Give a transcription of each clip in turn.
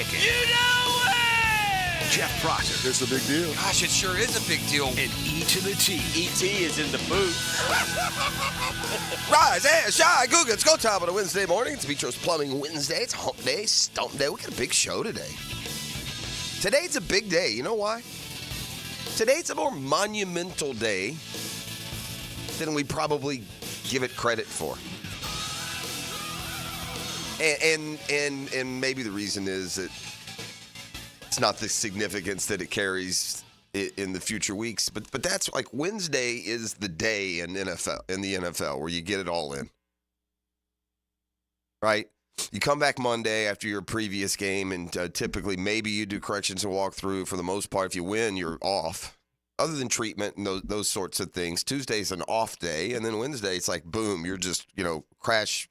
Hicken. You know it! Jeff Prosser. It's a big deal. Gosh, it sure is a big deal. And E to the T. E.T. is in the booth. Rise and shine, Google. It's go time on a Wednesday morning. It's Vitros Plumbing Wednesday. It's hump day, stump day. We got a big show today. Today's a big day. You know why? Today's a more monumental day than we probably give it credit for. And maybe the reason is that it's not the significance that it carries in the future weeks. But that's like Wednesday is the day in the NFL where you get it all in. Right? You come back Monday after your previous game, and typically maybe you do corrections and walk through. For the most part, if you win, you're off. Other than treatment and those sorts of things. Tuesday's an off day, and then Wednesday it's like, boom, you're just, crash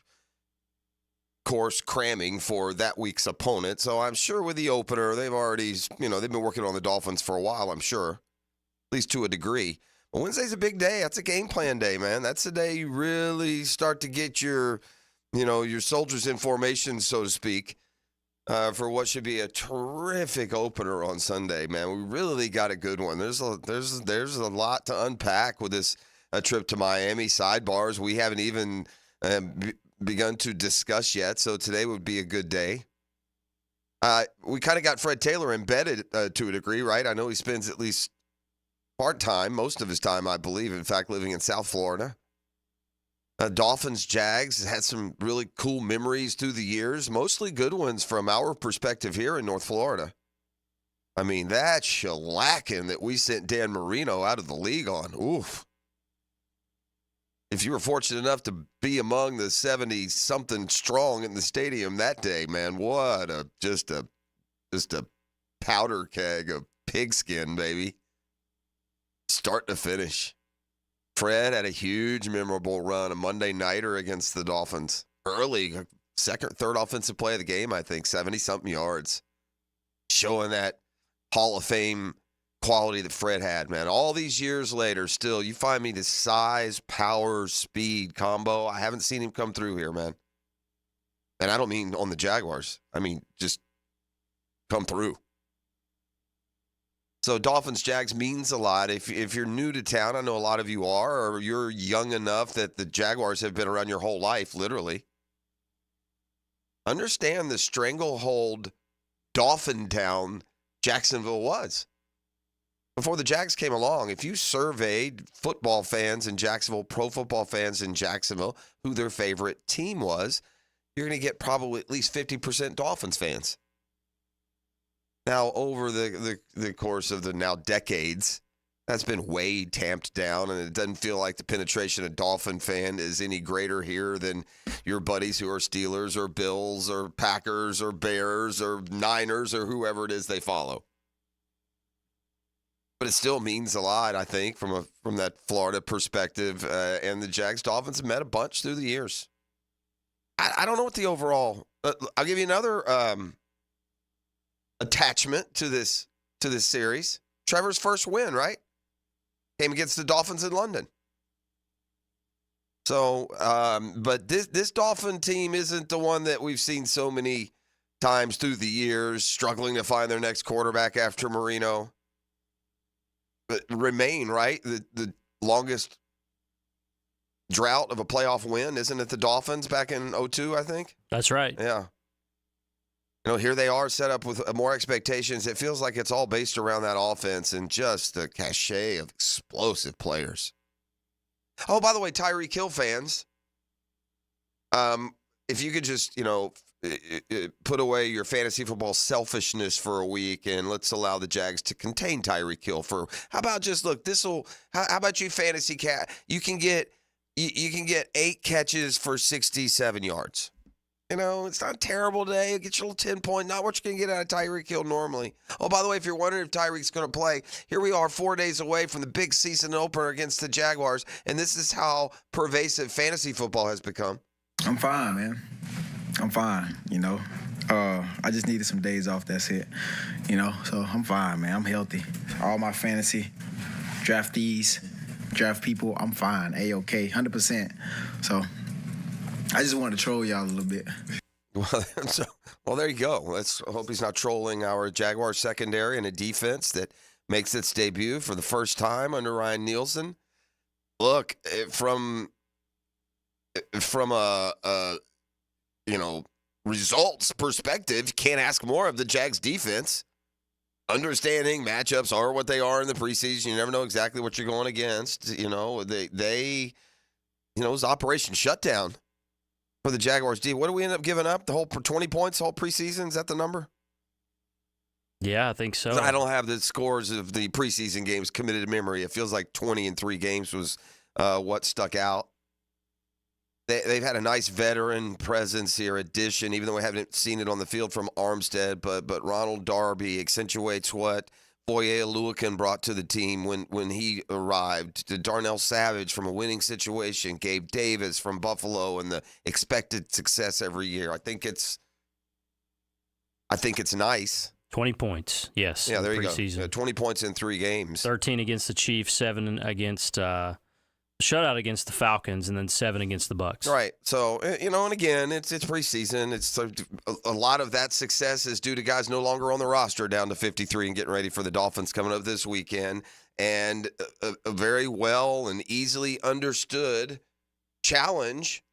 course cramming for that week's opponent. So I'm sure with the opener, they've already, they've been working on the Dolphins for a while, I'm sure, at least to a degree. But Wednesday's a big day. That's a game plan day, man. That's the day you really start to get your soldiers in formation, so to speak, for what should be a terrific opener on Sunday, man. We really got a good one. There's a lot to unpack with this trip to Miami. Sidebars we haven't even begun to discuss yet, so today would be a good day. We kind of got Fred Taylor embedded to a degree, right? I know he spends at least part-time, most of his time, I believe, in fact, living in South Florida. Dolphins, Jags had some really cool memories through the years, mostly good ones from our perspective here in North Florida. I mean, that shellacking that we sent Dan Marino out of the league on, oof. If you were fortunate enough to be among the 70-something strong in the stadium that day, man, what just a powder keg of pigskin, baby. Start to finish. Fred had a huge, memorable run, a Monday nighter against the Dolphins. Early, second, third offensive play of the game, I think, 70-something yards. Showing that Hall of Fame quality that Fred had, man. All these years later, still, you find me the size, power, speed combo. I haven't seen him come through here, man. And I don't mean on the Jaguars. I mean, just come through. So Dolphins, Jags means a lot. If you're new to town, I know a lot of you are, or you're young enough that the Jaguars have been around your whole life, literally. Understand the stranglehold Dolphin town Jacksonville was. Before the Jags came along, if you surveyed football fans in Jacksonville, pro football fans in Jacksonville, who their favorite team was, you're going to get probably at least 50% Dolphins fans. Now, over the course of the now decades, that's been way tamped down, and it doesn't feel like the penetration of Dolphin fan is any greater here than your buddies who are Steelers or Bills or Packers or Bears or Niners or whoever it is they follow. But it still means a lot, I think, from that Florida perspective. And the Jags Dolphins have met a bunch through the years. I don't know what the overall. I'll give you another attachment to this series. Trevor's first win, right? Came against the Dolphins in London. So, but this Dolphin team isn't the one that we've seen so many times through the years, struggling to find their next quarterback after Marino. But remain, right? The longest drought of a playoff win, isn't it the Dolphins back in 2002, I think? That's right. Yeah. Here they are set up with more expectations. It feels like it's all based around that offense and just the cachet of explosive players. Oh, by the way, Tyreek Hill fans, if you could just, put away your fantasy football selfishness for a week and let's allow the Jags to contain Tyreek Hill for, how about just, look, how about you fantasy cat? You can get 8 catches for 67 yards. It's not a terrible day. Get your little 10-point, not what you're going to get out of Tyreek Hill normally. Oh, by the way, if you're wondering if Tyreek's going to play, here we are 4 days away from the big season opener against the Jaguars, and this is how pervasive fantasy football has become. I'm fine, man. I'm fine, I just needed some days off, that's it. So I'm fine, man. I'm healthy. All my fantasy draftees, draft people, I'm fine. A-OK, 100%. So I just wanted to troll y'all a little bit. Well, so Well, there you go. Let's hope he's not trolling our Jaguars secondary and a defense that makes its debut for the first time under Ryan Nielsen. Look, from a results perspective, you can't ask more of the Jags defense. Understanding matchups are what they are in the preseason. You never know exactly what you're going against. It was Operation Shutdown for the Jaguars D. What do we end up giving up? The whole 20 points, the whole preseason? Is that the number? Yeah, I think so. I don't have the scores of the preseason games committed to memory. It feels like 20 in 3 games was what stuck out. They've had a nice veteran presence here, addition, even though we haven't seen it on the field from Armstead. But Ronald Darby accentuates what Foye Oluokun brought to the team when he arrived. To Darnell Savage from a winning situation, Gabe Davis from Buffalo, and the expected success every year. I think it's nice. 20 points, yes. Yeah, there you preseason. go. 20 points in 3 games. 13 against the Chiefs, 7 against shutout against the Falcons, and then 7 against the Bucs. Right. So, and again, it's preseason. It's a lot of that success is due to guys no longer on the roster, down to 53 and getting ready for the Dolphins coming up this weekend. And a very well and easily understood challenge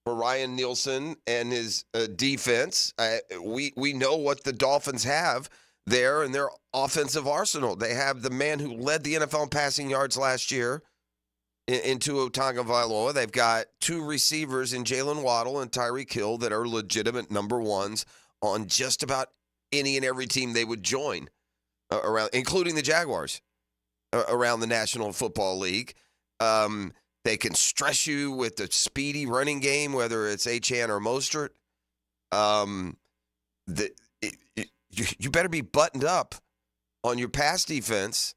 for Ryan Nielsen and his defense. We know what the Dolphins have there in their offensive arsenal. They have the man who led the NFL in passing yards last year, into Tagovailoa. They've got 2 receivers in Jalen Waddle and Tyreek Hill that are legitimate number ones on just about any and every team they would join around, including the Jaguars, around the National Football League. They can stress you with the speedy running game, whether it's Achane or Mostert. You better be buttoned up on your pass defense.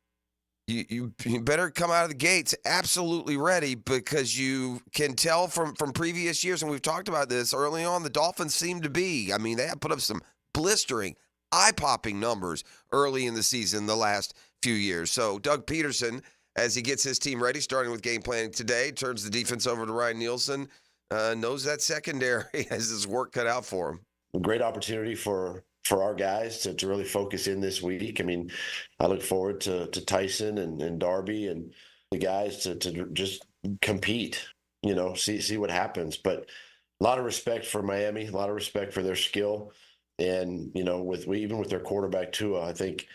You better come out of the gates absolutely ready, because you can tell from previous years, and we've talked about this early on, the Dolphins seem to be. I mean, they have put up some blistering, eye-popping numbers early in the season the last few years. So Doug Peterson, as he gets his team ready, starting with game planning today, turns the defense over to Ryan Nielsen, knows that secondary has his work cut out for him. A great opportunity for our guys to really focus in this week. I mean, I look forward to Tyson and Darby and the guys to just compete, see what happens. But a lot of respect for Miami, a lot of respect for their skill. And, even with their quarterback Tua, I think,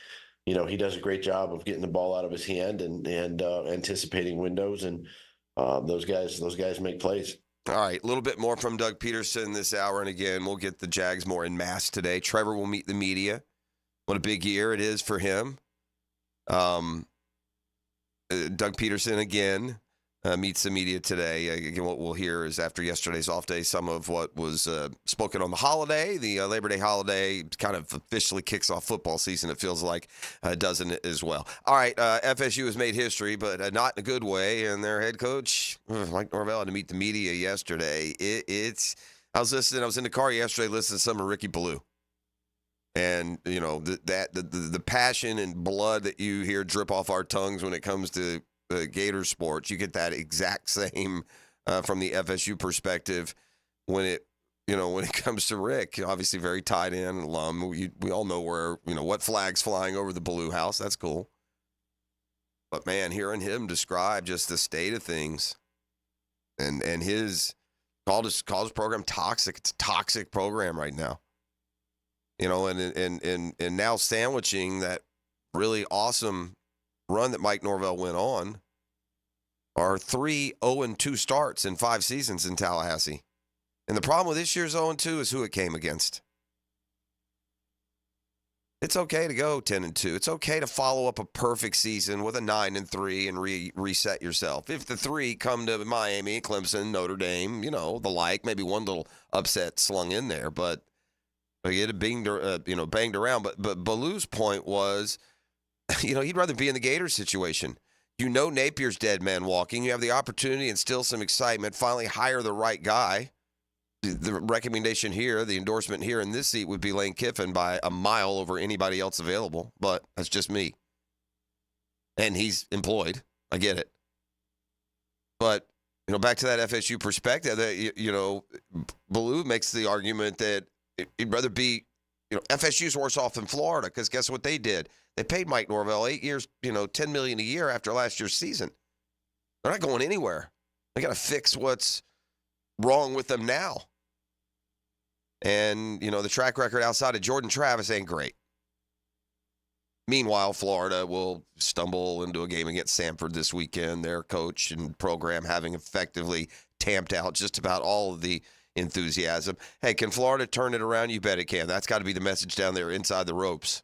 he does a great job of getting the ball out of his hand and anticipating windows. And those guys make plays. All right, a little bit more from Doug Peterson this hour, and again, we'll get the Jags more en masse today. Trevor will meet the media. What a big year it is for him. Doug Peterson, again, meets the media today. Again, what we'll hear is, after yesterday's off day, some of what was spoken on the holiday. The Labor Day holiday kind of officially kicks off football season, it feels like, doesn't it, as well. All right, FSU has made history, but not in a good way, and their head coach, Mike Norvell, had to meet the media yesterday. I was in the car yesterday listening to some of Ricky Ballou. And, the passion and blood that you hear drip off our tongues when it comes to Gator sports, you get that exact same from the FSU perspective when it comes to Rick. Obviously, very tied in alum. We all know what flag's flying over the Ballou house. That's cool. But man, hearing him describe just the state of things, and his college program toxic. It's a toxic program right now. And now sandwiching that really awesome run that Mike Norvell went on are 3 0-2 starts in 5 seasons in Tallahassee. And the problem with this year's 0-2 is who it came against. It's okay to go 10-2. It's okay to follow up a perfect season with a 9-3 and reset yourself. If the 3 come to Miami, Clemson, Notre Dame, the like, maybe one little upset slung in there, but get it banged around. But Ballou's point was, he'd rather be in the Gators situation. Napier's dead man walking. You have the opportunity to instill some excitement, finally hire the right guy. The recommendation here, the endorsement here in this seat would be Lane Kiffin by a mile over anybody else available, but that's just me. And he's employed. I get it. But, back to that FSU perspective, that, Ballou makes the argument that You'd rather be, FSU's worse off than Florida because guess what they did? They paid Mike Norvell 8 years, $10 million a year after last year's season. They're not going anywhere. They got to fix what's wrong with them now. And, the track record outside of Jordan Travis ain't great. Meanwhile, Florida will stumble into a game against Samford this weekend, their coach and program having effectively tamped out just about all of the enthusiasm. Hey, can Florida turn it around? You bet it can. That's got to be the message down there inside the ropes.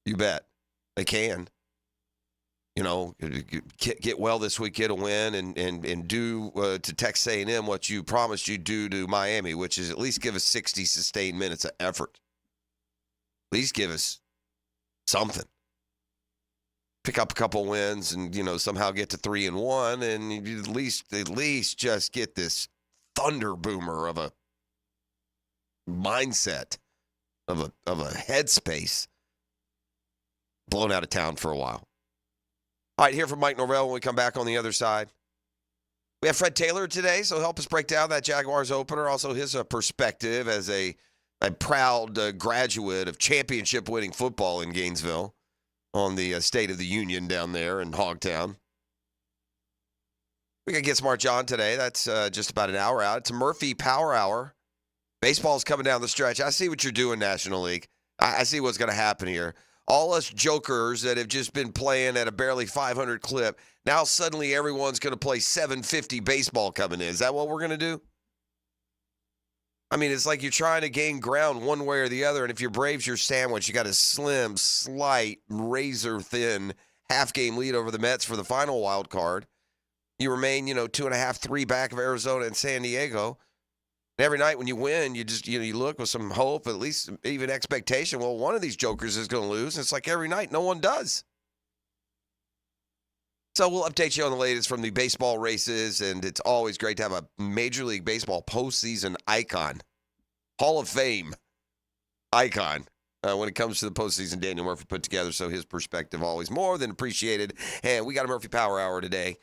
You bet. They can. Get well this week, get a win, and do to Texas A&M what you promised you'd do to Miami, which is at least give us 60 sustained minutes of effort. At least give us something. Pick up a couple wins and, somehow get to 3-1, and you at least just get this thunder boomer of a mindset, of a headspace blown out of town for a while. All right, hear from Mike Norvell when we come back on the other side. We have Fred Taylor today, so help us break down that Jaguars opener. Also, his perspective as a proud graduate of championship-winning football in Gainesville on the State of the Union down there in Hogtown. We got to Get Smart John today. That's just about an hour out. It's a Murphy Power Hour. Baseball's coming down the stretch. I see what you're doing, National League. I see what's going to happen here. All us jokers that have just been playing at a barely 500 clip, now suddenly everyone's going to play 750 baseball coming in. Is that what we're going to do? I mean, it's like you're trying to gain ground one way or the other, and if you're Braves, you're sandwiched. You got a slim, slight, razor-thin half-game lead over the Mets for the final wild card. You remain, 2.5, 3 back of Arizona and San Diego. And every night when you win, you just, you look with some hope, at least even expectation. Well, one of these jokers is going to lose. And it's like every night, no one does. So we'll update you on the latest from the baseball races, and it's always great to have a Major League Baseball postseason icon, Hall of Fame icon. When it comes to the postseason, Daniel Murphy put together, so his perspective always more than appreciated. And we got a Murphy Power Hour today,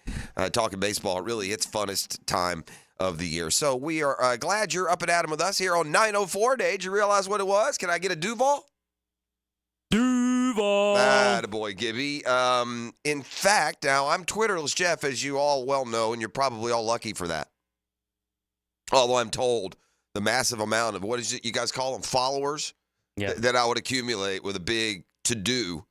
talking baseball. Really, it's funnest time of the year. So we are glad you're up and at 'em with us here on 904 Day. Did you realize what it was? Can I get a Duval? Duval. Attaboy, Gibby. In fact, now I'm Twitterless Jeff, as you all well know, and you're probably all lucky for that. Although I'm told the massive amount of, what is it you guys call them, followers? Yeah. That I would accumulate with a big to-do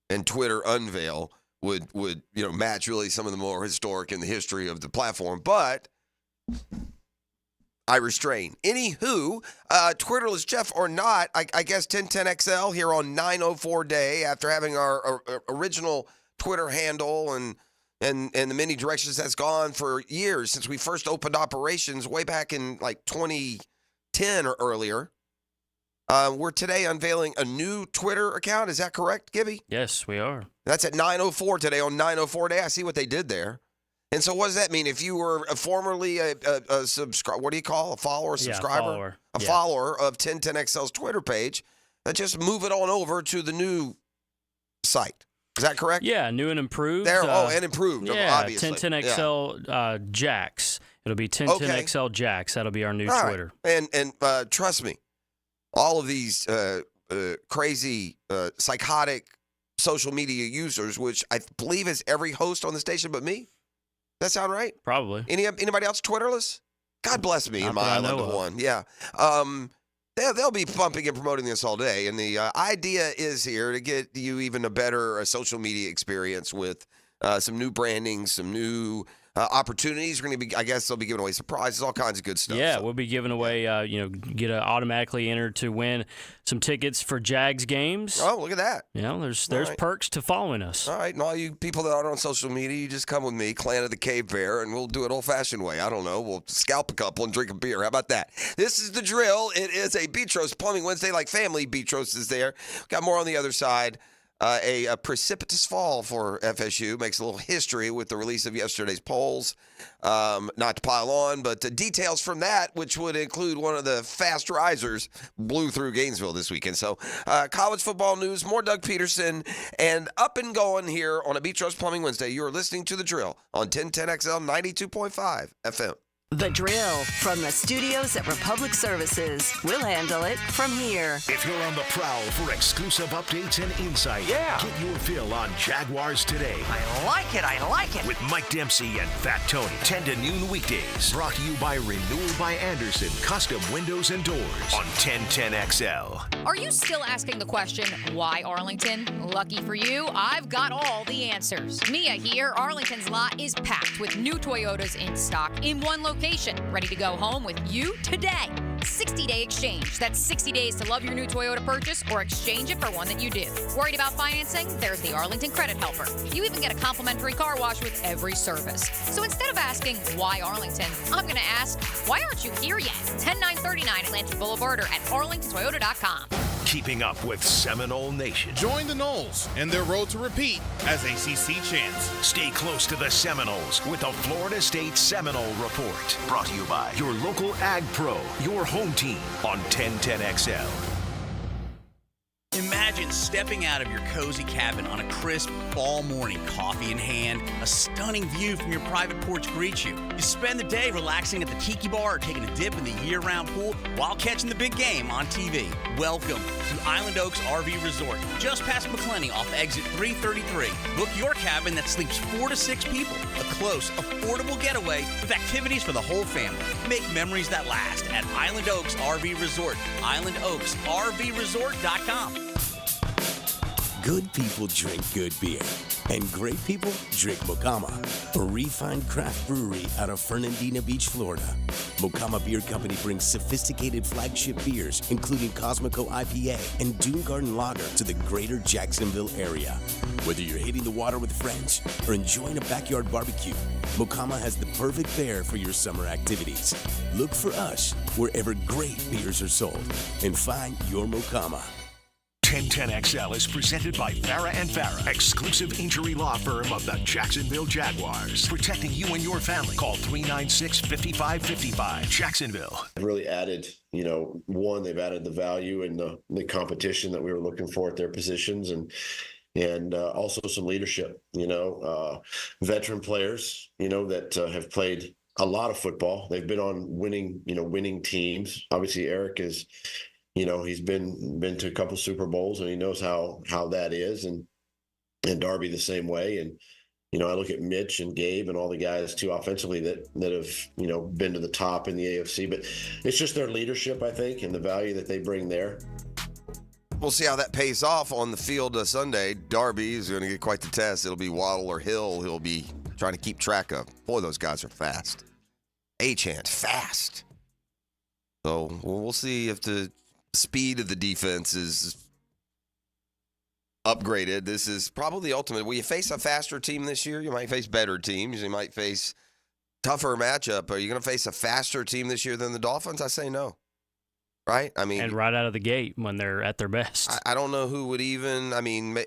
and Twitter unveil would match really some of the more historic in the history of the platform. But I restrain. Anywho, Twitterless Jeff or not, I guess 1010XL here on 904 Day after having our original Twitter handle and the many directions that's gone for years since we first opened operations way back in like 2010 or earlier. We're today unveiling a new Twitter account. Is that correct, Gibby? Yes, we are. That's at 9:04 today on 9:04 Day. I see what they did there. And so what does that mean? If you were formerly a subscriber, what do you call a follower, a subscriber? Yeah, a follower of 1010XL's Twitter page, just move it on over to the new site. Is that correct? Yeah, new and improved. And improved, yeah, obviously. 1010XL Jax. It'll be 1010XL Jax. That'll be our new Twitter. Right. And trust me, all of these crazy, psychotic social media users, which I believe is every host on the station but me. Does that sound right? Probably. Anybody else Twitterless? God bless me in my island of one. Yeah. They'll be pumping and promoting this all day. And the idea is here to get you even a better social media experience with some new branding, some new opportunities. We're going to be, I guess they'll be giving away surprises, all kinds of good stuff. Yeah, we'll be giving away, get automatically entered to win some tickets for Jags games. Oh, look at that. There's right. perks to following us. All right, and all you people that aren't on social media, you just come with me, Clan of the Cave Bear, and we'll do it old-fashioned way. I don't know. We'll scalp a couple and drink a beer. How about that? This is the drill. It is a Beatros Plumbing Wednesday, like family Beatros is there. Got more on the other side. A precipitous fall for FSU makes a little history with the release of yesterday's polls. Not to pile on, but details from that, which would include one of the fast risers, blew through Gainesville this weekend. So college football news, more Doug Peterson, and up and going here on a Beach Rose Plumbing Wednesday. You are listening to The Drill on 1010XL 92.5 FM. The Drill from the studios at Republic Services. We'll handle it from here. If you're on the prowl for exclusive updates and insight, get your fill on Jaguars Today. I like it. I like it. With Mike Dempsey and Fat Tony, 10 to noon weekdays. Brought to you by Renewal by Anderson, Custom Windows and Doors on 1010XL. Are you still asking the question, why Arlington? Lucky for you, I've got all the answers. Mia here. Arlington's lot is packed with new Toyotas in stock in one location, ready to go home with you today. 60-day exchange. That's 60 days to love your new Toyota purchase or exchange it for one that you do. Worried about financing? There's the Arlington Credit Helper. You even get a complimentary car wash with every service. So instead of asking, why Arlington, I'm going to ask, why aren't you here yet? 10939 Atlantic Boulevard or at arlingtontoyota.com. Keeping up with Seminole Nation. Join the Noles and their road to repeat as ACC champs. Stay close to the Seminoles with the Florida State Seminole Report. Brought to you by your local Ag Pro, your home team on 1010XL. Imagine stepping out of your cozy cabin on a crisp fall morning, coffee in hand, a stunning view from your private porch greets you. You spend the day relaxing at the tiki bar or taking a dip in the year-round pool while catching the big game on TV. Welcome to Island Oaks RV Resort, just past McClenny off exit 333. Book your cabin that sleeps 4 to 6 people. A close, affordable getaway with activities for the whole family. Make memories that last at Island Oaks RV Resort, islandoaksrvresort.com. Good people drink good beer, and great people drink Mocama, a refined craft brewery out of Fernandina Beach, Florida. Mocama Beer Company brings sophisticated flagship beers, including Cosmico IPA and Dune Garden Lager, to the greater Jacksonville area. Whether you're hitting the water with friends or enjoying a backyard barbecue, Mocama has the perfect fare for your summer activities. Look for us wherever great beers are sold and find your Mocama. 1010XL is presented by Farah and Farah, exclusive injury law firm of the Jacksonville Jaguars. Protecting you and your family. Call 396-5555. Jacksonville. Really added, they've added the value and the competition that we were looking for at their positions, and also some leadership, veteran players, that have played a lot of football. They've been on winning teams. Obviously, Eric is, he's been to a couple Super Bowls, and he knows how that is, and Darby the same way. And I look at Mitch and Gabe and all the guys too offensively that have been to the top in the AFC. But it's just their leadership, I think, and the value that they bring there. We'll see how that pays off on the field Sunday. Darby is going to get quite the test. It'll be Waddle or Hill he'll be trying to keep track of. Boy, those guys are fast. Achant, fast. So we'll see if the speed of the defense is upgraded. This is probably the ultimate. Will you face a faster team this year? You might face better teams. You might face tougher matchup. Are you going to face a faster team this year than the Dolphins? I say no. Right? And right out of the gate when they're at their best. I don't know who would even,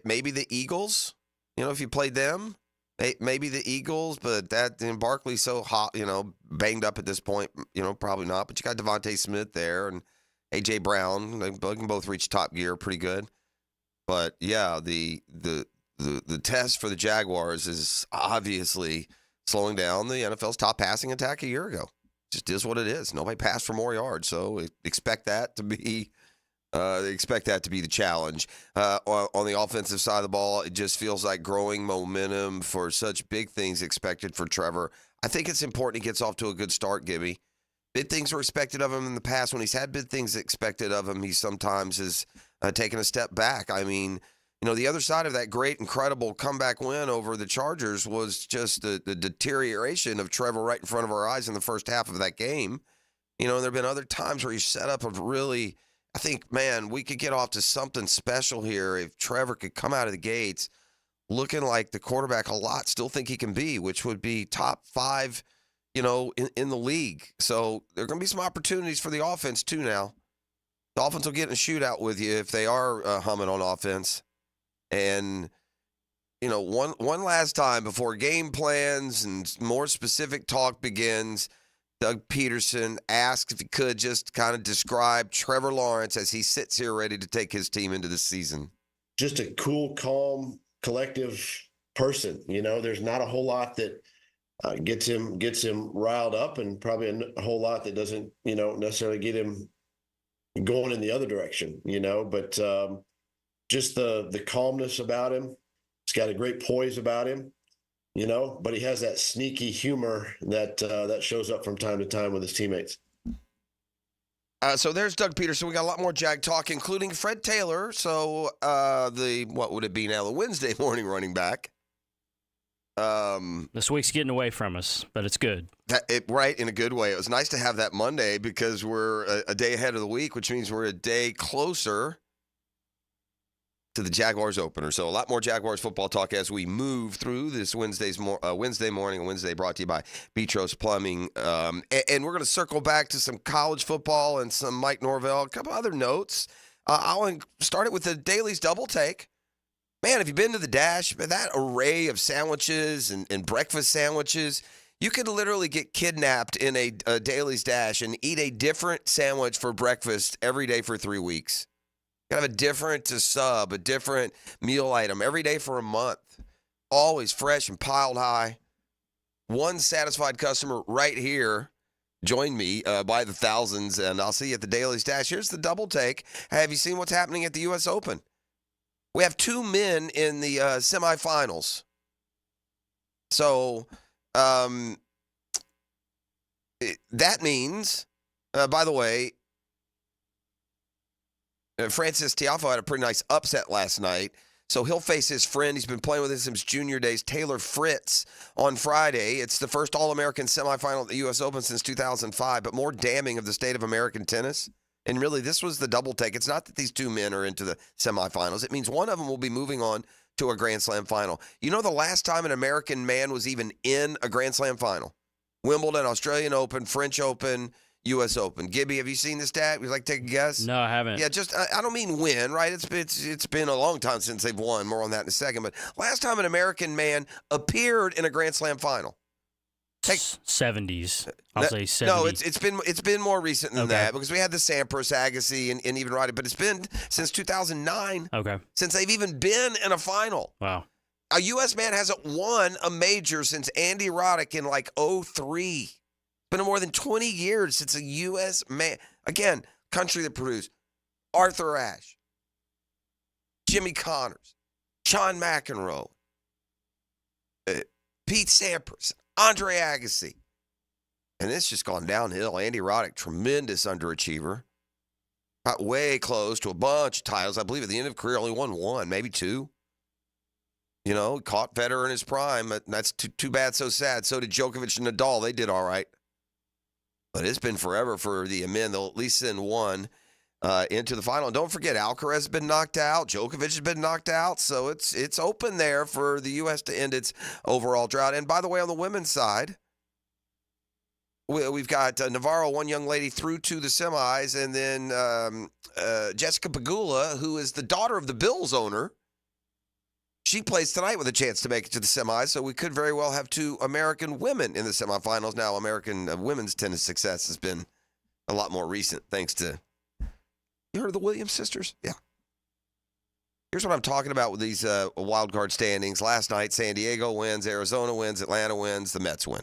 maybe the Eagles, if you played them. Maybe the Eagles, but Barkley's so hot, banged up at this point, probably not. But you got Devontae Smith there and A.J. Brown. They can both reach top gear pretty good. But, yeah, the test for the Jaguars is obviously slowing down the NFL's top passing attack a year ago. Just is what it is. Nobody passed for more yards, so expect that to be the challenge. On the offensive side of the ball, it just feels like growing momentum for such big things expected for Trevor. I think it's important he gets off to a good start, Gibby. Big things were expected of him in the past. When he's had big things expected of him, he sometimes has taken a step back. The other side of that great, incredible comeback win over the Chargers was just the deterioration of Trevor right in front of our eyes in the first half of that game. And there have been other times where he's set up of really, I think, man, we could get off to something special here if Trevor could come out of the gates looking like the quarterback a lot still think he can be, which would be top 5, in the league. So there are going to be some opportunities for the offense too now. Dolphins will get in a shootout with you if they are humming on offense. And, one last time before game plans and more specific talk begins, Doug Peterson asked if he could just kind of describe Trevor Lawrence as he sits here ready to take his team into the season. Just a cool, calm, collective person. There's not a whole lot that gets him riled up, and probably a whole lot that doesn't, necessarily get him going in the other direction, but just the calmness about him. He's got a great poise about him, but he has that sneaky humor that shows up from time to time with his teammates. So there's Doug Peterson. We got a lot more Jag talk, including Fred Taylor. So what would it be now? The Wednesday morning running back. This week's getting away from us, but it's good. Right, in a good way. It was nice to have that Monday because we're a day ahead of the week, which means we're a day closer to the Jaguars opener. So a lot more Jaguars football talk as we move through this Wednesday morning. Wednesday brought to you by Petros Plumbing. And we're going to circle back to some college football and some Mike Norvell, a couple other notes. I'll start it with the Daily's Double Take. Man, have you been to the Dash? That array of sandwiches and breakfast sandwiches, you could literally get kidnapped in a Daily's Dash and eat a different sandwich for breakfast every day for 3 weeks. You have a different sub, a different meal item every day for a month. Always fresh and piled high. One satisfied customer right here. Join me by the thousands, and I'll see you at the Daily's Dash. Here's the Double Take. Have you seen what's happening at the U.S. Open? We have 2 men in the semifinals. So that means, by the way, Francis Tiafoe had a pretty nice upset last night. So he'll face his friend. He's been playing with him since junior days, Taylor Fritz, on Friday. It's the first All-American semifinal at the U.S. Open since 2005, but more damning of the state of American tennis. And really, this was the double take. It's not that these 2 men are into the semifinals. It means one of them will be moving on to a Grand Slam final. You know the last time an American man was even in a Grand Slam final? Wimbledon, Australian Open, French Open, U.S. Open. Gibby, have you seen this stat? Would you like to take a guess? No, I haven't. Yeah, just I don't mean win, right? It's been a long time since they've won. More on that in a second. But last time an American man appeared in a Grand Slam final. 70s. I'll say 70s. No, it's been more recent than that because we had the Sampras, Agassi, and even Roddy. But it's been since 2009. Okay. Since they've even been in a final. Wow. A U.S. man hasn't won a major since Andy Roddick in like 2003. It's been more than 20 years since a U.S. man. Again, country that produced Arthur Ashe, Jimmy Connors, Sean McEnroe, Pete Sampras, Andre Agassi. And it's just gone downhill. Andy Roddick, tremendous underachiever. Got way close to a bunch of titles. I believe at the end of his career, only won 1, maybe 2. You know, caught Federer in his prime. That's too bad, so sad. So did Djokovic and Nadal. They did all right. But it's been forever for the men. They'll at least send one into the final. And don't forget, Alcaraz has been knocked out. Djokovic has been knocked out. So it's open there for the U.S. to end its overall drought. And by the way, on the women's side, we've got Navarro, one young lady, through to the semis. And then Jessica Pegula, who is the daughter of the Bills owner. She plays tonight with a chance to make it to the semis, so we could very well have 2 American women in the semifinals. Now, American women's tennis success has been a lot more recent, thanks to... You heard of the Williams sisters? Yeah. Here's what I'm talking about with these wild card standings. Last night, San Diego wins, Arizona wins, Atlanta wins, the Mets win.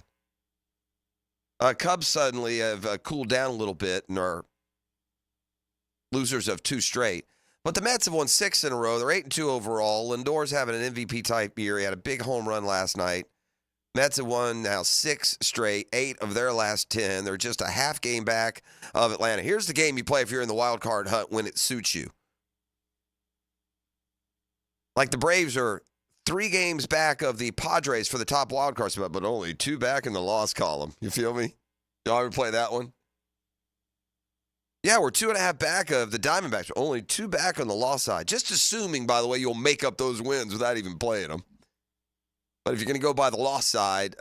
Cubs suddenly have cooled down a little bit and are losers of 2 straight. But the Mets have won 6 in a row. They're 8-2 overall. Lindor's having an MVP-type year. He had a big home run last night. Mets have won now 6 straight, 8 of their last 10. They're just a half game back of Atlanta. Here's the game you play if you're in the wild card hunt when it suits you. Like the Braves are 3 games back of the Padres for the top wild card spot, but only 2 back in the loss column. You feel me? Y'all ever play that one? Yeah, we're 2.5 back of the Diamondbacks. Only 2 back on the loss side. Just assuming, by the way, you'll make up those wins without even playing them. But if you're going to go by the loss side,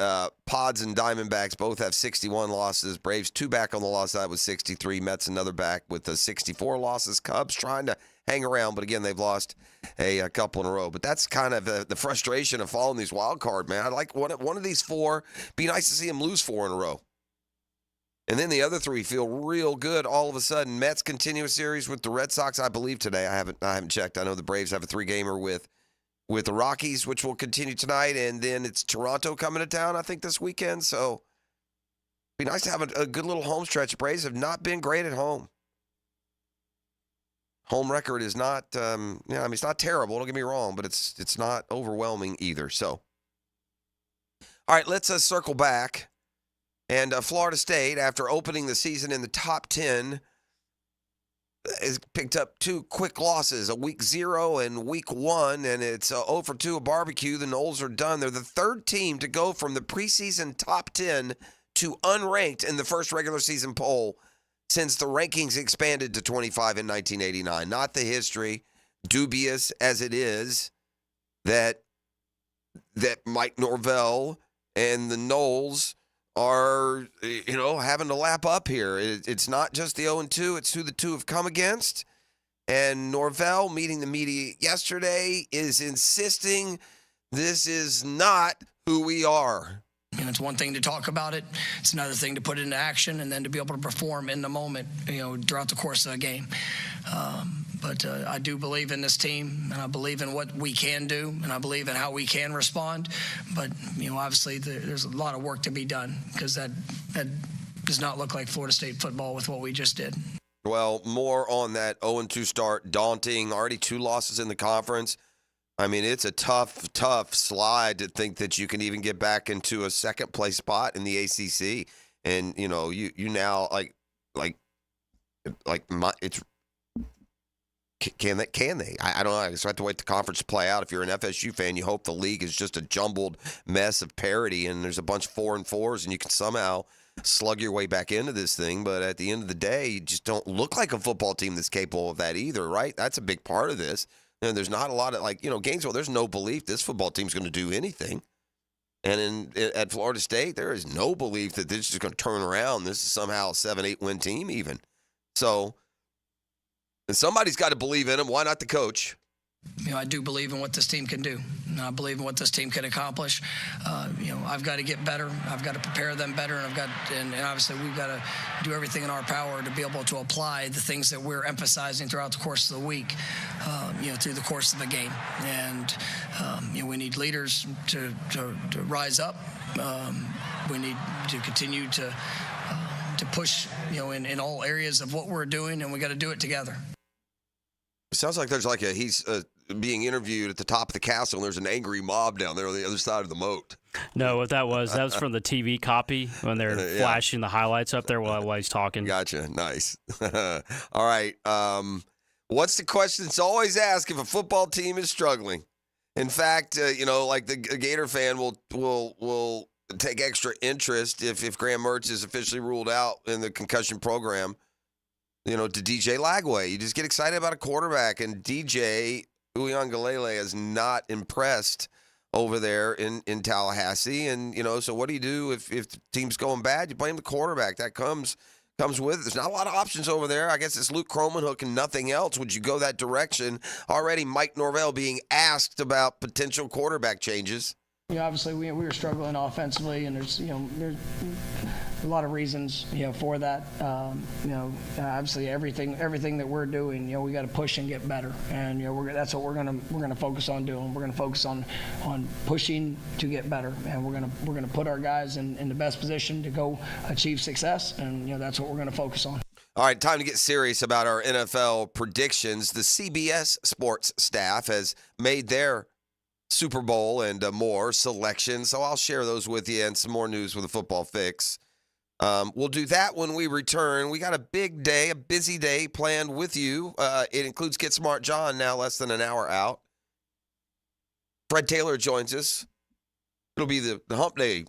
Pods and Diamondbacks both have 61 losses. Braves 2 back on the loss side with 63. Mets another back with 64 losses. Cubs trying to hang around, but again, they've lost a couple in a row. But that's kind of the frustration of following these wild card, man. I'd like one of these 4. Be nice to see them lose 4 in a row. And then the other 3 feel real good all of a sudden. Mets continue a series with the Red Sox, I believe, today. I haven't checked. I know the Braves have a 3-gamer with with the Rockies, which will continue tonight, and then it's Toronto coming to town, I think, this weekend. So it'd be nice to have a good little home stretch. Braves have not been great at home. Home record is not, it's not terrible. Don't get me wrong, but it's not overwhelming either. So, all right, let's circle back. And Florida State, after opening the season in the top 10, has picked up 2 quick losses, a week 0 and week 1, and it's 0 for 2 a barbecue. The Noles are done. They're the 3rd team to go from the preseason top 10 to unranked in the first regular season poll since the rankings expanded to 25 in 1989. Not the history, dubious as it is, that Mike Norvell and the Noles are, having to lap up here. It's not just the 0-2, it's who the 2 have come against. And Norvell, meeting the media yesterday, is insisting this is not who we are. It's one thing to talk about it. It's another thing to put it into action and then to be able to perform in the moment, throughout the course of the game. But I do believe in this team, and I believe in what we can do, and I believe in how we can respond. But, obviously there's a lot of work to be done because that does not look like Florida State football with what we just did. Well, more on that 0-2 start, daunting, already 2 losses in the conference. I mean, it's a tough slide to think that you can even get back into a second-place spot in the ACC. And, you now, it's – Can they? I don't know. I just have to wait the conference to play out. If you're an FSU fan, you hope the league is just a jumbled mess of parity and there's a bunch of 4-4s and you can somehow slug your way back into this thing. But at the end of the day, you just don't look like a football team that's capable of that either, right? That's a big part of this. And there's not a lot of, Gainesville, there's no belief this football team's going to do anything. And at Florida State, there is no belief that this is just going to turn around. This is somehow a 7-8 win team even. So somebody's got to believe in them. Why not the coach? I do believe in what this team can do. And I believe in what this team can accomplish. I've got to get better. I've got to prepare them better. And obviously we've got to do everything in our power to be able to apply the things that we're emphasizing throughout the course of the week, through the course of the game. And, we need leaders to rise up. We need to continue to push, in all areas of what we're doing, and we got to do it together. It sounds like there's he's being interviewed at the top of the castle, and there's an angry mob down there on the other side of the moat. No, what that was from the TV copy when they're flashing the highlights up there while he's talking. Gotcha. Nice. All right. What's the question that's always asked if a football team is struggling? In fact, the Gator fan will take extra interest if Graham Mertz is officially ruled out in the concussion program, to DJ Lagway. You just get excited about a quarterback, and DJ Uiagalelei is not impressed over there in Tallahassee. And, so what do you do if the team's going bad? You blame the quarterback. That comes with it. There's not a lot of options over there. I guess it's Luke Kromenhoek and nothing else. Would you go that direction? Already Mike Norvell being asked about potential quarterback changes. Obviously we were struggling offensively, and there's there's a lot of reasons for that. Obviously everything that we're doing, we got to push and get better, and that's what we're gonna focus on doing. We're gonna focus on pushing to get better, and we're gonna put our guys in the best position to go achieve success, and that's what we're gonna focus on. All right, time to get serious about our NFL predictions. The CBS Sports staff has made their Super Bowl and more selections, so I'll share those with you and some more news with a football fix. We'll do that when we return. We got a big day, a busy day planned with you. It includes Get Smart John, now less than an hour out. Fred Taylor joins us. It'll be the hump day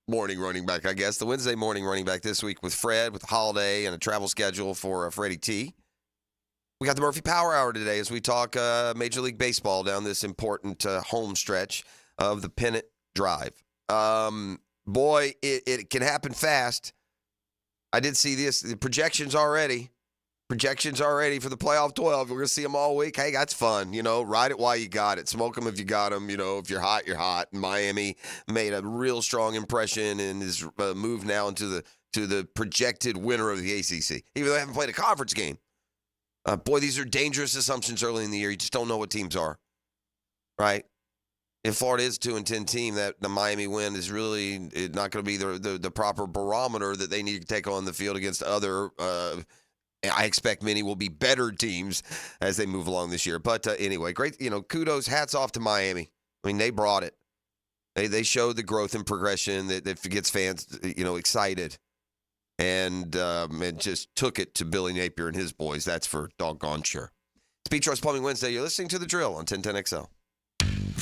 morning running back, I guess. The Wednesday morning running back this week with Fred, with the holiday and a travel schedule for Freddie T. We got the Murphy Power Hour today as we talk Major League Baseball down this important home stretch of the pennant drive. Boy, it can happen fast. I did see the projections already. Projections already for the playoff 12. We're going to see them all week. Hey, that's fun. Ride it while you got it. Smoke them if you got them. If you're hot, you're hot. Miami made a real strong impression and is moved now into the projected winner of the ACC, even though they haven't played a conference game. Boy, these are dangerous assumptions early in the year. You just don't know what teams are. right? If Florida is a 2-10 team, that the Miami win is really not going to be the proper barometer that they need to take on the field against other. I expect many will be better teams as they move along this year. But anyway, great. Kudos, hats off to Miami. I mean, they brought it. They showed the growth and progression that gets fans, excited, and just took it to Billy Napier and his boys. That's for doggone sure. Speed Trust Plumbing Wednesday. You're listening to The Drill on 1010XL.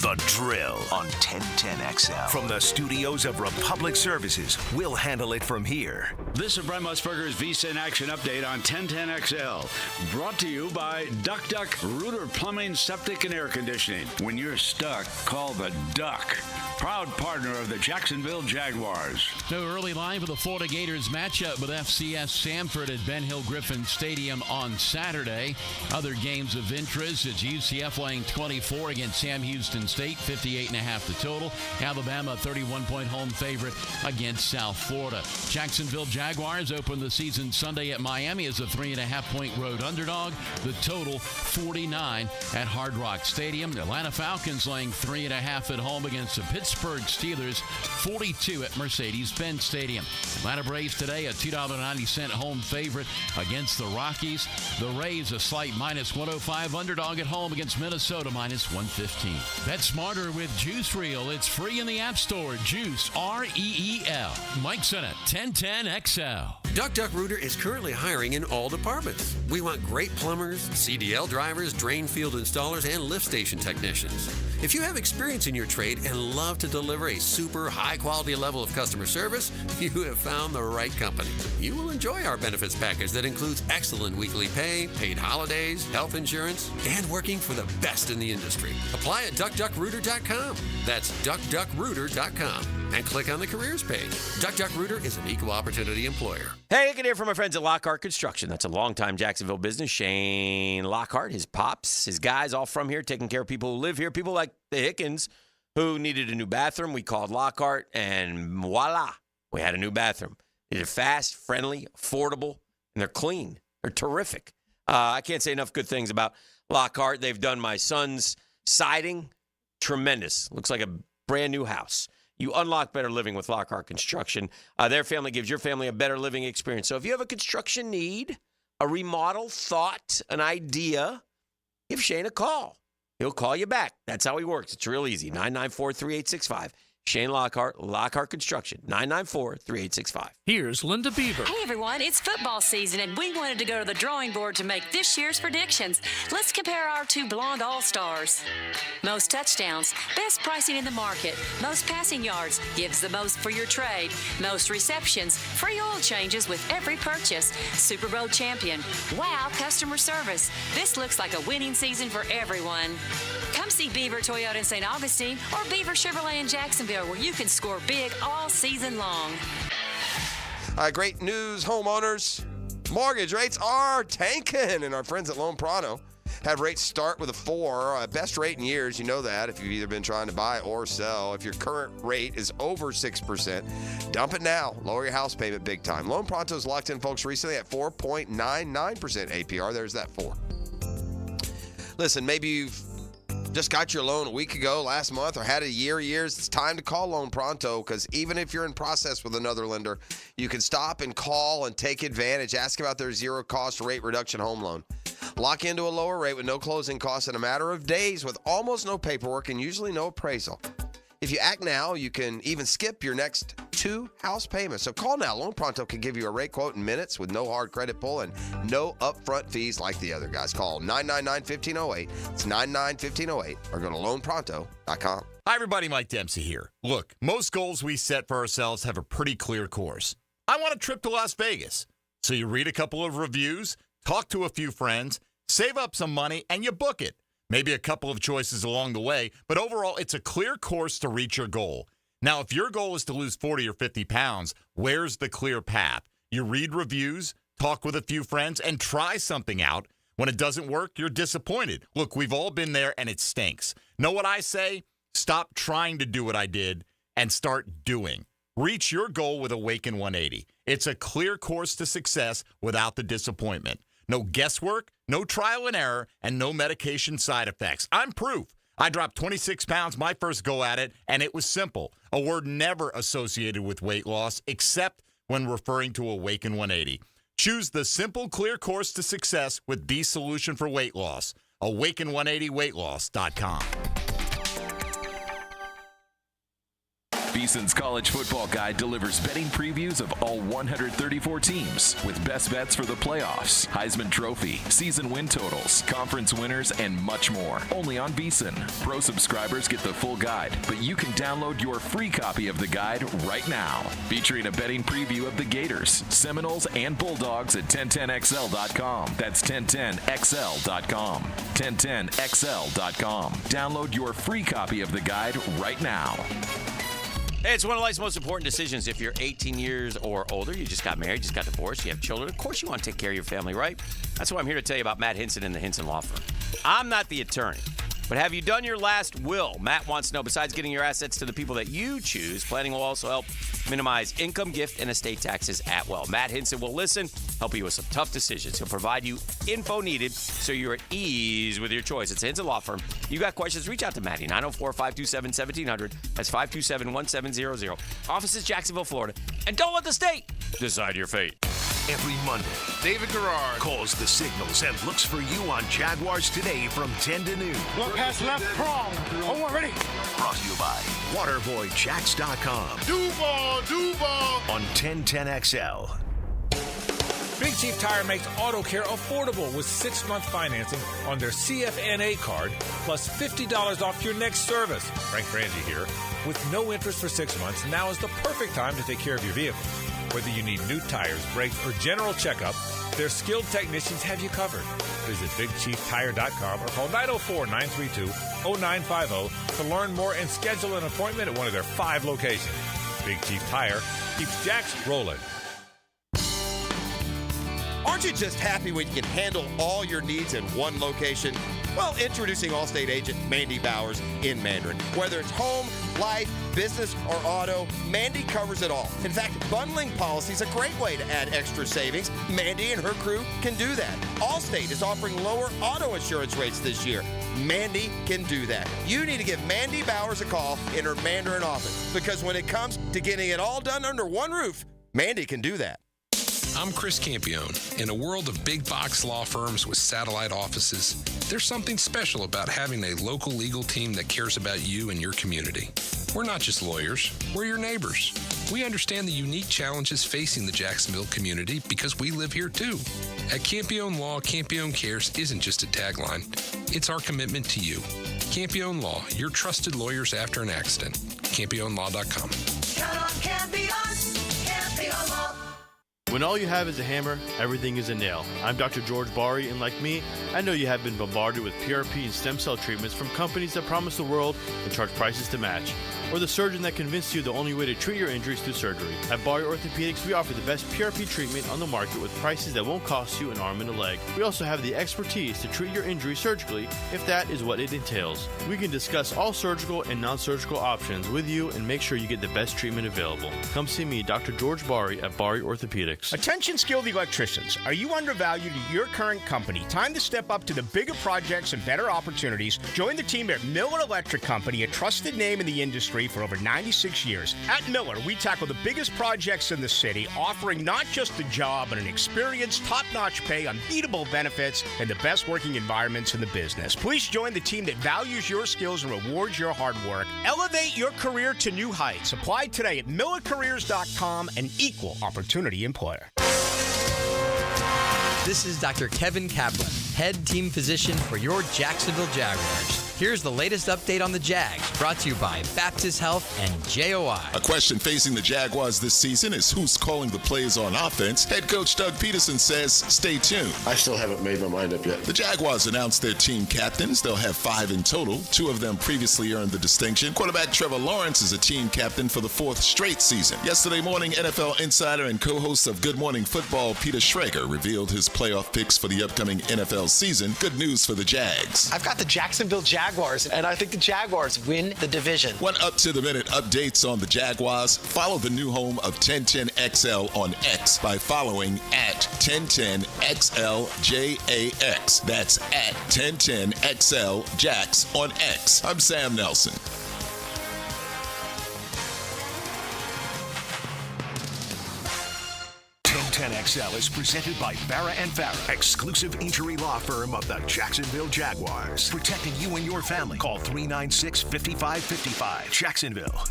The Drill on 1010XL. From the studios of Republic Services, we'll handle it from here. This is Brent Musburger's Visa in Action Update on 1010XL. Brought to you by Duck Duck Rooter Plumbing, Septic, and Air Conditioning. When you're stuck, call the Duck. Proud partner of the Jacksonville Jaguars. No early line for the Florida Gators matchup with FCS Samford at Ben Hill Griffin Stadium on Saturday. Other games of interest, it's UCF laying 24 against Sam Houston State, 58.5 the total. Alabama, 31-point home favorite against South Florida. Jacksonville Jaguars open the season Sunday at Miami as a 3.5-point road underdog. The total, 49 at Hard Rock Stadium. Atlanta Falcons laying 3.5 at home against the Pittsburgh Steelers, 42 at Mercedes-Benz Stadium. Atlanta Braves today a $2.90 home favorite against the Rockies. The Rays a slight -105 underdog at home against Minnesota, -115. Bet smarter with Juice Reel. It's free in the App Store. Juice, R-E-E-L. Mike Sennett, 1010XL. Duck Duck Rooter is currently hiring in all departments. We want great plumbers, CDL drivers, drain field installers, and lift station technicians. If you have experience in your trade and love to deliver a super high-quality level of customer service, you have found the right company. You will enjoy our benefits package that includes excellent weekly pay, paid holidays, health insurance, and working for the best in the industry. Apply at duckduckrooter.com. That's duckduckrooter.com. And click on the careers page. Duck Duck Rooter is an equal opportunity employer. Hey, you can hear from my friends at Lockhart Construction. That's a longtime Jacksonville business. Shane Lockhart, his pops, his guys, all from here, taking care of people who live here. People like the Hickens who needed a new bathroom. We called Lockhart, and voila, we had a new bathroom. They're fast, friendly, affordable, and they're clean. They're terrific. I can't say enough good things about Lockhart. They've done my son's siding. Tremendous. Looks like a brand new house. You unlock better living with Lockhart Construction. Their family gives your family a better living experience. So if you have a construction need, a remodel, thought, an idea, give Shane a call. He'll call you back. That's how he works. It's real easy. 994-3865. Shane Lockhart, Lockhart Construction, 994-3865. Here's Linda Beaver. Hey, everyone. It's football season, and we wanted to go to the drawing board to make this year's predictions. Let's compare our two blonde all-stars. Most touchdowns, best pricing in the market. Most passing yards, gives the most for your trade. Most receptions, free oil changes with every purchase. Super Bowl champion, wow, customer service. This looks like a winning season for everyone. Come see Beaver Toyota in St. Augustine or Beaver Chevrolet in Jacksonville, where you can score big all season long. Great news, homeowners. Mortgage rates are tanking, and our friends at Loan Pronto have rates start with a 4. Best rate in years. You know that if you've either been trying to buy or sell. If your current rate is over 6%, dump it now. Lower your house payment big time. Loan Pronto's locked in folks recently at 4.99% APR. There's that 4. Listen, maybe you've just got your loan a week ago, last month, or had a years. It's time to call Loan Pronto, because even if you're in process with another lender, you can stop and call and take advantage. Ask about their zero-cost rate reduction home loan. Lock into a lower rate with no closing costs in a matter of days with almost no paperwork and usually no appraisal. If you act now, you can even skip your next 2 house payments. So call now. Loan Pronto can give you a rate quote in minutes with no hard credit pull and no upfront fees like the other guys. Call 999-1508. It's 999-1508 or go to loanpronto.com. Hi, everybody. Mike Dempsey here. Look, most goals we set for ourselves have a pretty clear course. I want a trip to Las Vegas. So you read a couple of reviews, talk to a few friends, save up some money, and you book it. Maybe a couple of choices along the way, but overall, it's a clear course to reach your goal. Now, if your goal is to lose 40 or 50 pounds, where's the clear path? You read reviews, talk with a few friends, and try something out. When it doesn't work, you're disappointed. Look, we've all been there, and it stinks. Know what I say? Stop trying to do what I did and start doing. Reach your goal with Awaken 180. It's a clear course to success without the disappointment. No guesswork, no trial and error, and no medication side effects. I'm proof. I dropped 26 pounds my first go at it, and it was simple. A word never associated with weight loss, except when referring to Awaken 180. Choose the simple, clear course to success with the solution for weight loss. Awaken180weightloss.com. VSiN's College Football Guide delivers betting previews of all 134 teams with best bets for the playoffs, Heisman Trophy, season win totals, conference winners, and much more. Only on VSiN. Pro subscribers get the full guide, but you can download your free copy of the guide right now. Featuring a betting preview of the Gators, Seminoles, and Bulldogs at 1010XL.com. That's 1010XL.com. 1010XL.com. Download your free copy of the guide right now. Hey, it's one of life's most important decisions. If you're 18 years or older, you just got married, just got divorced, you have children, of course you want to take care of your family, right? That's why I'm here to tell you about Matt Hinson and the Hinson Law Firm. I'm not the attorney, but have you done your last will? Matt wants to know, besides getting your assets to the people that you choose, planning will also help minimize income, gift, and estate taxes at will. Matt Hinson will listen, help you with some tough decisions. He'll provide you info needed so you're at ease with your choice. It's Hinson Law Firm. You got questions, reach out to Matty, 904-527-1700. That's 527-1700. Office is Jacksonville, Florida. And don't let the state decide your fate. Every Monday, David Garrard calls the signals and looks for you on Jaguars Today from 10 to noon. Look past left prong. Oh, we're ready. Brought to you by WaterboyJacks.com. Duval. On 1010XL. Big Chief Tire makes auto care affordable with 6-month financing on their CFNA card, plus $50 off your next service. Frank Ramsey here. With no interest for 6 months, now is the perfect time to take care of your vehicle. Whether you need new tires, brakes, or general checkup, their skilled technicians have you covered. Visit BigChiefTire.com or call 904-932-0950 to learn more and schedule an appointment at one of their 5 locations. Big Chief Tire keeps Jacks rolling. Aren't you just happy when you can handle all your needs in one location? Well, introducing Allstate agent Mandy Bowers in Mandarin. Whether it's home, life, business, or auto, Mandy covers it all. In fact, bundling policy is a great way to add extra savings. Mandy and her crew can do that. Allstate is offering lower auto insurance rates this year. Mandy can do that. You need to give Mandy Bowers a call in her Mandarin office, because when it comes to getting it all done under one roof, Mandy can do that. I'm Chris Campione. In a world of big box law firms with satellite offices, there's something special about having a local legal team that cares about you and your community. We're not just lawyers, we're your neighbors. We understand the unique challenges facing the Jacksonville community because we live here too. At Campione Law, Campione Cares isn't just a tagline, it's our commitment to you. Campione Law, your trusted lawyers after an accident. CampioneLaw.com. Count on Campion Law. When all you have is a hammer, everything is a nail. I'm Dr. George Bari, and like me, I know you have been bombarded with PRP and stem cell treatments from companies that promise the world and charge prices to match. Or the surgeon that convinced you the only way to treat your injuries through surgery. At Bari Orthopedics, we offer the best PRP treatment on the market with prices that won't cost you an arm and a leg. We also have the expertise to treat your injury surgically, if that is what it entails. We can discuss all surgical and non-surgical options with you and make sure you get the best treatment available. Come see me, Dr. George Bari, at Bari Orthopedics. Attention skilled electricians. Are you undervalued at your current company? Time to step up to the bigger projects and better opportunities. Join the team at Miller Electric Company, a trusted name in the industry for over 96 years. At Miller, we tackle the biggest projects in the city, offering not just a job, but an experience, top-notch pay, unbeatable benefits, and the best working environments in the business. Please join the team that values your skills and rewards your hard work. Elevate your career to new heights. Apply today at millercareers.com, an equal opportunity employer. This is Dr. Kevin Kaplan, head team physician for your Jacksonville Jaguars. Here's the latest update on the Jags, brought to you by Baptist Health and JOI. A question facing the Jaguars this season is who's calling the plays on offense. Head coach Doug Peterson says, stay tuned. I still haven't made my mind up yet. The Jaguars announced their team captains. They'll have 5 in total. 2 of them previously earned the distinction. Quarterback Trevor Lawrence is a team captain for the 4th straight season. Yesterday morning, NFL insider and co-host of Good Morning Football, Peter Schrager, revealed his playoff picks for the upcoming NFL season. Good news for the Jags. I've got the Jacksonville Jaguars Jaguars, and I think the Jaguars win the division. Want up-to-the-minute updates on the Jaguars? Follow the new home of 1010XL on X by following at 1010XLJAX. That's at 1010XLJAX on X. I'm Sam Nelson. XL is presented by Farrah & Farrah, exclusive injury law firm of the Jacksonville Jaguars. Protecting you and your family. Call 396-5555. Jacksonville.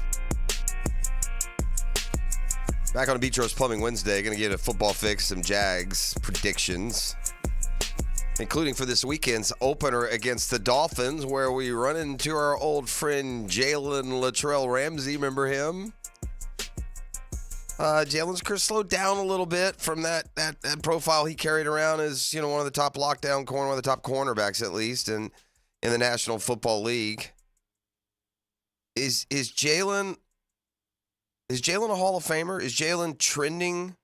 Back on Beach Roast Plumbing Wednesday, going to get a football fix, some Jags predictions, including for this weekend's opener against the Dolphins, where we run into our old friend Jalen Latrell Ramsey. Remember him? Jalen's slowed down a little bit from that profile he carried around as, one of the top lockdown one of the top cornerbacks, at least, in the National Football League. Is Jalen a Hall of Famer? Is Jalen trending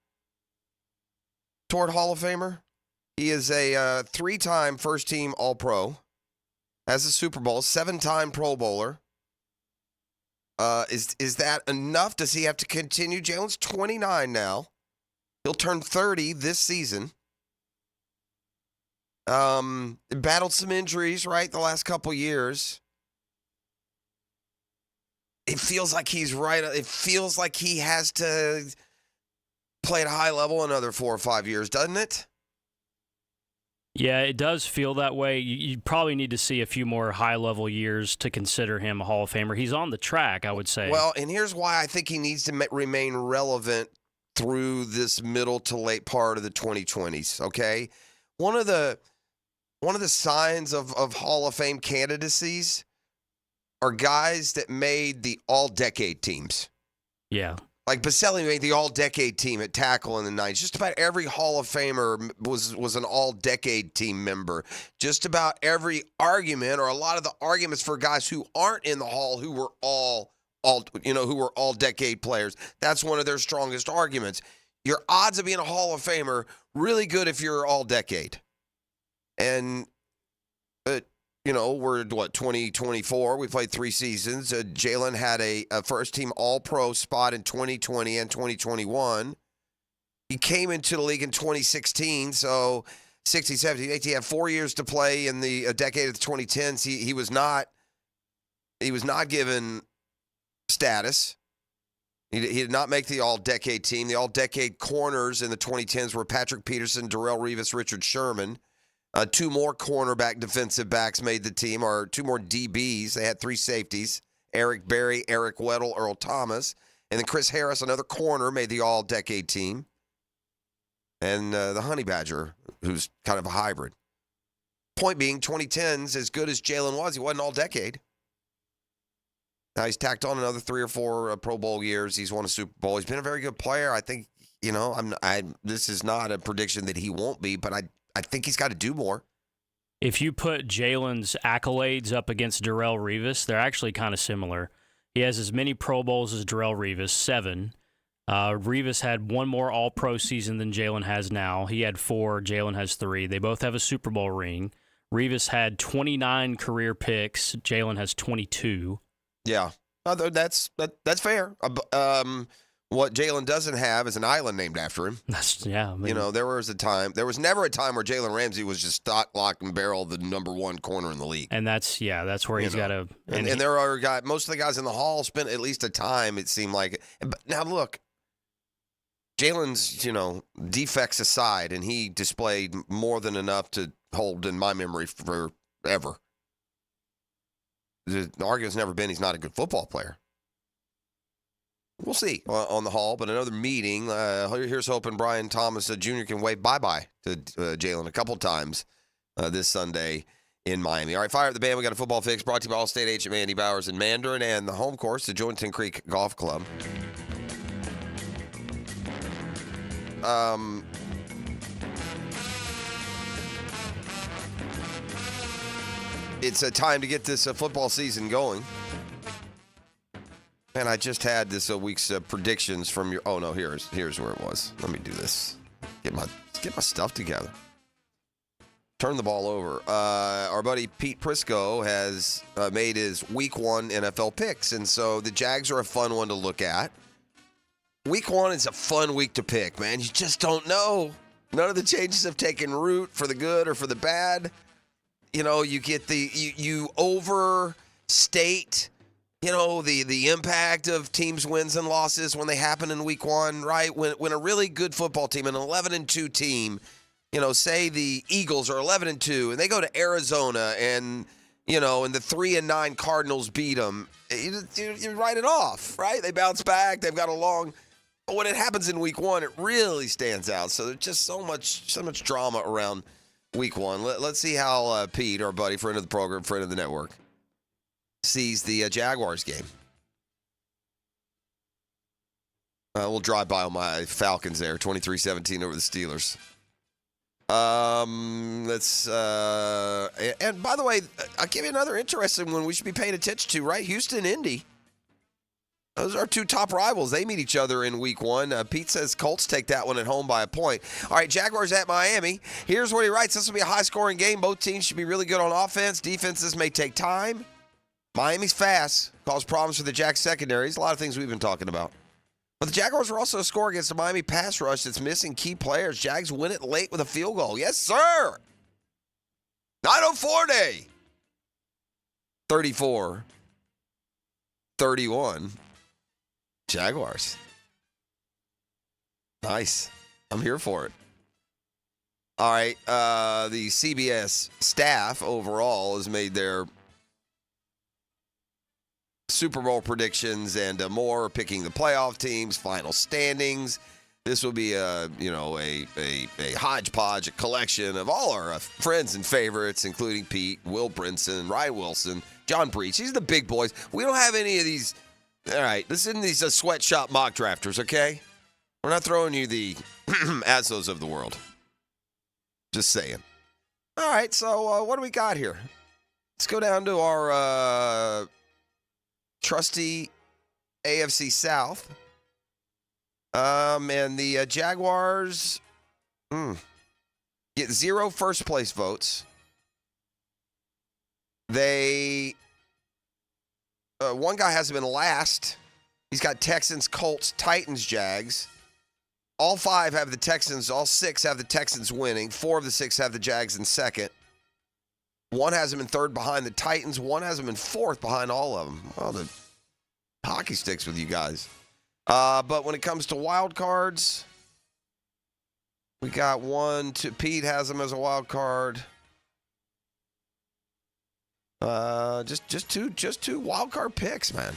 toward Hall of Famer? He is a 3-time first-team All-Pro, has a Super Bowl, 7-time Pro Bowler. Is that enough? Does he have to continue? Jalen's 29 now. He'll turn 30 this season. Battled some injuries, right, the last couple years. It feels like he's right. It feels like he has to play at a high level another 4 or 5 years, doesn't it? Yeah, it does feel that way. You probably need to see a few more high-level years to consider him a Hall of Famer. He's on the track, I would say. Well, and here's why I think he needs to remain relevant through this middle to late part of the 2020s, okay? One of the signs of Hall of Fame candidacies are guys that made the all-decade teams. Yeah. Like Baselli made the all-decade team at tackle in the 90s. Just about every Hall of Famer was an all-decade team member. Just about every argument, or a lot of the arguments for guys who aren't in the Hall, who were who were all-decade players. That's one of their strongest arguments. Your odds of being a Hall of Famer, really good if you're all-decade. And we're 2024. We played 3 seasons. Jalen had a first-team All-Pro spot in 2020 and 2021. He came into the league in 2016, so 16, 17, 18. He had 4 years to play in the decade of the 2010s. He was not given status. He did not make the all-decade team. The all-decade corners in the 2010s were Patrick Peterson, Darrelle Revis, Richard Sherman. 2 more cornerback defensive backs made the team, or 2 more DBs. They had 3 safeties, Eric Berry, Eric Weddle, Earl Thomas. And then Chris Harris, another corner, made the all-decade team. And the Honey Badger, who's kind of a hybrid. Point being, 2010s, as good as Jalen was, he wasn't all-decade. Now he's tacked on another 3 or 4 Pro Bowl years. He's won a Super Bowl. He's been a very good player. I think, this is not a prediction that he won't be, but I think he's got to do more. If you put Jalen's accolades up against Darrelle Revis, they're actually kind of similar. He has as many Pro Bowls as Darrelle Revis, 7. Revis had 1 more All-Pro season than Jalen has now. He had 4. Jalen has 3. They both have a Super Bowl ring. Revis had 29 career picks. Jalen has 22. Yeah, that's fair. What Jalen doesn't have is an island named after him. There was never a time where Jalen Ramsey was just stock, lock, and barrel the number 1 corner in the league. And that's where he's got to. And there are guys. Most of the guys in the Hall spent at least a time. It seemed like. But now look, Jalen's defects aside, and he displayed more than enough to hold in my memory forever. The argument's never been he's not a good football player. We'll see on the Hall, but another meeting. Here's hoping Brian Thomas Jr. can wave bye-bye to Jalen a couple times this Sunday in Miami. All right, fire up the band. We got a football fix brought to you by Allstate agent Mandy Bowers in Mandarin and the home course, the Jointon Creek Golf Club. It's a time to get this football season going. And I just had this week's predictions from your. Oh no, here's where it was. Let me do this. Get my stuff together. turn the ball over. Our buddy Pete Prisco has made his Week 1 NFL picks, and so the Jags are a fun one to look at. Week 1 is a fun week to pick, man. You just don't know. None of the changes have taken root for the good or for the bad. You know, you get you overstate, you know, the impact of teams' wins and losses when they happen in Week 1, right? When a really good football team, an 11-2 team, you know, say the Eagles are 11-2 and they go to Arizona and, you know, and the 3-9 Cardinals beat them, you write it off, right? They bounce back. They've got a long. But when it happens in Week 1, it really stands out. So there's just so much drama around Week 1. Let's see how Pete, our buddy, friend of the program, friend of the network, sees the Jaguars game. We'll drive by on my Falcons there, 23-17 over the Steelers. And by the way, I'll give you another interesting one we should be paying attention to, right? Houston, Indy. Those are our two top rivals. They meet each other in Week 1. Pete says Colts take that one at home by a point. All right, Jaguars at Miami. Here's what he writes. This will be a high-scoring game. Both teams should be really good on offense. Defenses may take time. Miami's fast. Cause problems for the Jags secondaries. A lot of things we've been talking about. But the Jaguars are also a score against the Miami pass rush that's missing key players. Jags win it late with a field goal. Yes, sir. 904 day. 34-31. Jaguars. Nice. I'm here for it. All right. The CBS staff overall has made their Super Bowl predictions and more, picking the playoff teams, final standings. This will be a hodgepodge, a collection of all our friends and favorites, including Pete, Will Brinson, Ryan Wilson, John Breach. These are the big boys. We don't have any of these. All right, this isn't these sweatshop mock drafters, okay? We're not throwing you the Assos of the world. Just saying. All right, so what do we got here? Let's go down to our trusty AFC South. And the Jaguars get 0 first-place votes. One guy has been last. He's got Texans, Colts, Titans, Jags. All 5 have the Texans. All 6 have the Texans winning. 4 of the 6 have the Jags in second. 1 has them in third behind the Titans. 1 has them in fourth behind all of them. Oh, the hockey sticks with you guys. But when it comes to wild cards, we got 1, 2. Pete has them as a wild card. Just two wild card picks, man.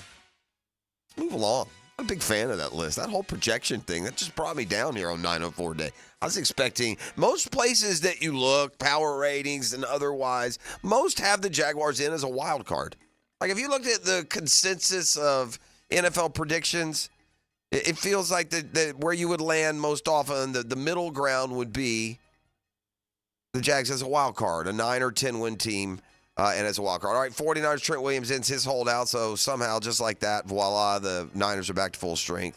Let's move along. I'm a big fan of that list. That whole projection thing, that just brought me down here on 904 day. I was expecting most places that you look, power ratings and otherwise, most have the Jaguars in as a wild card. Like if you looked at the consensus of NFL predictions, it feels like that where you would land most often, the middle ground would be the Jags as a wild card, a 9 or 10 win team. And as a wild card. All right, 49ers, Trent Williams ends his holdout, so somehow, just like that, voila, the Niners are back to full strength.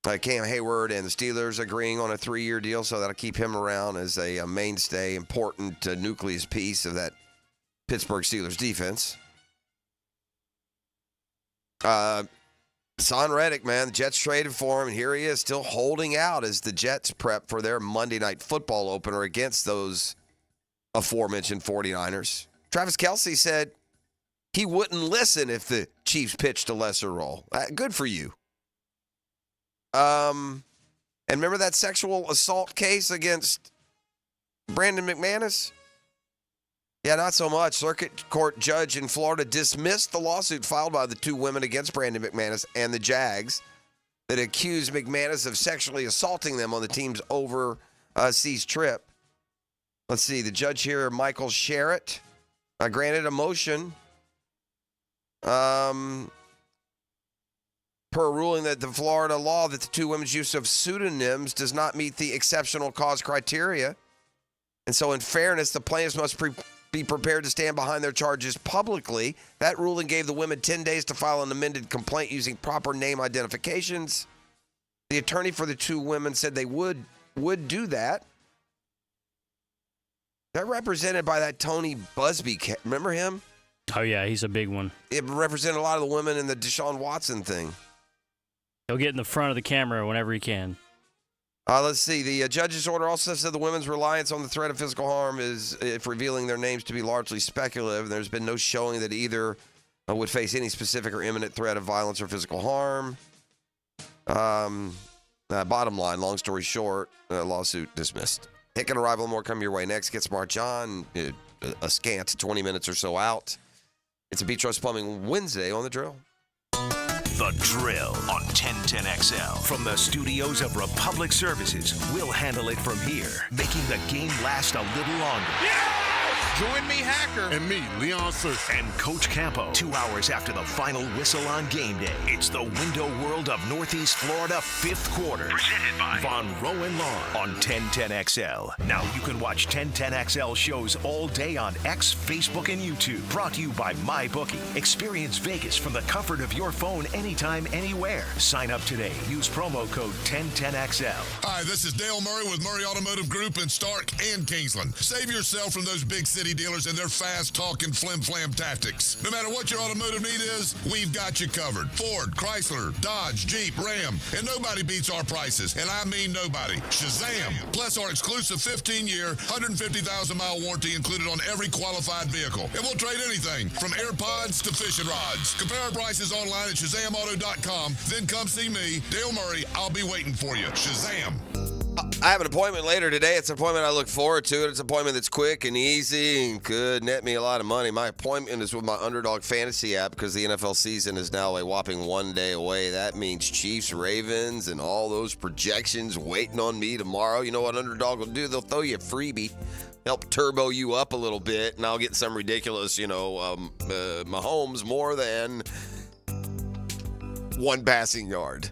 Cam Hayward and the Steelers agreeing on a 3-year deal, so that'll keep him around as a mainstay, important nucleus piece of that Pittsburgh Steelers defense. Son Reddick, man, the Jets traded for him, and here he is still holding out as the Jets prep for their Monday Night Football opener against those aforementioned 49ers. Travis Kelce said he wouldn't listen if the Chiefs pitched a lesser role. Good for you. And remember that sexual assault case against Brandon McManus? Yeah, not so much. Circuit Court judge in Florida dismissed the lawsuit filed by the 2 women against Brandon McManus and the Jags that accused McManus of sexually assaulting them on the team's overseas trip. Let's see, the judge here, Michael Sherritt, granted a motion per ruling that the Florida law that the 2 women's use of pseudonyms does not meet the exceptional cause criteria. And so in fairness, the plaintiffs must be prepared to stand behind their charges publicly. That ruling gave the women 10 days to file an amended complaint using proper name identifications. The attorney for the 2 women said they would do that. They're represented by that Tony Busby. Remember him? Oh, yeah, he's a big one. It represented a lot of the women in the Deshaun Watson thing. He'll get in the front of the camera whenever he can. Let's see. The judge's order also said the women's reliance on the threat of physical harm is if revealing their names to be largely speculative. There's been no showing that either would face any specific or imminent threat of violence or physical harm. Bottom line, long story short, lawsuit dismissed. Hicken arrival, more come your way next. Get Smart John, a scant 20 minutes or so out. It's a Beach Rose Plumbing Wednesday on The Drill. The Drill on 1010XL. From the studios of Republic Services, we'll handle it from here, making the game last a little longer. Join me, Hacker. And me, Leon Surf. And Coach Campo, 2 hours after the final whistle on game day. It's the window world of Northeast Florida 5th quarter. Presented by Von Rowan Lawn on 1010XL. Now you can watch 1010XL shows all day on X, Facebook, and YouTube. Brought to you by MyBookie. Experience Vegas from the comfort of your phone anytime, anywhere. Sign up today. Use promo code 1010XL. Hi, this is Dale Murray with Murray Automotive Group in Stark and Kingsland. Save yourself from those big city dealers and their fast-talking flim-flam tactics. No matter what your automotive need is, we've got you covered. Ford, Chrysler, Dodge, Jeep, Ram, and nobody beats our prices, and I mean nobody. Shazam! Plus our exclusive 15-year, 150,000-mile warranty included on every qualified vehicle. And we'll trade anything from AirPods to fishing rods. Compare our prices online at ShazamAuto.com. Then come see me, Dale Murray. I'll be waiting for you. Shazam! I have an appointment later today. It's an appointment I look forward to. It's an appointment that's quick and easy and could net me a lot of money. My appointment is with my Underdog Fantasy app because the NFL season is now a whopping 1 day away. That means Chiefs, Ravens, and all those projections waiting on me tomorrow. You know what Underdog will do? They'll throw you a freebie, help turbo you up a little bit, and I'll get some ridiculous, Mahomes more than 1 passing yard.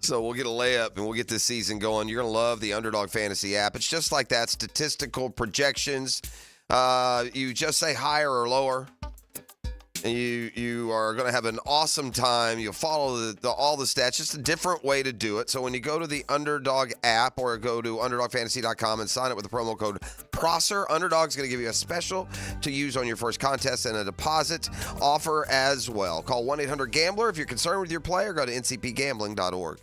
So we'll get a layup and we'll get this season going. You're going to love the Underdog Fantasy app. It's just like that, statistical projections. You just say higher or lower, and you are going to have an awesome time. You'll follow all the stats, just a different way to do it. So when you go to the Underdog app or go to UnderdogFantasy.com and sign up with the promo code Prosser, Underdog's going to give you a special to use on your first contest and a deposit offer as well. Call 1-800-GAMBLER if you're concerned with your play or go to ncpgambling.org.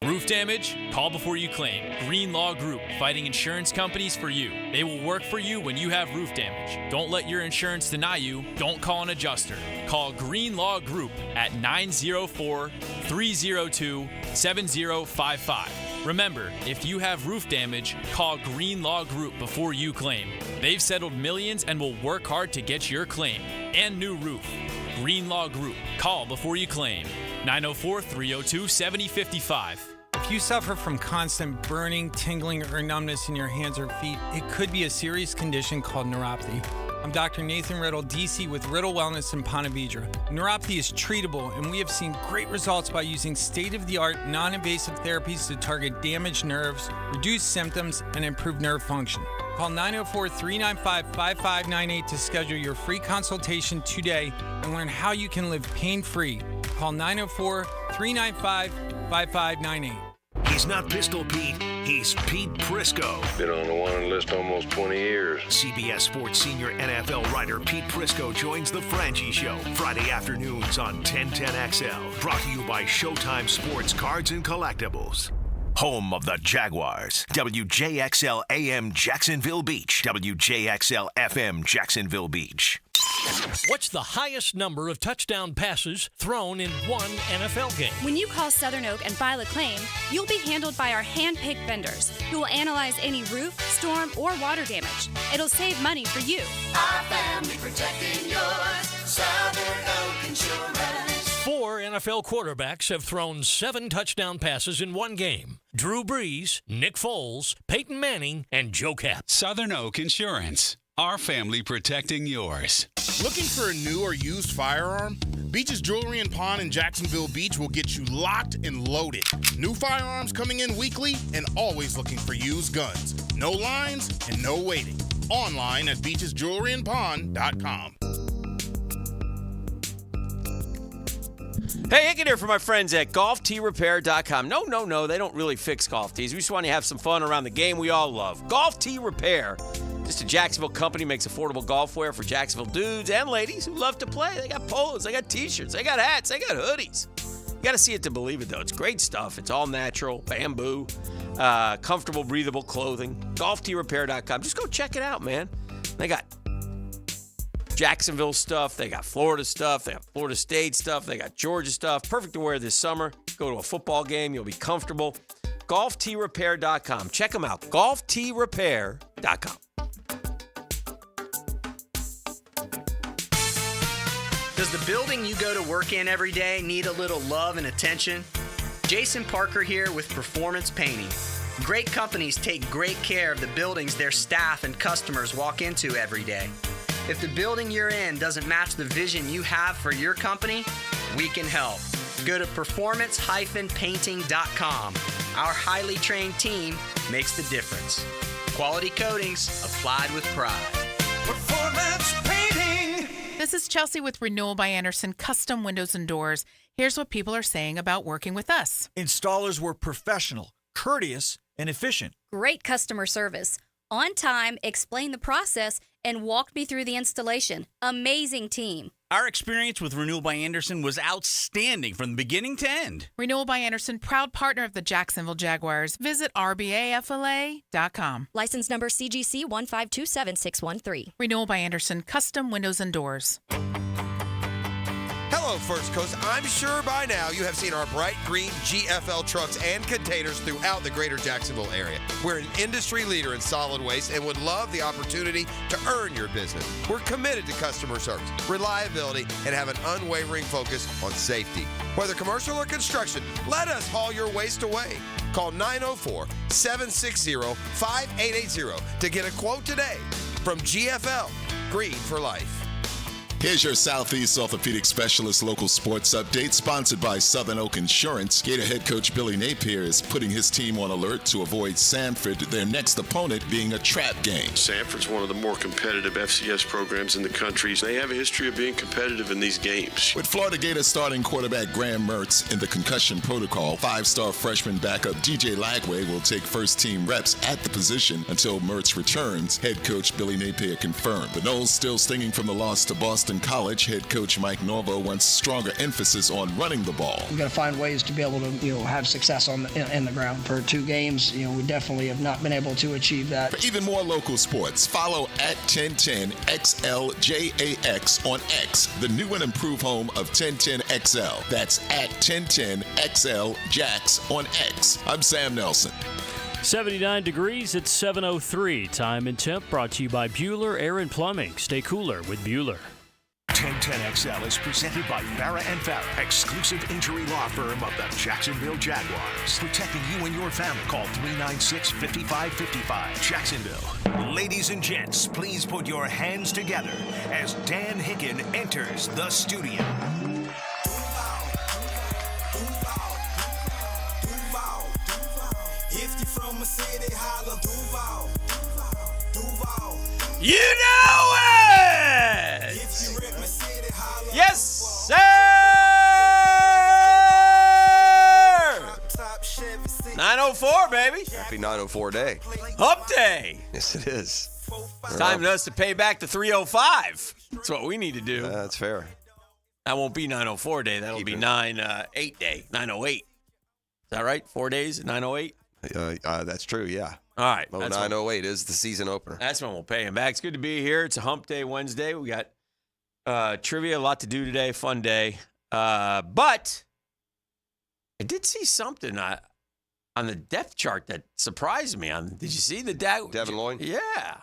Roof damage? Call before you claim. Green Law Group, fighting insurance companies for you. They will work for you when you have roof damage. Don't let your insurance deny you. Don't call an adjuster. Call Green Law Group at 904-302-7055. Remember, if you have roof damage, call Green Law Group before you claim. They've settled millions and will work hard to get your claim and new roof. Green Law Group. Call before you claim. 904-302-7055. If you suffer from constant burning, tingling, or numbness in your hands or feet, it could be a serious condition called neuropathy. I'm Dr. Nathan Riddle, DC with Riddle Wellness in Ponte Vedra. Neuropathy is treatable, and we have seen great results by using state-of-the-art, non-invasive therapies to target damaged nerves, reduce symptoms, and improve nerve function. Call 904-395-5598 to schedule your free consultation today and learn how you can live pain-free. Call 904-395-5598. He's not Pistol Pete. He's Pete Prisco. Been on the wanted list almost 20 years. CBS Sports senior NFL writer Pete Prisco joins the Frangie Show Friday afternoons on 1010XL. Brought to you by Showtime Sports Cards and Collectibles. Home of the Jaguars. WJXL AM Jacksonville Beach. WJXL FM Jacksonville Beach. What's the highest number of touchdown passes thrown in one NFL game? When you call Southern Oak and file a claim, you'll be handled by our hand-picked vendors who will analyze any roof, storm, or water damage. It'll save money for you. Our family protecting yours. Southern Oak Insurance. 4 NFL quarterbacks have thrown 7 touchdown passes in one game. Drew Brees, Nick Foles, Peyton Manning, and Joe Kapp. Southern Oak Insurance. Our family protecting yours. Looking for a new or used firearm? Beach's Jewelry and Pawn in Jacksonville Beach will get you locked and loaded. New firearms coming in weekly and always looking for used guns. No lines and no waiting. Online at beachesjewelryandpawn.com. Hey, Hicken here for my friends at golfteerepair.com. No, they don't really fix golf tees. We just want to have some fun around the game we all love. Golf Tee Repair, just a Jacksonville company, makes affordable golf wear for Jacksonville dudes and ladies who love to play. They got polos, they got t-shirts, they got hats, they got hoodies. You got to see it to believe it, though. It's great stuff. It's all natural, bamboo, comfortable, breathable clothing. GolfTeeRepair.com. Just go check it out, man. They got Jacksonville stuff. They got Florida stuff. They got Florida State stuff. They got Georgia stuff. Perfect to wear this summer. Go to a football game. You'll be comfortable. GolfTeeRepair.com. Check them out. GolfTeeRepair.com. Does the building you go to work in every day need a little love and attention? Jason Parker here with Performance Painting. Great companies take great care of the buildings their staff and customers walk into every day. If the building you're in doesn't match the vision you have for your company, we can help. Go to performance-painting.com. Our highly trained team makes the difference. Quality coatings applied with pride. Performance Painting. This is Chelsea with Renewal by Andersen Custom Windows and Doors. Here's what people are saying about working with us. Installers were professional, courteous, and efficient. Great customer service. On time, explained the process, and walked me through the installation. Amazing team. Our experience with Renewal by Andersen was outstanding from the beginning to end. Renewal by Andersen, proud partner of the Jacksonville Jaguars. Visit rbafla.com. License number CGC 1527613. Renewal by Andersen, Custom Windows and Doors. Hello, First Coast. I'm sure by now you have seen our bright green GFL trucks and containers throughout the greater Jacksonville area. We're an industry leader in solid waste and would love the opportunity to earn your business. We're committed to customer service, reliability, and have an unwavering focus on safety. Whether commercial or construction, let us haul your waste away. Call 904-760-5880 to get a quote today from GFL, Green for Life. Here's your Southeast Orthopedic Specialist local sports update, sponsored by Southern Oak Insurance. Gator head coach Billy Napier is putting his team on alert to avoid Sanford, their next opponent being a trap game. Sanford's one of the more competitive FCS programs in the country. They have a history of being competitive in these games. With Florida Gator starting quarterback Graham Mertz in the concussion protocol, five-star freshman backup DJ Lagway will take first-team reps at the position until Mertz returns, head coach Billy Napier confirmed. The Noles still stinging from the loss to Boston College. Head coach Mike Norvo wants stronger emphasis on running the ball. We've got to find ways to be able to, have success in the ground. For 2 games, we definitely have not been able to achieve that. For even more local sports, follow at 1010XLJAX on X, the new and improved home of 1010XL. That's at 1010XLJAX on X. I'm Sam Nelson. 79 degrees at 7:03. Time and temp brought to you by Bueller Air and Plumbing. Stay cooler with Bueller. 1010XL is presented by Farrah & Farrah, exclusive injury law firm of the Jacksonville Jaguars. Protecting you and your family. Call 396-5555. Jacksonville. Ladies and gents, please put your hands together as Dan Hicken enters the studio. If you from a city, holla Duval. Duval. You know it! Yes, sir! 904, baby. Happy 904 day. Hump day. Yes, it is. It's time for us to pay back the 305. That's what we need to do. That's fair. That won't be 904 day. That'll be 98 day. 908. Is that right? 4 days, 908? That's true, yeah. All right. Well, 908 is the season opener. That's when we'll pay him back. It's good to be here. It's a hump day Wednesday. We got trivia, a lot to do today. Fun day. But I did see something on the depth chart that surprised me. Did you see the Devin Lloyd? Yeah.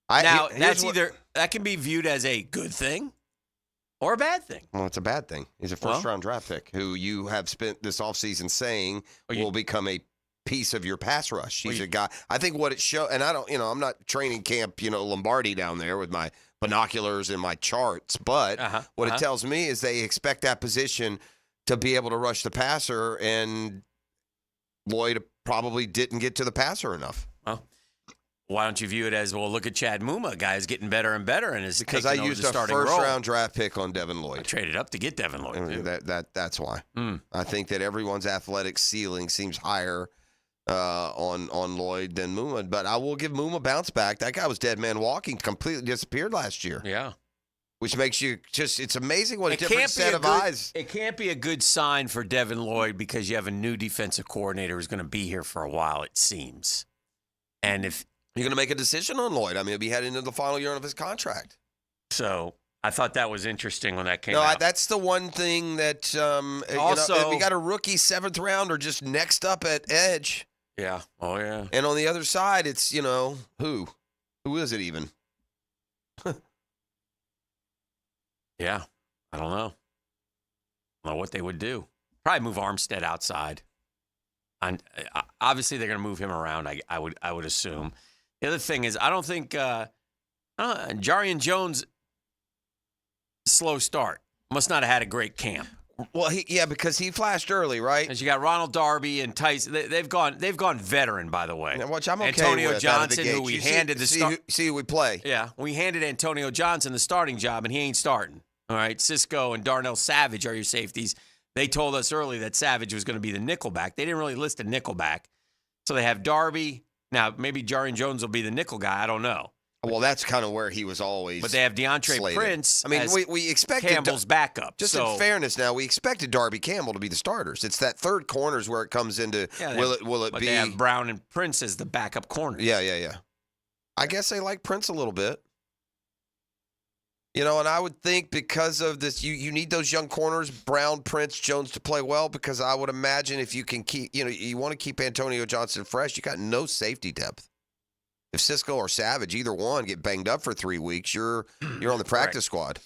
That can be viewed as a good thing or a bad thing. Well, it's a bad thing. He's a first-round draft pick who you have spent this offseason saying will become a piece of your pass rush. He's a guy. I think what it shows, and I'm not training camp, Lombardi down there with my binoculars and my charts, but what it tells me is they expect that position to be able to rush the passer, and Lloyd probably didn't get to the passer enough. Well, Why don't you view it as, well, look at Chad Muma, a guy is getting better and better and is because I taking over used the a starting first-round draft pick on Devin Lloyd. I traded up to get Devin Lloyd. I mean, that's why. Mm. I think that everyone's athletic ceiling seems higher on Lloyd than Muma, but I will give Muma a bounce back. That guy was dead man walking, completely disappeared last year. Yeah. Which makes you it's amazing what a different set of eyes. It can't be a good sign for Devin Lloyd because you have a new defensive coordinator who's going to be here for a while, it seems. And if you're going to make a decision on Lloyd, I mean, he'll be heading into the final year of his contract. So I thought that was interesting when that came out. That's the one thing that also, we got a rookie 7th rounder just next up at edge. Yeah. Oh, yeah. And on the other side, it's, who? Who is it even? Yeah. I don't know. I don't know what they would do. Probably move Armstead outside. And obviously, they're going to move him around, I would assume. The other thing is, I don't think Jarian Jones, slow start. Must not have had a great camp. Well, because he flashed early, right? Because you got Ronald Darby and Tyson. They've gone veteran, by the way. Now, which I'm okay Antonio with Johnson, who we handed the start. See who we play. Yeah, we handed Antonio Johnson the starting job, and he ain't starting. All right, Cisco and Darnell Savage are your safeties. They told us early that Savage was going to be the nickelback. They didn't really list a nickelback. So they have Darby. Now, maybe Jarian Jones will be the nickel guy. I don't know. Well, that's kind of where he was always. But they have DeAndre slated. Prince. I mean, we expected Campbell's backup. Just in fairness, now we expected Darby Campbell to be the starters. It's that third corners where it comes into. Yeah, will it but be? They have Brown and Prince as the backup corners. Yeah. I guess they like Prince a little bit. And I would think because of this, you need those young corners, Brown, Prince, Jones, to play well, because I would imagine if you can keep, you want to keep Antonio Johnson fresh, you got no safety depth. If Cisco or Savage, either one, get banged up for 3 weeks, you're on the practice squad.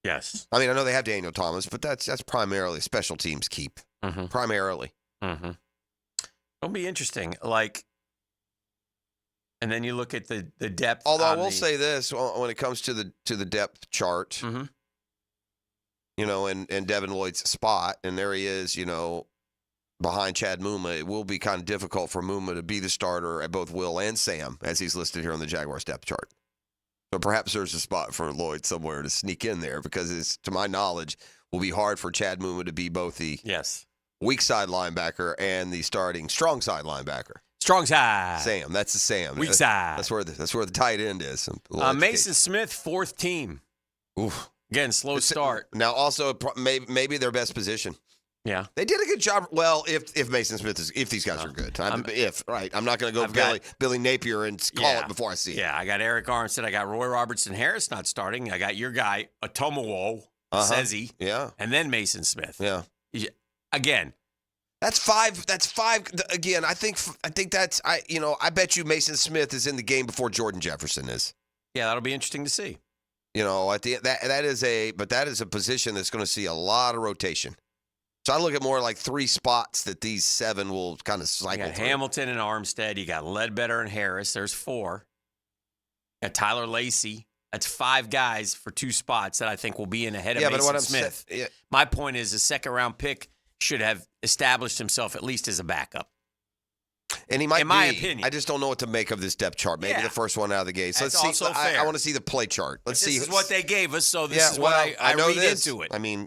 Yes. I mean, I know they have Daniel Thomas, but that's primarily a special teams keep. Mm-hmm. Primarily. Mm-hmm. It'll be interesting. And then you look at the depth. Although I will say this, when it comes to the depth chart, mm-hmm. And Devin Lloyd's spot, and there he is, behind Chad Muma, it will be kind of difficult for Muma to be the starter at both Will and Sam, as he's listed here on the Jaguars depth chart. So perhaps there's a spot for Lloyd somewhere to sneak in there, because it's, to my knowledge, will be hard for Chad Muma to be both the weak side linebacker and the starting strong side linebacker. Strong side. Sam. That's the Sam. Weak side. That's where the tight end is. Mason Smith, 4th team. Oof. Again, slow start. Now, also, maybe their best position. Yeah. They did a good job. Well, if Mason Smith if these guys are good. I'm not going to go Billy Napier and call it before I see it. Yeah, I got Eric Armstead. I got Roy Robertson-Harris not starting. I got your guy, Atomowo, Sezi. Yeah. And then Mason Smith. Yeah. Again. That's five. Again, I think that's I bet you Mason Smith is in the game before Jordan Jefferson is. Yeah, that'll be interesting to see. At the that is a position that's going to see a lot of rotation. So I look at more like 3 spots that these 7 will kind of cycle. You got through. Hamilton and Armstead. You got Ledbetter and Harris. There's 4. You got Tyler Lacey. That's 5 guys for 2 spots that I think will be in ahead of Mason Smith. My point is, a second-round pick should have established himself at least as a backup. And he might in my opinion. I just don't know what to make of this depth chart. Maybe the first one out of the gate. So That's let's see. also fair. I want to see the play chart. Let's see. This is what they gave us, so this is what I know read this. into it. I mean,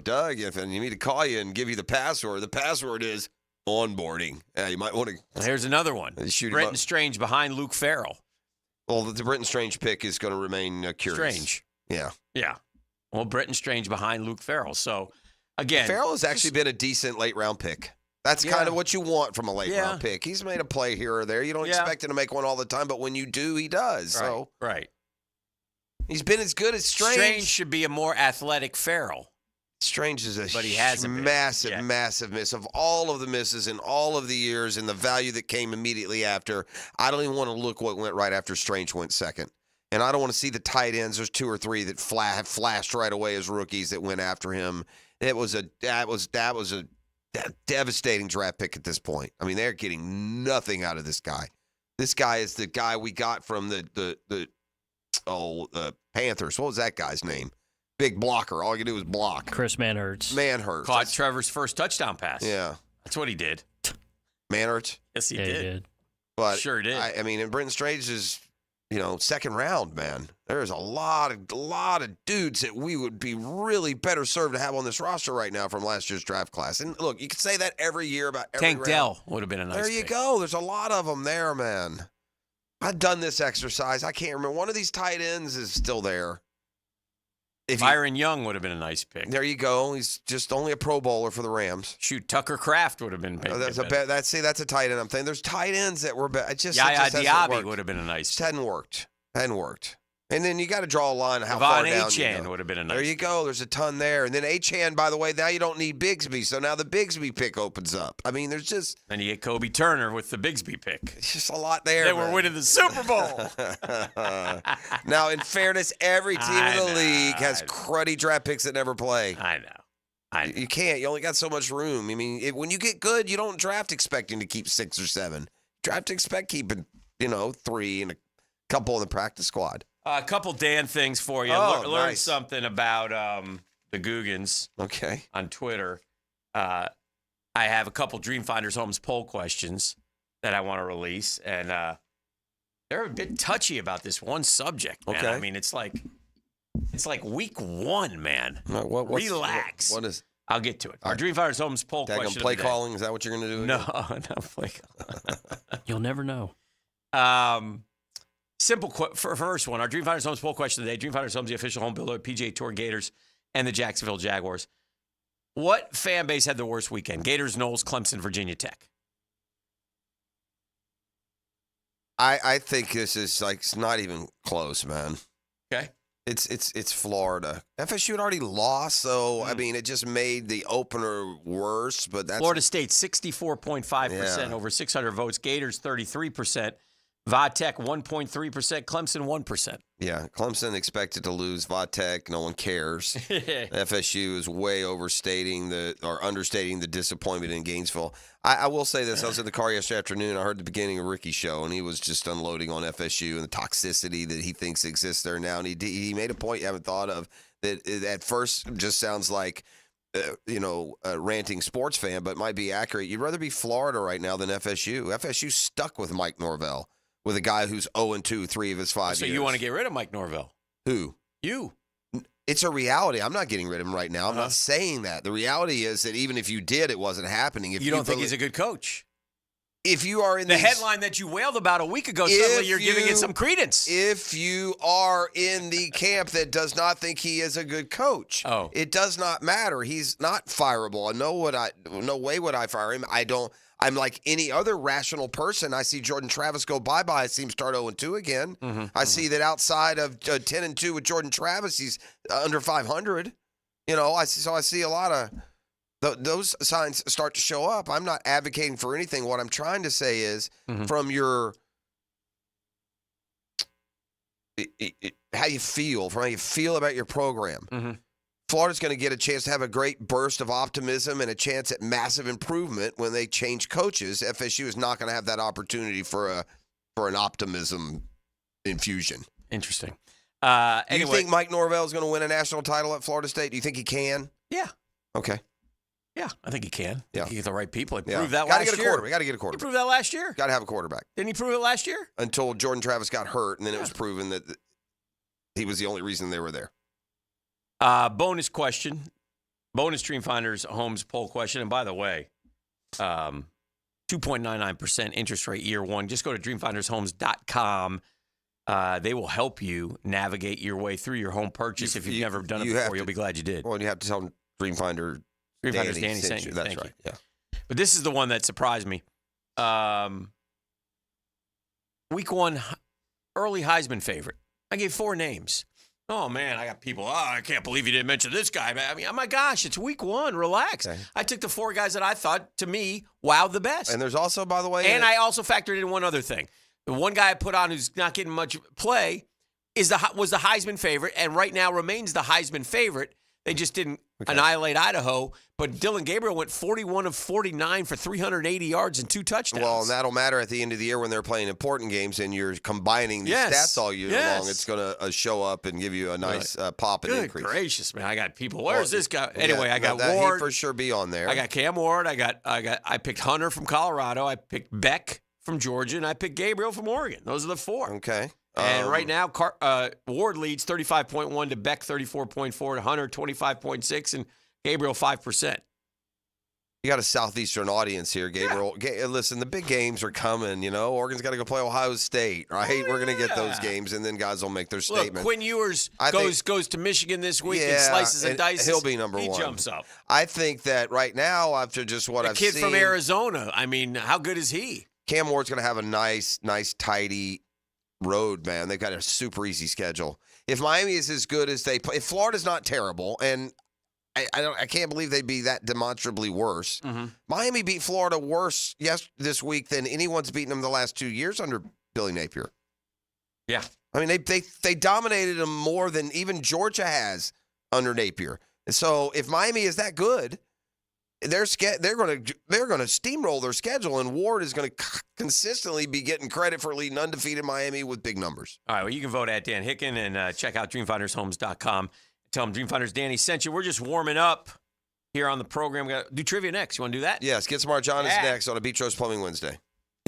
Doug, if you need to call you and give you the password is onboarding. Yeah, you might want to. Here's another one. Brenton Strange behind Luke Farrell. Well, the Brenton Strange pick is going to remain curious. Strange. Yeah. Well, Brenton Strange behind Luke Farrell. So, again. Farrell has actually been a decent late-round pick. That's kind of what you want from a late-round pick. He's made a play here or there. You don't expect him to make one all the time, but when you do, he does. Right. So Right. He's been as good as Strange. Strange should be a more athletic Farrell. Strange is but he hasn't massive miss. Of all of the misses in all of the years and the value that came immediately after, I don't even want to look what went right after Strange went second. And I don't want to see the tight ends. There's 2 or 3 that have flashed right away as rookies that went after him. That was a devastating draft pick at this point. I mean, they're getting nothing out of this guy. This guy is the guy we got from the Panthers. What was that guy's name? Big blocker. All you do was block. Chris Manhertz. Caught Trevor's first touchdown pass. Yeah. That's what he did. Manhertz? Yes, he did. But sure did. I mean, and Brenton Strange is, second round, man. There's a lot of dudes that we would be really better served to have on this roster right now from last year's draft class. And look, you can say that every year about every Tank round. Dell would have been a nice There you pick. go. There's a lot of them there, man. I've done this exercise. I can't remember. One of these tight ends is still there. Byron Young would have been a nice pick. There you go. He's just only a Pro Bowler for the Rams. Shoot, Tucker Kraft would have been big. That's a tight end. I'm thinking there's tight ends that were better. Diaby would have been a nice. Just hadn't worked. And then you got to draw a line of how far down Achane would have been a nice. There you go. There's a ton there. And then Achane, by the way, now you don't need Bigsby. So now the Bigsby pick opens up. I mean, there's just. Then you get Kobe Turner with the Bigsby pick. It's just a lot there. They were winning the Super Bowl. Now, in fairness, every team in the league has cruddy draft picks that never play. I know. You can't. You only got so much room. I mean, when you get good, you don't draft expecting to keep 6 or 7. Draft expect keeping, 3 and a couple in the practice squad. A couple Dan things for you. Oh, Learn nice. something about the Googans. Okay. On Twitter. I have a couple Dreamfinders Homes poll questions that I want to release, and they're a bit touchy about this one subject, man. Okay. I mean, it's like week 1, man. Relax. What is? I'll get to it. Our Dreamfinders Homes poll question. Play calling? Is that what you're going to do? No, not play calling. You'll never know. Simple first one. Our Dreamfinders Homes poll question today. Dreamfinders Homes, the official home builder of PGA Tour Gators and the Jacksonville Jaguars. What fan base had the worst weekend? Gators, Knowles, Clemson, Virginia Tech. I think this is it's not even close, man. Okay. It's Florida. FSU had already lost, so I mean, it just made the opener worse. But that's Florida State 64.5% over 600 votes. Gators 33%. Va-Tech 1.3%. Clemson 1%. Yeah, Clemson expected to lose. Va-Tech, no one cares. FSU is way understating the disappointment in Gainesville. I will say this. I was in the car yesterday afternoon. I heard the beginning of Ricky's show, and he was just unloading on FSU and the toxicity that he thinks exists there now. And he made a point you haven't thought of that at first just sounds like, a ranting sports fan, but might be accurate. You'd rather be Florida right now than FSU. FSU stuck with Mike Norvell. With a guy who's 0-2, 3 of his 5 years. So you want to get rid of Mike Norvell? Who? You. It's a reality. I'm not getting rid of him right now. I'm not saying that. The reality is that even if you did, it wasn't happening. If you don't think he's a good coach? If you are in the headline that you wailed about a week ago, suddenly you're giving it some credence. If you are in the camp that does not think he is a good coach, it does not matter. He's not fireable. No way would I fire him. I'm like any other rational person. I see Jordan Travis go bye-bye. I see him start 0-2 again. I see that outside of 10-2 with Jordan Travis, he's under 500. I see a lot of those signs start to show up. I'm not advocating for anything. What I'm trying to say is from your how you feel about your program. Florida's going to get a chance to have a great burst of optimism and a chance at massive improvement when they change coaches. FSU is not going to have that opportunity for an optimism infusion. Interesting. Do you think Mike Norvell is going to win a national title at Florida State? Do you think he can? Yeah. Okay. Yeah, I think he can. Yeah. He get the right people. He Yeah. proved that Gotta last get a year. quarterback. Got to get a quarterback. He proved that last year. Got to have a quarterback. Didn't he prove it last year? Until Jordan Travis got hurt, and then it was proven that he was the only reason they were there. Bonus question. Bonus Dreamfinders Homes poll question. And by the way, 2.99% interest rate year one. Just go to dreamfindershomes.com. They will help you navigate your way through your home purchase. If you've never done it before, you'll be glad you did. Well, you have to tell Dreamfinders Danny sent you. That's Thank right. you. Yeah. But this is the one that surprised me. Week 1, early Heisman favorite. I gave 4 names. Oh, man, I got people, I can't believe you didn't mention this guy. I mean, oh, my gosh, it's week 1. Relax. Okay. I took the 4 guys that I thought, to me, wowed the best. And there's also, by the way... And I also factored in one other thing. The one guy I put on who's not getting much play was the Heisman favorite, and right now remains the Heisman favorite. They just didn't annihilate Idaho. But Dylan Gabriel went 41 of 49 for 380 yards and 2 touchdowns. Well, and that'll matter at the end of the year when they're playing important games and you're combining these stats all year long. It's going to show up and give you a nice pop and increase. Good gracious, man. I got people. Where's this guy? Anyway, I got Ward. He'd for sure be on there. I got Cam Ward. I picked Hunter from Colorado. I picked Beck from Georgia, and I picked Gabriel from Oregon. Those are the 4. Okay. And right now, Ward leads 35.1 to Beck 34.4 to Hunter 25.6, and Gabriel 5%. You got a Southeastern audience here, Gabriel. Listen, the big games are coming, Oregon's got to go play Ohio State, right? We're going to get those games, and then guys will make their statement. Look, Quinn Ewers goes to Michigan this week and slices and dices. He'll be number 1. He jumps up. I think that right now, after just what I've seen. The kid from Arizona, I mean, how good is he? Cam Ward's going to have a nice, tidy road, man. They've got a super easy schedule. If Miami is as good as they play, if Florida's not terrible, and I can't believe they'd be that demonstrably worse. Mm-hmm. Miami beat Florida worse this week than anyone's beaten them the last 2 years under Billy Napier. Yeah. I mean, they dominated them more than even Georgia has under Napier. And so if Miami is that good, they're going to steamroll their schedule, and Ward is going to consistently be getting credit for leading undefeated Miami with big numbers. All right, well, you can vote at Dan Hicken and check out dreamfindershomes.com. Tell them Dreamfinders Danny sent you. We're just warming up here on the program. We got to do trivia next. You want to do that? Yes, Get Smart John is next on a Beach Rose Plumbing Wednesday.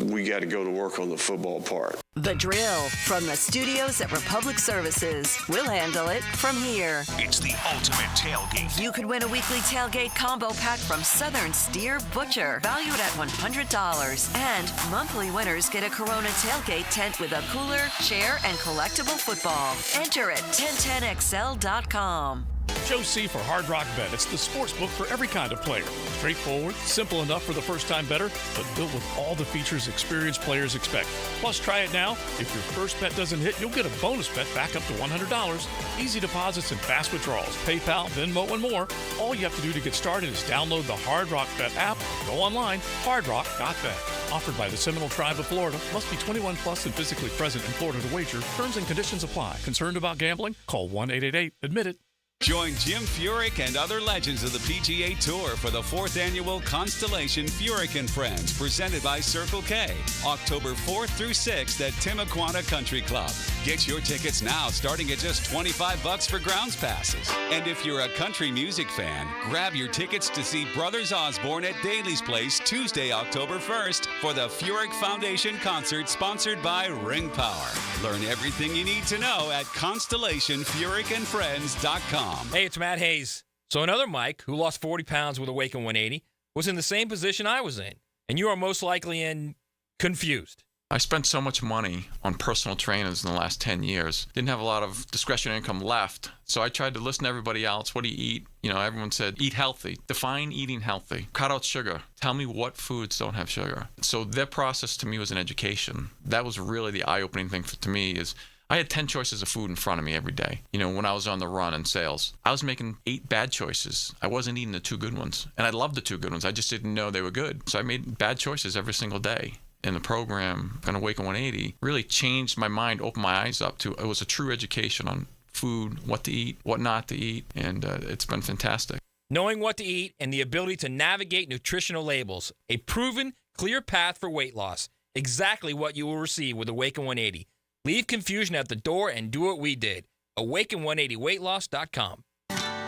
We got to go to work on the football part. The Drill from the studios at Republic Services. We'll handle it from here. It's the ultimate tailgate. You could win a weekly tailgate combo pack from Southern Steer Butcher, valued at $100. And monthly winners get a Corona tailgate tent with a cooler, chair, and collectible football. Enter at 1010XL.com. Joe C. for Hard Rock Bet. It's the sports book for every kind of player. Straightforward, simple enough for the first-time bettor, but built with all the features experienced players expect. Plus, try it now. If your first bet doesn't hit, you'll get a bonus bet back up to $100. Easy deposits and fast withdrawals. PayPal, Venmo, and more. All you have to do to get started is download the Hard Rock Bet app. Go online, hardrock.bet. Offered by the Seminole Tribe of Florida. Must be 21 plus and physically present in Florida to wager. Terms and conditions apply. Concerned about gambling? Call 1-888-ADMIT-IT. Join Jim Furyk and other legends of the PGA Tour for the 4th annual Constellation Furyk and Friends, presented by Circle K, October 4th through 6th at Timuquana Country Club. Get your tickets now, starting at just $25 for grounds passes. And if you're a country music fan, grab your tickets to see Brothers Osborne at Daly's Place Tuesday, October 1st for the Furyk Foundation concert sponsored by Ring Power. Learn everything you need to know at ConstellationFurykandFriends.com. Hey, it's Matt Hayes. So another Mike, who lost 40 pounds with Awaken 180, was in the same position I was in. And you are most likely confused. I spent so much money on personal trainers in the last 10 years. Didn't have a lot of discretionary income left. So I tried to listen to everybody else. What do you eat? Everyone said, eat healthy. Define eating healthy. Cut out sugar. Tell me what foods don't have sugar. So their process to me was an education. That was really the eye-opening thing to me is I had 10 choices of food in front of me every day. When I was on the run in sales, I was making 8 bad choices. I wasn't eating the 2 good ones. And I loved the 2 good ones. I just didn't know they were good. So I made bad choices every single day. And the program, Awaken 180, really changed my mind, opened my eyes up to, it was a true education on food, what to eat, what not to eat. And it's been fantastic. Knowing what to eat and the ability to navigate nutritional labels. A proven, clear path for weight loss. Exactly what you will receive with Awaken 180. Leave confusion at the door and do what we did. Awaken180weightloss.com.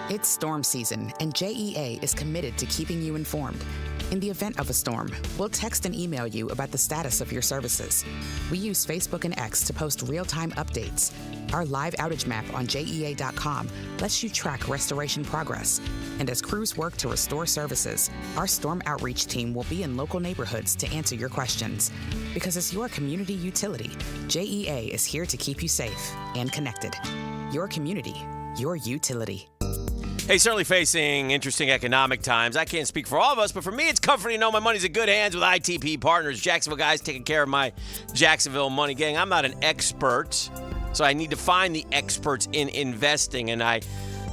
It's storm season, and JEA is committed to keeping you informed. In the event of a storm, we'll text and email you about the status of your services. We use Facebook and X to post real-time updates. Our live outage map on JEA.com lets you track restoration progress. And as crews work to restore services, our storm outreach team will be in local neighborhoods to answer your questions. Because as your community utility, JEA is here to keep you safe and connected. Your community, your utility. Hey, certainly facing interesting economic times. I can't speak for all of us, but for me, it's comforting to know my money's in good hands with ITP Partners. Jacksonville guys taking care of my Jacksonville money. Gang, I'm not an expert, so I need to find the experts in investing, and I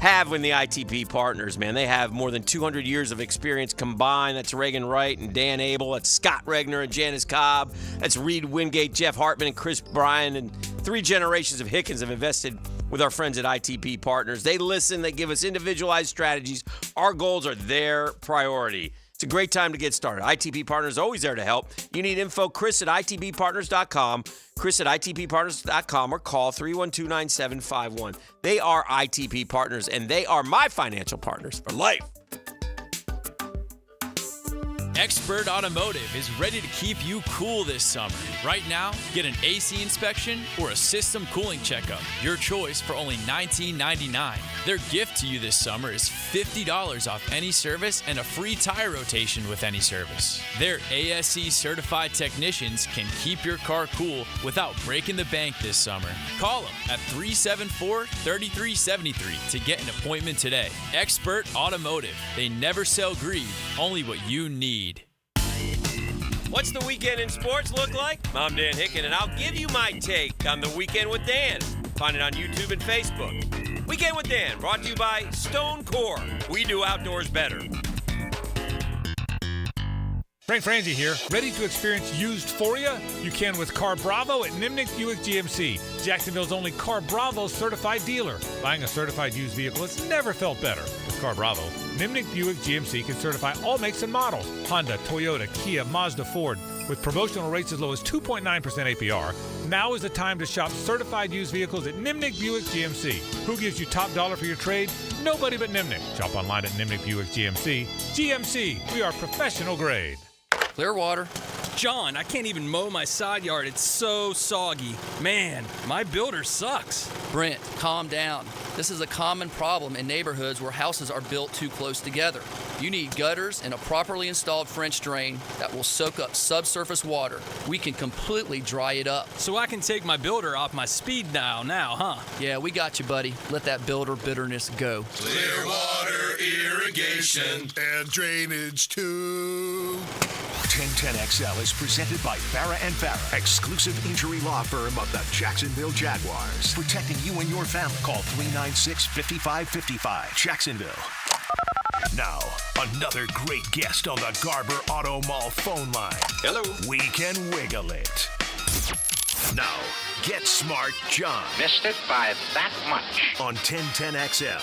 have with the ITP Partners, man. They have more than 200 years of experience combined. That's Reagan Wright and Dan Abel. That's Scott Regner and Janice Cobb. That's Reed Wingate, Jeff Hartman, and Chris Bryan. And 3 generations of Hickens have invested with our friends at ITP Partners. They listen. They give us individualized strategies. Our goals are their priority. It's a great time to get started. ITP Partners is always there to help. You need info, Chris at ITPPartners.com, Chris at ITPPartners.com, or call 312-9751. They are ITP Partners, and they are my financial partners for life. Expert Automotive is ready to keep you cool this summer. Right now, get an AC inspection or a system cooling checkup. Your choice for only $19.99. Their gift to you this summer is $50 off any service and a free tire rotation with any service. Their ASE certified technicians can keep your car cool without breaking the bank this summer. Call them at 374-3373 to get an appointment today. Expert Automotive. They never sell greed, only what you need. What's the weekend in sports look like? I'm Dan Hicken, and I'll give you my take on the Weekend with Dan. Find it on YouTube and Facebook. Weekend with Dan, brought to you by Stone Core. We do outdoors better. Frank Ramsey here. Ready to experience used for you? You can with Car Bravo at Nimnick Buick GMC, Jacksonville's only Car Bravo certified dealer. Buying a certified used vehicle has never felt better. With Car Bravo, Nimnick Buick GMC can certify all makes and models: Honda, Toyota, Kia, Mazda, Ford, with promotional rates as low as 2.9% APR. Now is the time to shop certified used vehicles at Nimnick Buick GMC. Who gives you top dollar for your trade? Nobody but Nimnick. Shop online at Nimnick Buick GMC. GMC, we are professional grade. Clearwater. John, I can't even mow my side yard. It's so soggy. Man, my builder sucks. Brent, calm down. This is a common problem in neighborhoods where houses are built too close together. You need gutters and a properly installed French drain that will soak up subsurface water. We can completely dry it up. So I can take my builder off my speed dial now, huh? Yeah, we got you, buddy. Let that builder bitterness go. Clearwater irrigation and drainage too. 1010XL is presented by Farah & Farah, exclusive injury law firm of the Jacksonville Jaguars. Protecting you and your family. Call 396-5555. Jacksonville. Now, another great guest on the Garber Auto Mall phone line. Hello. We can wiggle it. Now, Get Smart John. Missed it by that much. On 1010XL.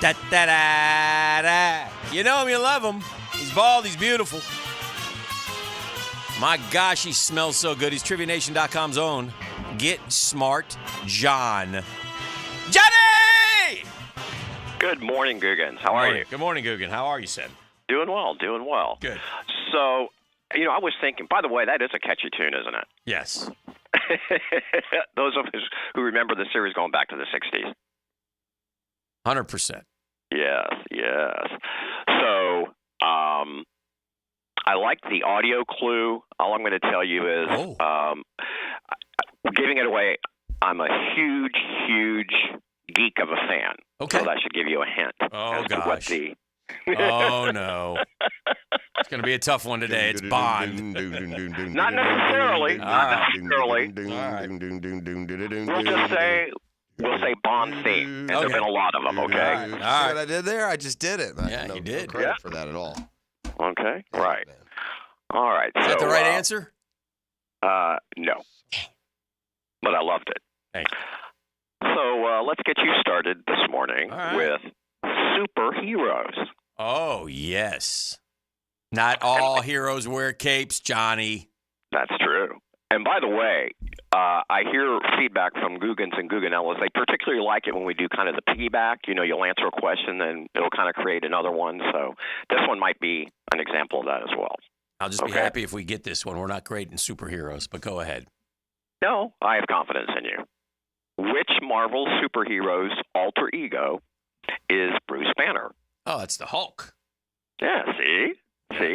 Da, da, da, da. You know him, you love him. He's bald, he's beautiful. My gosh, he smells so good. He's TriviaNation.com's own Get Smart John. Johnny! Good morning, Googans. How are you? Good morning, Guggen. How are you, Sid? Doing well, doing well. Good. So, I was thinking, by the way, that is a catchy tune, isn't it? Yes. Those of us who remember the series going back to the 60s. 100%. Yes. So, I like the audio clue. All I'm going to tell you is, giving it away, I'm a huge geek of a fan. Okay. So that should give you a hint. Oh, gosh. Oh, no. It's going to be a tough one today. It's Bond. Not necessarily. Not necessarily. We'll say Bond theme. And there have been a lot of them, okay? See what I did there? I just did it. Yeah, you did. No credit for that at all. Okay, right. All right. Is that the right answer? No. But I loved it. Thanks. So let's get you started this morning with superheroes. Oh, yes. Not all heroes wear capes, Johnny. That's true. And by the way, I hear feedback from Googans and Guggenellas. They particularly like it when we do kind of the piggyback. You'll answer a question, and it'll kind of create another one. So this one might be an example of that as well. I'll just be happy if we get this one. We're not great in superheroes, but go ahead. No, I have confidence in you. Which Marvel superhero's alter ego is Bruce Banner? Oh, it's the Hulk. Yeah, see?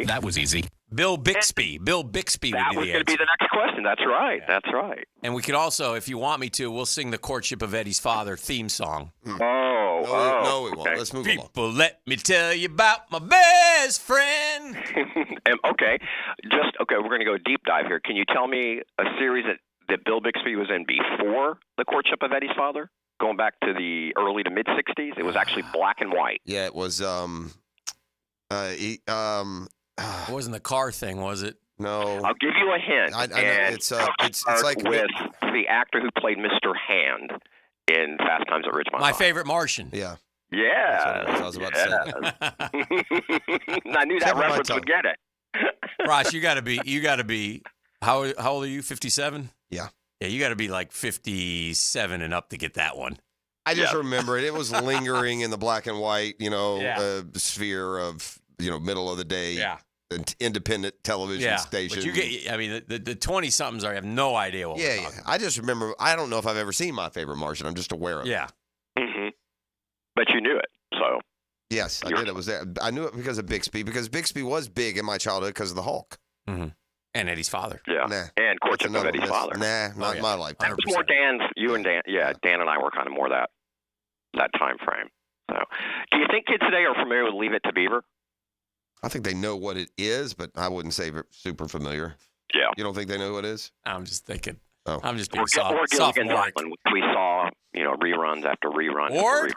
That was easy. Bill Bixby. Bill Bixby would be the answer. That was going to be the next question. That's right. That's right. And we could also, if you want me to, we'll sing the Courtship of Eddie's Father theme song. No, we won't. Let's move along. People, let me tell you about my best friend. Okay. We're going to go deep dive here. Can you tell me a series that Bill Bixby was in before the Courtship of Eddie's Father? Going back to the early to mid-'60s? It was actually black and white. Yeah, it was... It wasn't the car thing, was it? No. I'll give you a hint. I know. It's like with the actor who played Mr. Hand in Fast Times at Ridgemont. My favorite Martian. Yeah. Yeah. I was about to say. I knew that reference would get it. Ross, you got to be. How old are you? 57? Yeah. Yeah, you got to be like 57 and up to get that one. I just remember it. It was lingering in the black and white, sphere of, middle of the day, independent television station. But you get, I mean, the 20-somethings have no idea what we're talking about. I just remember, I don't know if I've ever seen My Favorite Martian. I'm just aware of it. Yeah. Mm-hmm. But you knew it, so. Yes, I did. It was there. I knew it because of Bixby, because Bixby was big in my childhood because of the Hulk. Mm-hmm. And Eddie's father. Yeah. Nah, and Courtship of Eddie's father. Nah, not in my life. That was more Dan's, you and Dan. Yeah, Dan and I were kind of more that time frame. So, do you think kids today are familiar with Leave It to Beaver? I think they know what it is, but I wouldn't say super familiar. Yeah. You don't think they know what it is? I'm just thinking. Oh. I'm just being Or sophomoric. Gilligan's Island, which we saw, reruns after reruns. Or?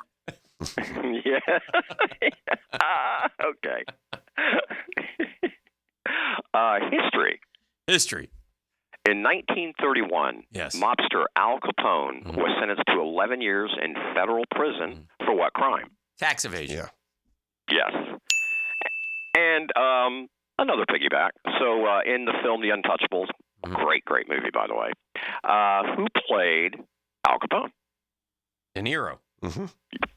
Yeah. Okay. History. In 1931, mobster Al Capone was sentenced to 11 years in federal prison for what crime? Tax evasion. Yeah. Yes. And another piggyback. So in the film The Untouchables, great movie, by the way, who played Al Capone? De Niro. Mm-hmm.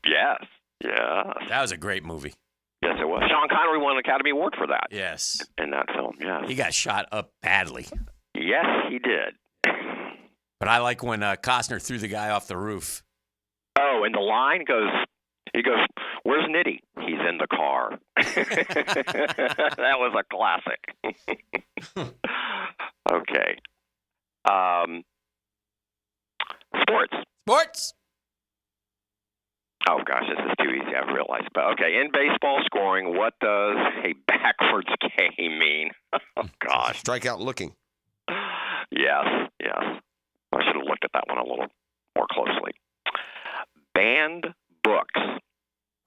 Yes. Yeah. That was a great movie. Yes, it was. Sean Connery won an Academy Award for that. Yes. In that film, yeah. He got shot up badly. Yes, he did. But I like when Costner threw the guy off the roof. Oh, and the line he goes, "Where's Nitty?" He's in the car. That was a classic. Okay. Sports. Oh, gosh, this is too easy, I've realized. But, okay, in baseball scoring, what does a backwards K mean? Oh, gosh. Strikeout looking. Yes. I should have looked at that one a little more closely. Banned books.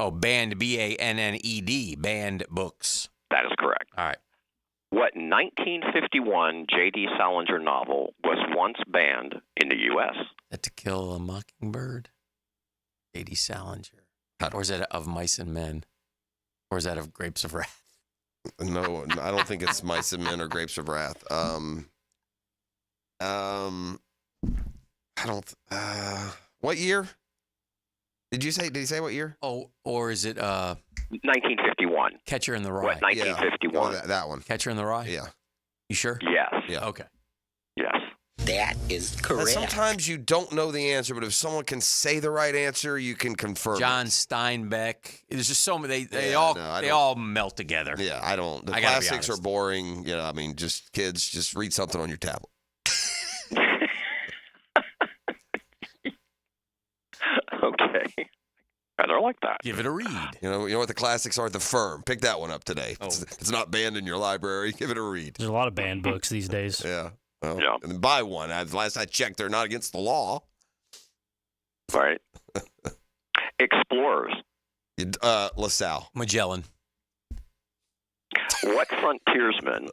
Oh, banned, B-A-N-N-E-D, banned books. That is correct. All right. What 1951 J.D. Salinger novel was once banned in the U.S.? To Kill a Mockingbird? J.D. Salinger. Or is that of Mice and Men? Or is that of Grapes of Wrath? No, I don't think it's Mice and Men or Grapes of Wrath. I don't. What year? Did he say what year? Oh, or is it 1951? Catcher in the Rye. What, 1951? Yeah. Oh, that one. Catcher in the Rye? Yeah. You sure? Yes. Yeah. Okay. Yes. That is correct. Sometimes you don't know the answer, but if someone can say the right answer, you can confirm. John it. Steinbeck. There's just so many. They all melt together. Yeah, I don't. The classics are boring. I mean, just kids, just read something on your tablet. Okay. Rather like that. Give it a read. You know what the classics are? The Firm. Pick that one up today. Oh. It's not banned in your library. Give it a read. There's a lot of banned books these days. Yeah. Well, yeah. And then buy one. Last I checked, they're not against the law. Right. Explorers. LaSalle. Magellan. What frontiersman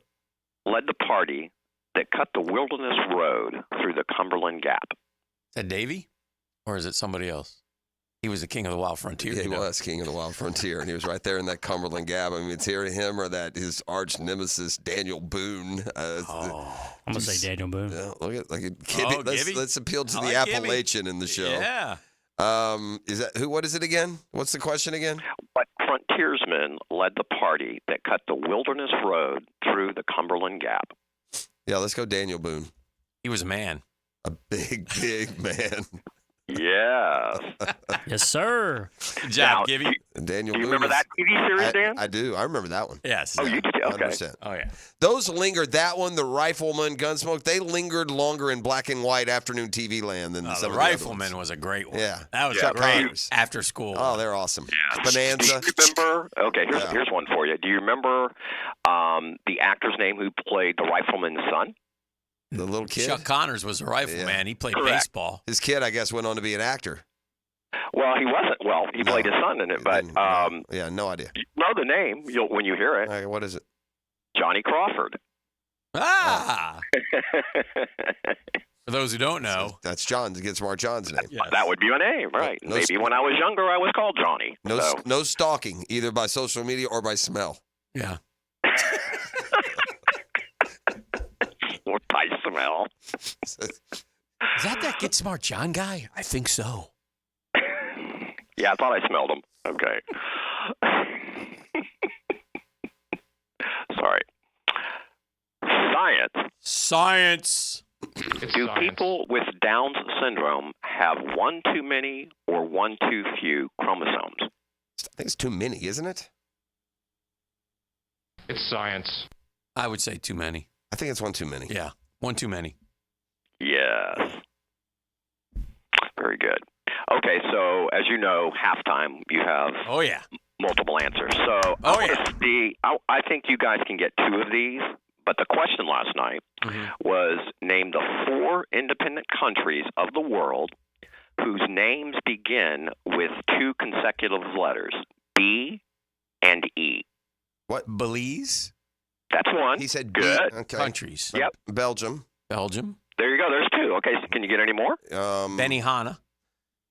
led the party that cut the Wilderness Road through the Cumberland Gap? Is that Davy? Or is it somebody else? He was the king of the wild frontier. Yeah, he was king of the wild frontier, and he was right there in that Cumberland Gap. I mean, it's here to him or that his arch nemesis I'm Daniel Boone. gonna say Daniel Boone. Yeah, look at Gibby. Let's appeal to the Appalachian in the show. Yeah. What is it again? What's the question again? What frontiersman led the party that cut the Wilderness Road through the Cumberland Gap? Yeah, let's go Daniel Boone. He was a man. A big man. Yes. Yes, sir. Good job, Gibby. Daniel Do you Boone remember that TV series, Dan? I do. I remember that one. Yes. Oh, you did? Okay. 100%. Oh, yeah. Those lingered. That one, the Rifleman, Gunsmoke, they lingered longer in black and white afternoon TV land than some the of the Rifleman other ones. was a great one. Yeah. That was Chuck great. Connors. After school. Oh, they're awesome. Yeah. Bonanza. Do you remember? Okay, here's one for you. Do you remember the actor's name who played the Rifleman's son? The little kid? Chuck Connors was a rifleman. He played Correct. baseball. His kid, I guess, went on to be an actor. Well, he wasn't. Well, he played his son in it, but yeah, no idea. you know the name when you hear it. Okay, what is it? Johnny Crawford. Ah! For those who don't know. That's Get Smart John's name. Yes. That would be my name, right? Maybe when I was younger, I was called Johnny. No stalking, either by social media or by smell. Yeah. Or by smell. Is that Get Smart John guy? I think so. Yeah, I thought I smelled them. Okay. Sorry. Science. Do people with Down's syndrome have one too many or one too few chromosomes? I think it's too many, isn't it? It's science. I would say too many. I think it's one too many. Yeah, one too many. Yes. Very good. Okay, so as you know, halftime you have multiple answers. So I think you guys can get two of these. But the question last night was name the 4 independent countries of the world whose names begin with 2 consecutive letters, B and E. What? Belize? That's one. He said good. B. Okay. Countries. Yep. Belgium. There you go. There's 2. Okay, so can you get any more? Benihana.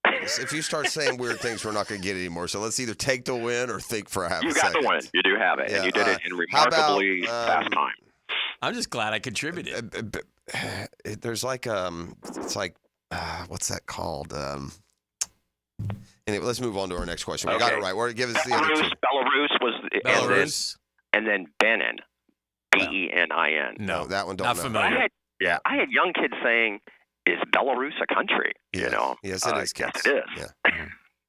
If you start saying weird things, we're not going to get any more. So let's either take the win or think for a half a second. You got the win. You do have it. Yeah, and you did it in remarkably fast time. I'm just glad I contributed. There's like it's like what's that called? Anyway, let's move on to our next question. We got it right. Give us the other 2. Belarus was Belarus, and then Benin, Benin. No, that one don't not know. familiar. I had young kids saying, "Is Belarus a country?" Yeah. You know, yes, it is. Yes, it is.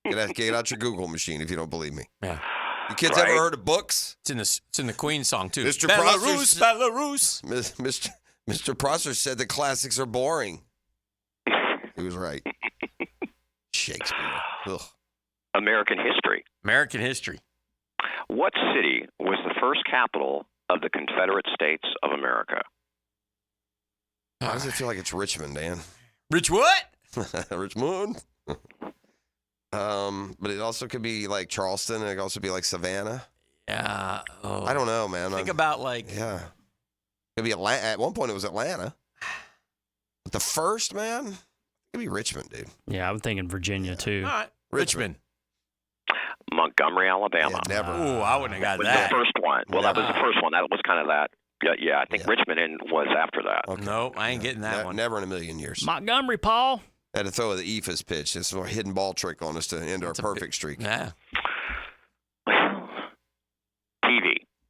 Yeah. Get out your Google machine if you don't believe me. Yeah. You kids ever heard of books? It's in the Queen song too. Mr. Belarus. Mr. Prosser said the classics are boring. He was right. Shakespeare. Ugh. American history. American history. What city was the first capital of the Confederate States of America? Why does it feel like it's Richmond, Dan? Rich what? Richmond. But it also could be like Charleston, and it could also be like Savannah. Yeah. Oh. I don't know, man. Think about like. Yeah. It could be Atlanta. At one point, it was Atlanta. But the first, man, it could be Richmond, dude. Yeah, I'm thinking Virginia too. All right. Richmond. Montgomery, Alabama. Yeah, never. Ooh, I wouldn't have got Was that. the first one. Well, that was the first one. That was kind of that. Yeah, I think Richmond was after that. Okay. No, I ain't getting that one. Never in a million years. Montgomery, Paul. Had to throw the EFS pitch. It's a hidden ball trick on us to end our perfect streak. Yeah.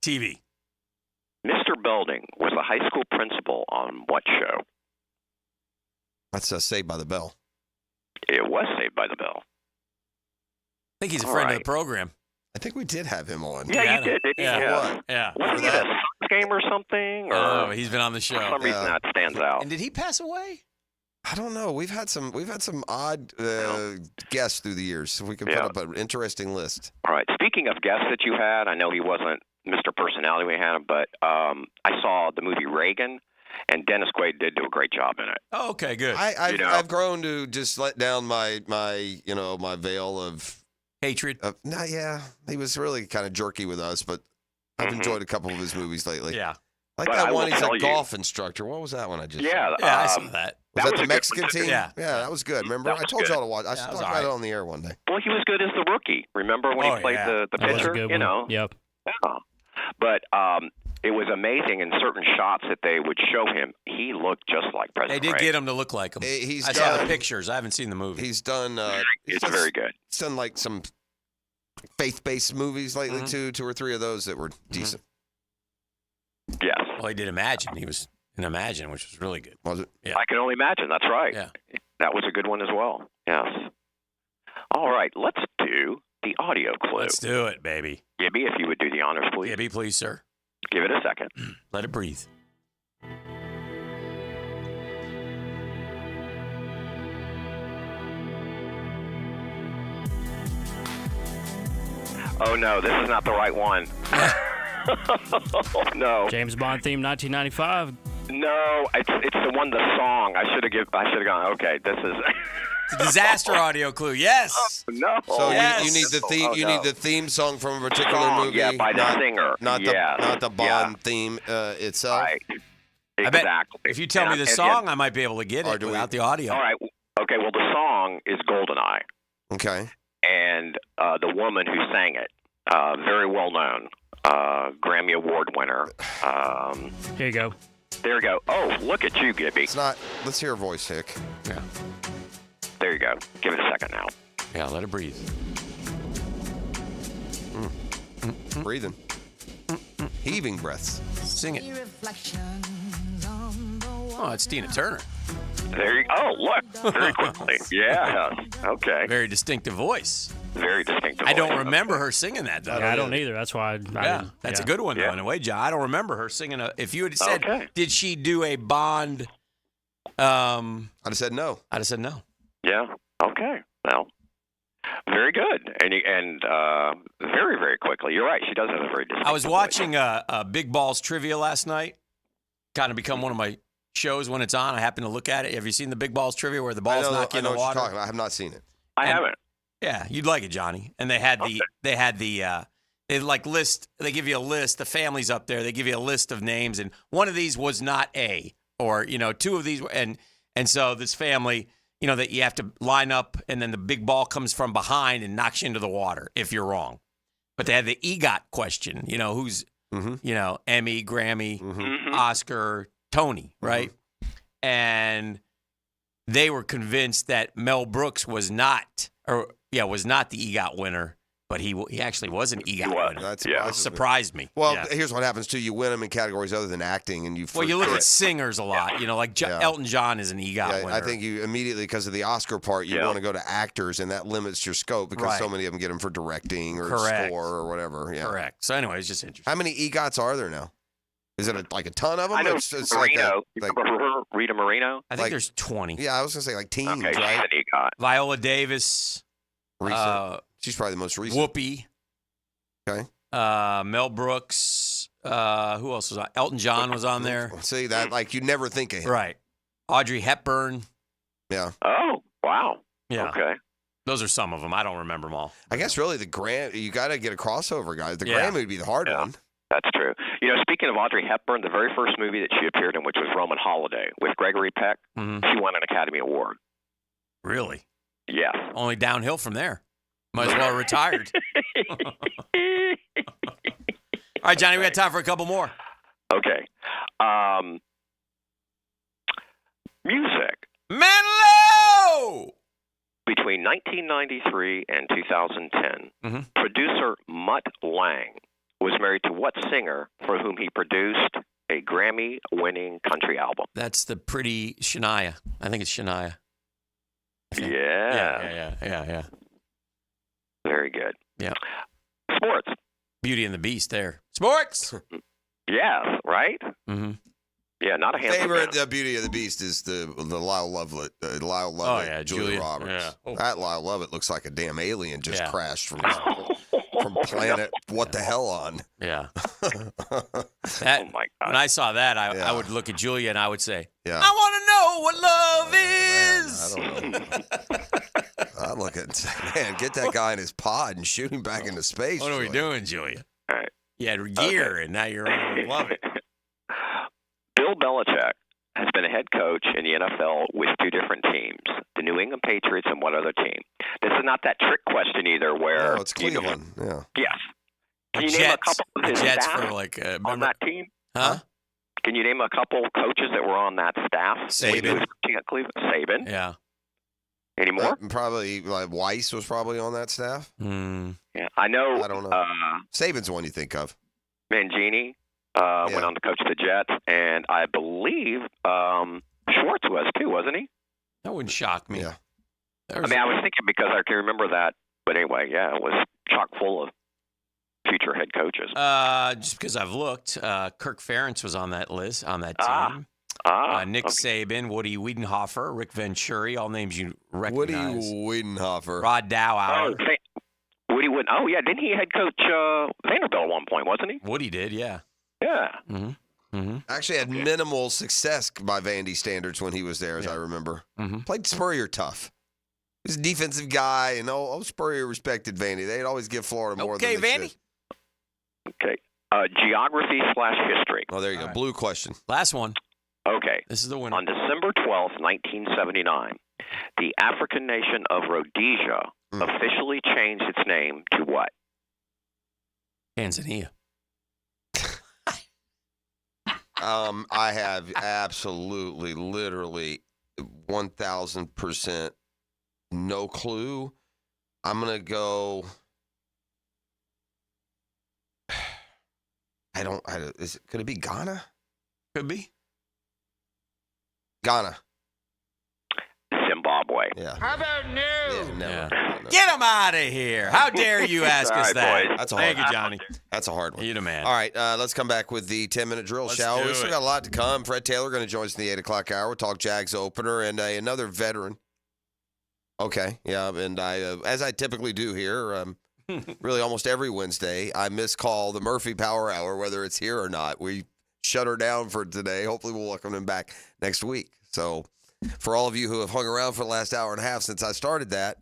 TV. Mr. Belding was the high school principal on what show? That's Saved by the Bell. It was Saved by the Bell. I think he's a friend of the program. I think we did have him on. Yeah, you did, didn't you? Yeah. Wasn't he at a Sox game or something? Oh, he's been on the show. For some reason that stands out. And did he pass away? I don't know. We've had some odd guests through the years. So we can put up an interesting list. All right. Speaking of guests that you had, I know he wasn't Mr. Personality we had him, but I saw the movie Reagan, and Dennis Quaid did do a great job in it. Oh, okay, good. I've grown to just let down my veil of hatred. He was really kind of jerky with us, but I've enjoyed a couple of his movies lately. Yeah. Like that one, he's a golf instructor. What was that one I just saw? I saw that. Was that the Mexican team? Yeah. Yeah, that was good. Remember? I told y'all to watch. I talked about it on the air one day. Well, he was good as the rookie. Remember when he played the pitcher? You know? Yep. Yeah. But it was amazing in certain shots that they would show him. He looked just like President They did Reagan. get him to look like him. I saw the pictures. I haven't seen the movie. He's done. It's very good. He's done like some faith-based movies lately too. 2 or 3 of those that were decent. Yes. Well, he did Imagine. He was in Imagine, which was really good. Was it? Yeah. I can only imagine. That's right. Yeah. That was a good one as well. Yes. All right. Let's do the audio clue. Let's do it, baby. Gibby, if you would do the honors, please. Gibby, please, sir. Give it a second. Let it breathe. Oh, no. This is not the right one. No. James Bond theme, 1995. No, it's the one, the song. I should have gone. Okay, this is. It's a disaster audio clue. Yes. No. So Yes. you need the theme. You need the theme song from a particular Song, movie. yeah, by the singer. Not the Bond theme itself. Right. I bet Exactly. if you tell me the And- song, I might be able to get Or it do we- without the audio. All right. Okay. Well, the song is "Goldeneye," Okay. and the woman who sang it, very well known, Grammy Award winner. Here you go. There you go. Oh, look at you, Gibby. It's not. Let's hear her voice, Hick. Yeah. There you go. Give it a second now. Yeah, let it breathe. Breathing. Heaving breaths. Sing it. Oh, it's Tina Turner. There you go. Oh, look. Very quickly. Yeah. Okay. Very distinctive voice. Very distinctive I voice. don't remember her singing that, though. Yeah, I don't either. That's why. That's a good one, though, in a way, John. I don't remember her singing if you had said, did she do a Bond? I'd have said no. I'd have said no. Yeah. Okay. Well, very good. And very, very quickly. You're right. She does have a very distinctive I was watching Big Balls Trivia last night. Kind of become one of my shows when it's on. I happen to look at it. Have you seen the Big Balls Trivia where the balls knock you in the water? What you're talking about. I have not seen it. I haven't. Yeah, you'd like it, Johnny. And they had they give you a list, the families up there, they give you a list of names, and one of these was not A, or, two of these, and so this family, that you have to line up, and then the big ball comes from behind and knocks you into the water if you're wrong. But they had the EGOT question, who's, Emmy, Grammy, Oscar, Tony, right? And they were convinced that Mel Brooks was not the EGOT winner, but he actually was an EGOT winner. That surprised me. Well, here's what happens too: you win them in categories other than acting, and you. Well, you look at singers a lot. Elton John is an EGOT winner. I think you immediately, because of the Oscar part, you want to go to actors, and that limits your scope because so many of them get them for directing or score or whatever. Yeah. Correct. So anyway, it's just interesting. How many EGOTs are there now? Is it like a ton of them? I know it's Marino. Like Rita Moreno? I think there's 20. Yeah, I was going to say like teens, okay, right? Viola Davis. She's probably the most recent. Whoopi. Okay. Mel Brooks. Who else was on? Elton John was on there. See, that you never think of him. Right. Audrey Hepburn. Yeah. Oh, wow. Yeah. Okay. Those are some of them. I don't remember them all. I guess really you got to get a crossover, guys. The Grammy would be the hard one. That's true. Speaking of Audrey Hepburn, the very first movie that she appeared in, which was Roman Holiday with Gregory Peck, she won an Academy Award. Really? Yes. Only downhill from there. Might as well have retired. All right, Johnny, we got time for a couple more. Okay. Music. Menlo! Between 1993 and 2010, producer Mutt Lange was married to what singer for whom he produced a Grammy-winning country album? That's the pretty Shania. I think it's Shania. Yeah. Very good. Yeah. Sports. Beauty and the Beast there. Sports. Yes, right? Mm-hmm. Yeah, not a handsome favorite man. Beauty of the Beast is the Lyle Lovett. Julia Roberts. Yeah. Oh. That Lyle Lovett looks like a damn alien just crashed from planet what the hell on. Yeah. Oh my God. When I saw that, I would look at Julia and I would say, yeah. I want to know what love is. Man, I don't know. I look at it and say, man, get that guy in his pod and shoot him back into space. What are we doing, Julia? All right. You had gear, and now you're on love it. Bill Belichick has been a head coach in the NFL with two different teams, the New England Patriots and what other team? This is not that trick question either where... No, it's Cleveland, yeah. Yes. Can you name a couple of his Jets staff on that team? Huh? Can you name a couple coaches that were on that staff? Saban. At Cleveland? Saban. Yeah. Any more? Probably Weiss was probably on that staff. Yeah, I know. I don't know. Saban's the one you think of. Mangini went on to coach the Jets, and I believe Schwartz was too, wasn't he? That wouldn't shock me. Yeah. I was thinking because I can remember that, but anyway, yeah, it was chock full of future head coaches. Just because I've looked, Kirk Ferentz was on that list, on that team. Nick Saban, Woody Wiedenhofer, Rick Venturi, all names you recognize. Woody Wiedenhofer. Rod Dowhower. Woody Wood. Oh, yeah. Didn't he head coach Vanderbilt at one point, wasn't he? Woody did, yeah. Yeah. Actually had minimal success by Vandy standards when he was there, as I remember. Played Spurrier tough. He was a defensive guy, and Spurrier respected Vandy. They'd always give Florida more than they Vandy. should. Okay. Geography/history. Oh, there you go. Blue question. Last one. Okay. This is the winner. On December 12th, 1979, the African nation of Rhodesia officially changed its name to what? Tanzania. I have absolutely, literally 1,000% no clue. I'm going to go. Could it be Ghana? Could be. Ghana. Zimbabwe. Yeah. How about no? Yeah, never. Get him out of here. How dare you ask All us right, that? boys. That's a hard Thank you, one. Johnny. That's a hard one. You the man. All right, let's come back with the 10-minute drill, shall we? do We still it. got a lot to come. Fred Taylor going to join us in the 8 o'clock hour. We'll talk Jags opener and another veteran. Okay, yeah, and I, as I typically do here, really almost every Wednesday, I miscall the Murphy Power Hour, whether it's here or not. We shut her down for today. Hopefully we'll welcome him back next week. So for all of you who have hung around for the last hour and a half since I started that,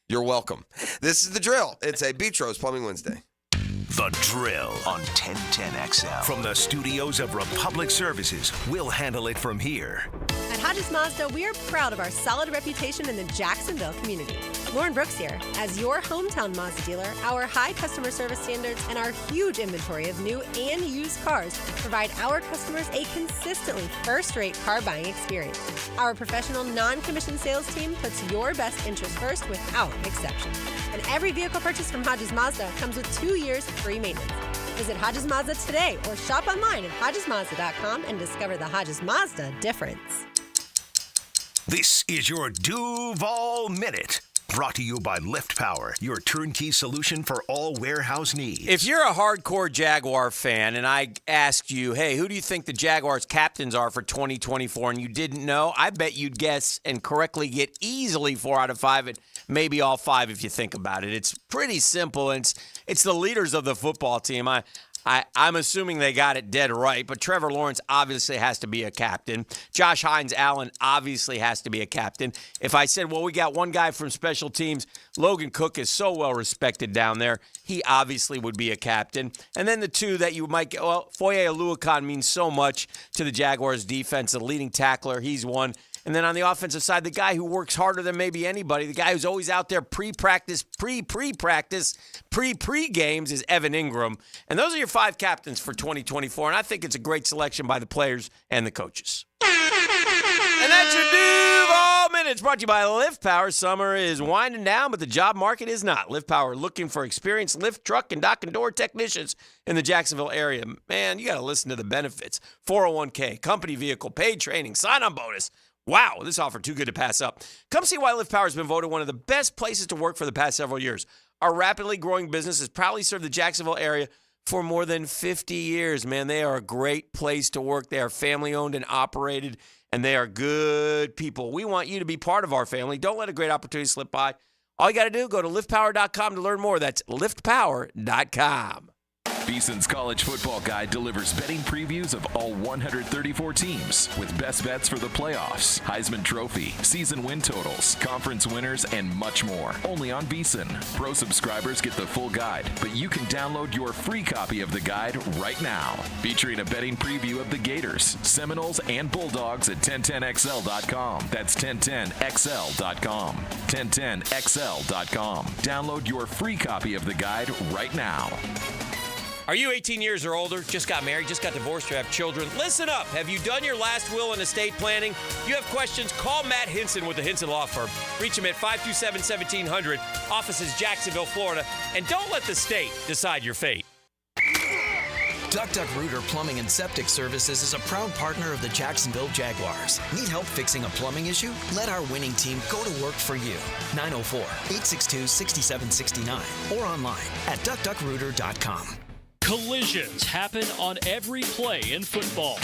you're welcome. This is The Drill. It's a Beach Rose Plumbing Wednesday. The Drill on 1010XL. From the studios of Republic Services, we'll handle it from here. At Hodges Mazda, we are proud of our solid reputation in the Jacksonville community. Lauren Brooks here. As your hometown Mazda dealer, our high customer service standards and our huge inventory of new and used cars provide our customers a consistently first-rate car buying experience. Our professional, non-commissioned sales team puts your best interest first without exception. And every vehicle purchased from Hodges Mazda comes with 2 years free maintenance. Visit Hodges Mazda today or shop online at HodgesMazda.com and discover the Hodges Mazda difference. This is your Duval Minute. Brought to you by Lift Power, your turnkey solution for all warehouse needs. If you're a hardcore Jaguar fan and I asked you, hey, who do you think the Jaguars captains are for 2024 and you didn't know, I bet you'd guess and correctly get easily 4 out of 5 and maybe all 5 if you think about it. It's pretty simple, and it's the leaders of the football team. I'm assuming they got it dead right, but Trevor Lawrence obviously has to be a captain. Josh Hines-Allen obviously has to be a captain. If I said, well, we got one guy from special teams, Logan Cook is so well respected down there, he obviously would be a captain. And then the two that you might get, well, Foye Oluokun means so much to the Jaguars defense, the leading tackler, he's one. And then on the offensive side, the guy who works harder than maybe anybody, the guy who's always out there pre-practice, pre-pre-games is Evan Ingram. And those are your 5 captains for 2024. And I think it's a great selection by the players and the coaches. And that's your Duval Minutes brought to you by Lift Power. Summer is winding down, but the job market is not. Lift Power looking for experienced lift, truck, and dock and door technicians in the Jacksonville area. Man, you got to listen to the benefits. 401k, company vehicle, paid training, sign-on bonus. Wow, this offer too good to pass up. Come see why Lift Power has been voted one of the best places to work for the past several years. Our rapidly growing business has proudly served the Jacksonville area for more than 50 years. Man, they are a great place to work. They are family-owned and operated, and they are good people. We want you to be part of our family. Don't let a great opportunity slip by. All you got to do, go to liftpower.com to learn more. That's liftpower.com. VSiN's College Football Guide delivers betting previews of all 134 teams with best bets for the playoffs, Heisman Trophy, season win totals, conference winners, and much more. Only on VSiN. Pro subscribers get the full guide, but you can download your free copy of the guide right now. Featuring a betting preview of the Gators, Seminoles, and Bulldogs at 1010XL.com. That's 1010XL.com. 1010XL.com. Download your free copy of the guide right now. Are you 18 years or older, just got married, just got divorced, or have children? Listen up. Have you done your last will and estate planning? If you have questions, call Matt Hinson with the Hinson Law Firm. Reach him at 527-1700, offices Jacksonville, Florida. And don't let the state decide your fate. Duck Duck Rooter Plumbing and Septic Services is a proud partner of the Jacksonville Jaguars. Need help fixing a plumbing issue? Let our winning team go to work for you. 904-862-6769 or online at duckduckrooter.com. Collisions happen on every play in football.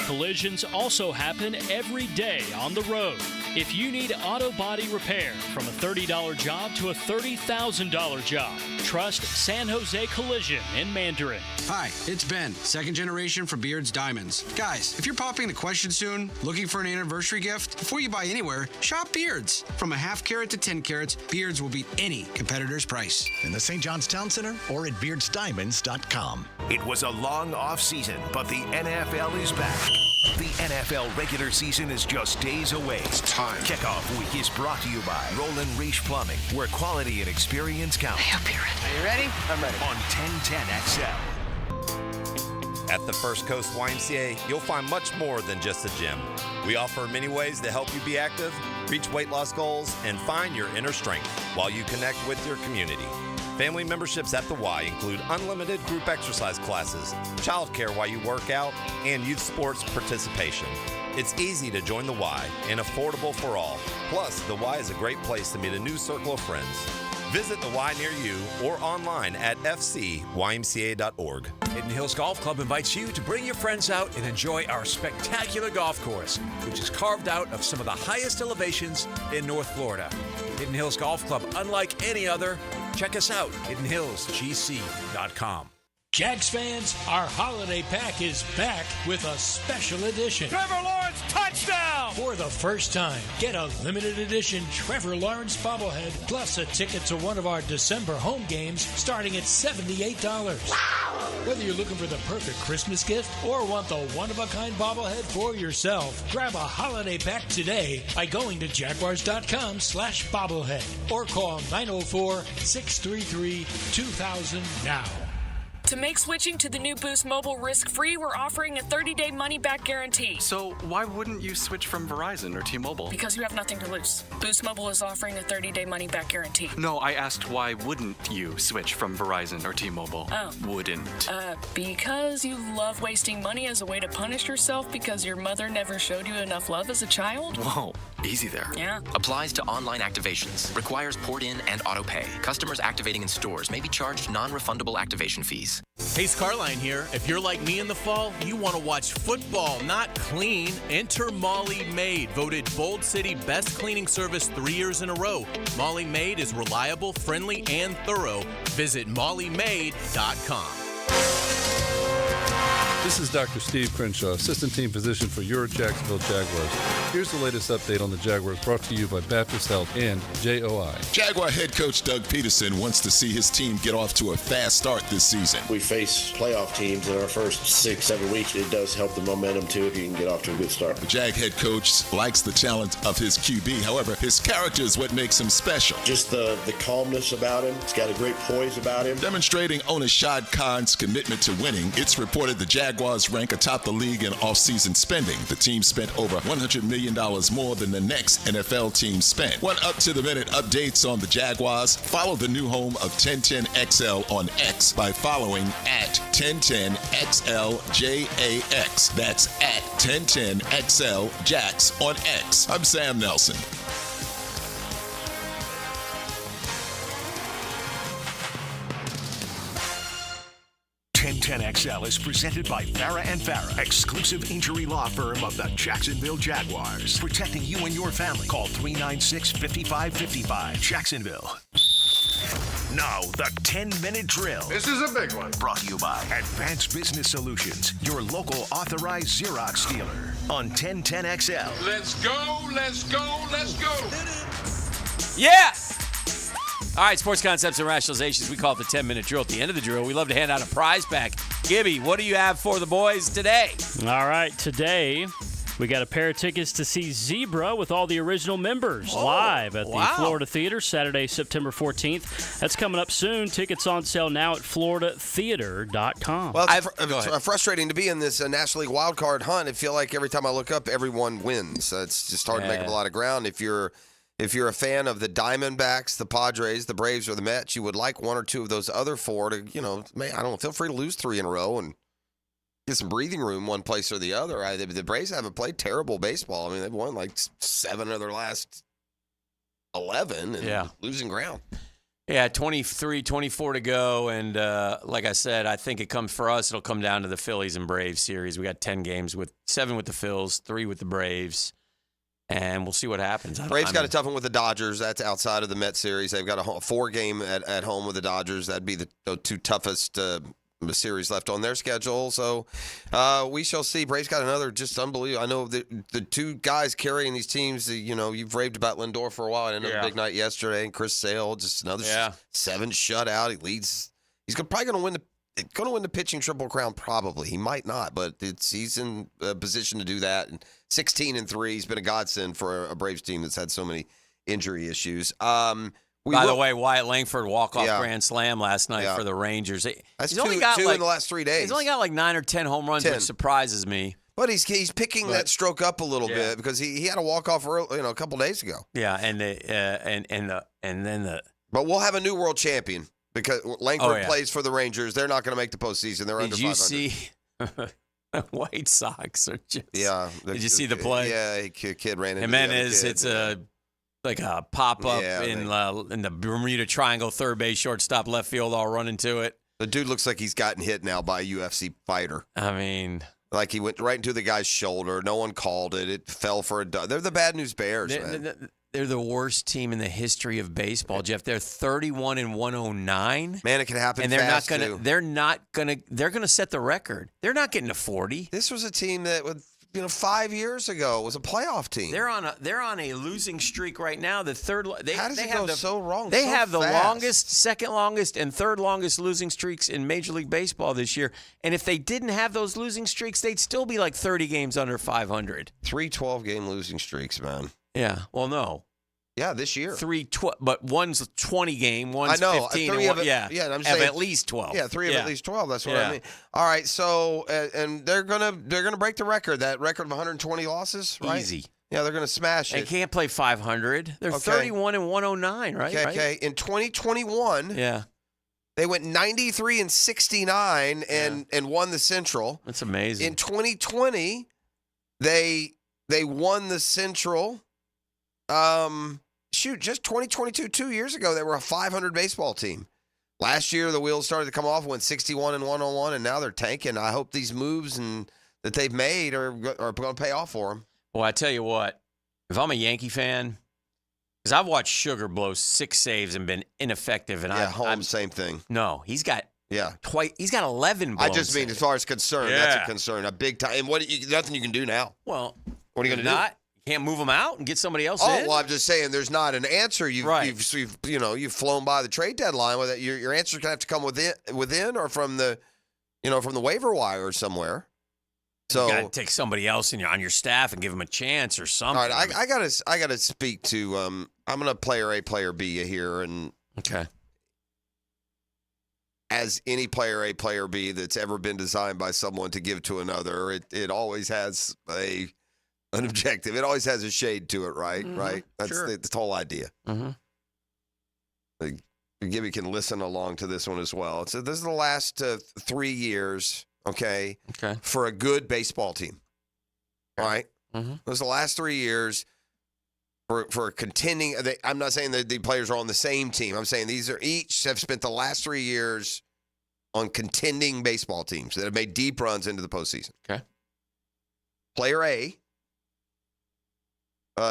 Collisions also happen every day on the road. If you need auto body repair, from a $30 job to a $30,000 job, trust San Jose Collision in Mandarin. Hi, it's Ben, second generation from Beards Diamonds. Guys, if you're popping the question soon, looking for an anniversary gift, before you buy anywhere, shop Beards. From a half carat to 10 carats, Beards will beat any competitor's price. In the St. John's Town Center or at beardsdiamonds.com. It was a long off season, but the NFL is back. The NFL regular season is just days away. It's time. Kickoff week is brought to you by Roland Reich Plumbing, where quality and experience count. I hope you're ready. Are you ready? I'm ready. On 1010XL. At the First Coast YMCA, you'll find much more than just a gym. We offer many ways to help you be active, reach weight loss goals, and find your inner strength while you connect with your community. Family memberships at the Y include unlimited group exercise classes, childcare while you work out, and youth sports participation. It's easy to join the Y and affordable for all. Plus, the Y is a great place to meet a new circle of friends. Visit the Y near you or online at fcymca.org. Hidden Hills Golf Club invites you to bring your friends out and enjoy our spectacular golf course, which is carved out of some of the highest elevations in North Florida. Hidden Hills Golf Club, unlike any other. Check us out, hiddenhillsgc.com. Jags fans, our holiday pack is back with a special edition. Trevor Lawrence, touchdown! For the first time, get a limited edition Trevor Lawrence bobblehead plus a ticket to one of our December home games starting at $78. Whether you're looking for the perfect Christmas gift or want the one-of-a-kind bobblehead for yourself, grab a holiday pack today by going to jaguars.com/bobblehead or call 904-633-2000 now. To make switching to the new Boost Mobile risk-free, we're offering a 30-day money-back guarantee. So why wouldn't you switch from Verizon or T-Mobile? Because you have nothing to lose. Boost Mobile is offering a 30-day money-back guarantee. No, I asked why wouldn't you switch from Verizon or T-Mobile? Oh. Wouldn't. Because you love wasting money as a way to punish yourself because your mother never showed you enough love as a child? Whoa, easy there. Yeah. Applies to online activations. Requires port-in and auto-pay. Customers activating in stores may be charged non-refundable activation fees. Hey, Scarline here. If you're like me in the fall, you want to watch football, not clean. Enter Molly Maid, voted Bold City Best Cleaning Service 3 years in a row. Molly Maid is reliable, friendly, and thorough. Visit mollymaid.com. This is Dr. Steve Crenshaw, Assistant Team Physician for your Jacksonville Jaguars. Here's the latest update on the Jaguars brought to you by Baptist Health and JOI. Jaguar head coach Doug Peterson wants to see his team get off to a fast start this season. We face playoff teams in our first 6-7 weeks. It does help the momentum, too, if you can get off to a good start. The Jag head coach likes the challenge of his QB. However, his character is what makes him special. Just the calmness about him. He's got a great poise about him. Demonstrating owner Shad Khan's commitment to winning, it's reported the Jaguars rank atop the league in off-season spending. The team spent over $100 million more than the next NFL team spent. Want up-to-the-minute updates on the Jaguars? Follow the new home of 1010XL on X by following at 1010XLJAX. That's at 1010XLJAX on X. I'm Sam Nelson. 1010XL is presented by Farah and Farah, exclusive injury law firm of the Jacksonville Jaguars. Protecting you and your family. Call 396-5555. Jacksonville. Now, the 10-minute drill. This is a big one. Brought to you by Advanced Business Solutions, your local authorized Xerox dealer. On 1010XL. Let's go, let's go, let's go. Yeah! All right, sports concepts and rationalizations. We call it the 10-minute drill. At the end of the drill, we love to hand out a prize pack. Gibby, what do you have for the boys today? All right, today we got a pair of tickets to see Zebra with all the original members live at the Florida Theater Saturday, September 14th. That's coming up soon. Tickets on sale now at floridatheater.com. Well, it's frustrating to be in this National League wild card hunt. I feel like every time I look up, everyone wins. It's just hard to make up a lot of ground. If you're a fan of the Diamondbacks, the Padres, the Braves, or the Mets, you would like one or two of those other four to, I don't know, feel free to lose 3 in a row and get some breathing room one place or the other. The Braves haven't played terrible baseball. I mean, they've won like 7 of their last 11 and losing ground. Yeah, 23, 24 to go. And like I said, I think it'll come down to the Phillies and Braves series. We got 10 games with 7 with the Phils, 3 with the Braves. And we'll see what happens. Braves got a tough one with the Dodgers. That's outside of the Mets series. They've got a 4-game at home with the Dodgers. That'd be the 2 toughest series left on their schedule. So we shall see. Braves got another just unbelievable. I know the 2 guys carrying these teams, you've raved about Lindor for a while. I know the big night yesterday. And Chris Sale, just another 7 shutout. He leads. He's probably going to win the pitching Triple Crown, probably. He might not, but he's in a position to do that. And 16-3, he's been a godsend for a Braves team that's had so many injury issues. By the way, Wyatt Langford walk-off grand slam last night for the Rangers. That's he's only got 2 in the last 3 days. He's only got like 9 or 10 home runs, which surprises me. But he's picking that stroke up a little bit because he had a walk-off a couple days ago. Yeah, and then But we'll have a new world champion because Langford plays for the Rangers. They're not going to make the postseason. They're under 500. Did you see White Sox are just? Yeah. Did you see the play? Yeah, kid ran into Jimenez. the other kid. It's a pop up in the Bermuda Triangle, third base, shortstop, left field, all run into it. The dude looks like he's gotten hit now by a UFC fighter. I mean, like he went right into the guy's shoulder. No one called it. It fell for a duck. They're the bad news Bears, man. They're the worst team in the history of baseball, Jeff. They're 31-109. Man, it can happen. And they're fast not gonna. too. They're gonna set the record. They're not getting to 40. This was a team that, 5 years ago was a playoff team. They're on a losing streak right now. The third. How does it go so wrong? They so have the fast? longest, second longest, and third longest losing streaks in Major League Baseball this year. And if they didn't have those losing streaks, they'd still be like 30 games under 500. 3 12-game losing streaks, man. Yeah. Well, no. Yeah, this year. 3 12, but one's 20 game, one's I know. 15. Three and of it, yeah, I'm of saying at least 12. Yeah, 3 of at least 12. That's what I mean. All right, so and they're gonna break the record. That record of 120 losses, right? Easy. Yeah, they're gonna smash it. They can't play 500. They're 31-109, right? Okay. In 2021, they went 93-69 and won the Central. That's amazing. In 2020, they won the Central. Just 2022, 2 years ago, they were a 500 baseball team. Last year, the wheels started to come off, went 61-101, and now they're tanking. I hope these moves that they've made are going to pay off for them. Well, I tell you what, if I'm a Yankee fan, because I've watched Sugar blow 6 saves and been ineffective, and I'm same thing. No, he's got he's got 11 I blown just mean saves. as far as concern, that's a concern, a big time. And nothing you can do now. Well, what are you going to do? Can't move them out and get somebody else in? Oh, well, I'm just saying there's not an answer. You've flown by the trade deadline with it. Your answer's gonna have to come within or from the waiver wire or somewhere. So you got to take somebody else on your staff and give them a chance or something. All right, I gotta speak to. I'm gonna player A, player B here, and as any player A, player B that's ever been designed by someone to give to another, it always has an objective. It always has a shade to it, right? Mm-hmm. Right. That's Sure. the whole idea. Mm-hmm. Gibby can listen along to this one as well. So this is the last 3 years, okay, for a good baseball team. All right? Mm-hmm. Those are the last 3 years for contending. I'm not saying that the players are on the same team. I'm saying these are each have spent the last 3 years on contending baseball teams that have made deep runs into the postseason. Okay. Player A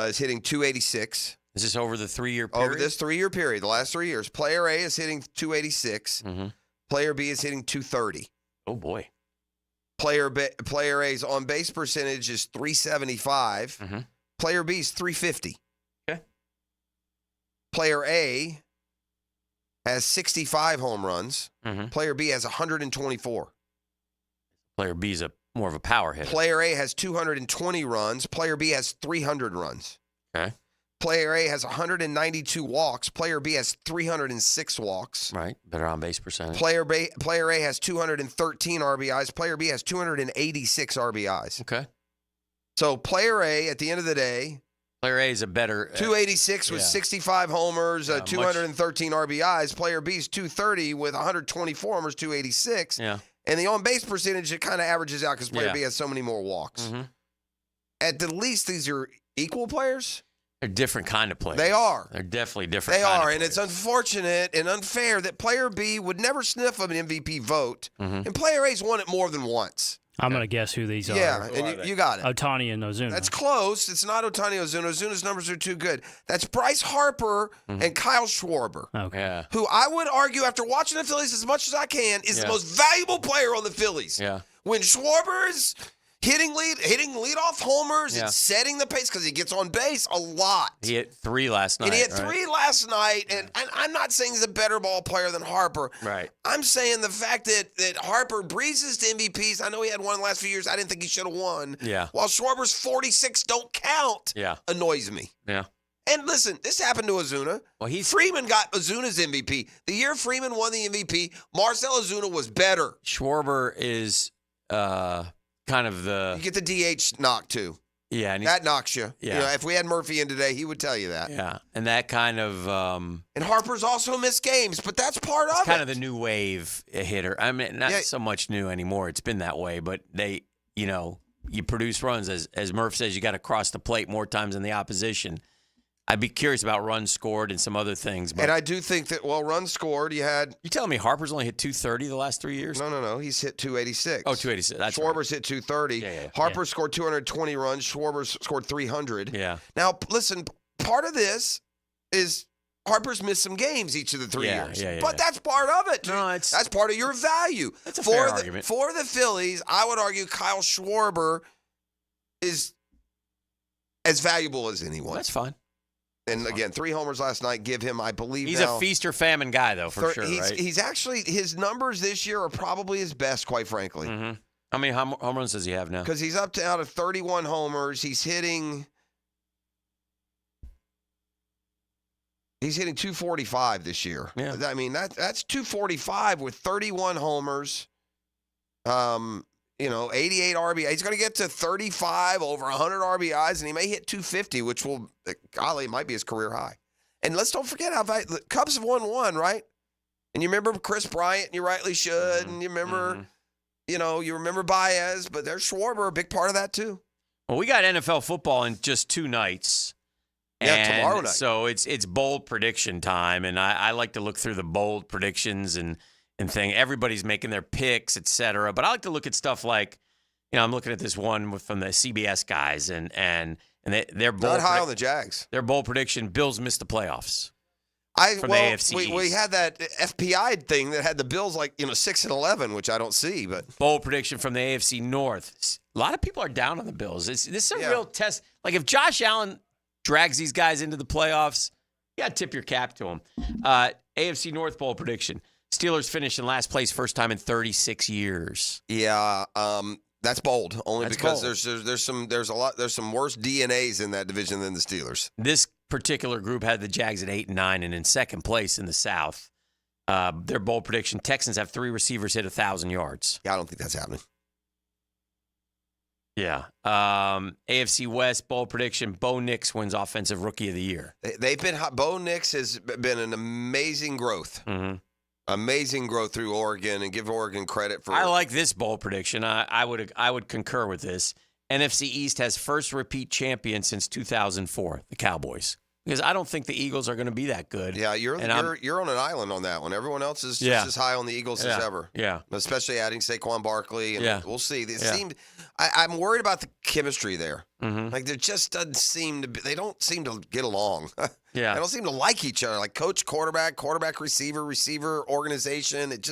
is hitting 286. Is this over the 3-year period? Over this 3-year period, the last 3 years. Player A is hitting 286. Mm-hmm. Player B is hitting 230. Oh, boy. Player A's on base percentage is 375. Mm-hmm. Player B is 350. Okay. Player A has 65 home runs. Mm-hmm. Player B has 124. Player B is more of a power hitter. Player A has 220 runs. Player B has 300 runs. Okay. Player A has 192 walks. Player B has 306 walks. Right. Better on base percentage. Player A has 213 RBIs. Player B has 286 RBIs. Okay. So player A, at the end of the day, Player A is a better 286 with 65 homers, 213 RBIs. Player B is 230 with 124 homers, 286. Yeah. And the on-base percentage, it kind of averages out because player B has so many more walks. Mm-hmm. At the least, these are equal players. They're different kind of players. They are. They're definitely different. They are, and it's unfortunate and unfair that player B would never sniff of an MVP vote, and player A's won it more than once. I'm going to guess who these are. Yeah, and you got it. Ohtani and Ozuna. That's close. It's not Ohtani Ozuna. Ozuna's numbers are too good. That's Bryce Harper and Kyle Schwarber, Okay. who I would argue, after watching the Phillies as much as I can, is the most valuable player on the Phillies. Yeah. When Schwarber is hitting leadoff homers and Yeah. setting the pace because he gets on base a lot. He hit 3 last night. And he hit right? 3 last night, and I'm not saying he's a better ball player than Harper. Right. I'm saying the fact that Harper breezes to MVPs. I know he had one the last few years. I didn't think he should have won. Yeah. While Schwarber's 46 don't count. Yeah. Annoys me. Yeah. And listen, this happened to Ozuna. Well, Freeman got Ozuna's MVP. The year Freeman won the MVP, Marcell Ozuna was better. Schwarber is kind of the. You get the DH knock too. Yeah, and that knocks you. Yeah. You know, if we had Murphy in today, he would tell you that. Yeah, and that kind of. And Harper's also missed games, but that's part of it. Kind of the new wave hitter. I mean, not so much new anymore. It's been that way, but they, you produce runs as Murph says. You got to cross the plate more times than the opposition. I'd be curious about runs scored and some other things. But and I do think that, runs scored, you telling me Harper's only hit 230 the last 3 years? No. He's hit 286. Oh, 286. That's Schwarber's hit 230. Yeah. Harper scored 220 runs. Schwarber's scored 300. Yeah. Now, listen, part of this is Harper's missed some games each of the 3 years. But that's part of it. No, that's part of your value. That's a fair argument. For the Phillies, I would argue Kyle Schwarber is as valuable as anyone. That's fine. And again, 3 homers last night give him, I believe, he's a feast or famine guy, though, for sure. Right? He's actually, his numbers this year are probably his best, quite frankly. Mm-hmm. How many home runs does he have now? Because he's up to out of 31 homers. He's hitting 245 this year. Yeah. I mean, that's 245 with 31 homers. 88 RBI. He's going to get to 35, over 100 RBIs, and he may hit 250, which will, golly, it might be his career high. And let's don't forget how the Cubs have won one, right? And you remember Chris Bryant, and you rightly should, and you remember, you remember Baez, but there's Schwarber, a big part of that too. Well, we got NFL football in just 2 nights. Yeah, tomorrow night. So it's bold prediction time, and I like to look through the bold predictions and thing. Everybody's making their picks, et cetera. But I like to look at stuff like, I'm looking at this one from the CBS guys, and they're bold. Not high on the Jags. Their bold prediction: Bills miss the playoffs. The AFC we had that FPI thing that had the Bills 6-11, which I don't see. But bold prediction from the AFC North. A lot of people are down on the Bills. This is a real test. Like if Josh Allen drags these guys into the playoffs, you got to tip your cap to him. AFC North bold prediction. Steelers finish in last place, first time in 36 years. Yeah, that's bold. Only That's because bold. there's some worse DNAs in that division than the Steelers. This particular group had the Jags at 8-9 and in second place in the South. Their bold prediction: Texans have 3 receivers hit 1,000 yards. Yeah, I don't think that's happening. Yeah. AFC West bold prediction: Bo Nix wins Offensive Rookie of the Year. They've been hot. Bo Nix has been an amazing growth. Mm-hmm. Amazing growth through Oregon, and give Oregon credit for. I like this bold prediction. I would concur with this. NFC East has first repeat champion since 2004, the Cowboys. Because I don't think the Eagles are going to be that good. Yeah, you're on an island on that one. Everyone else is just as high on the Eagles as ever. Yeah, especially adding Saquon Barkley. And we'll see. I'm worried about the chemistry there. Mm-hmm. Like there just doesn't seem to be. They don't seem to get along. Yeah, they don't seem to like each other. Like coach, quarterback, receiver, organization. It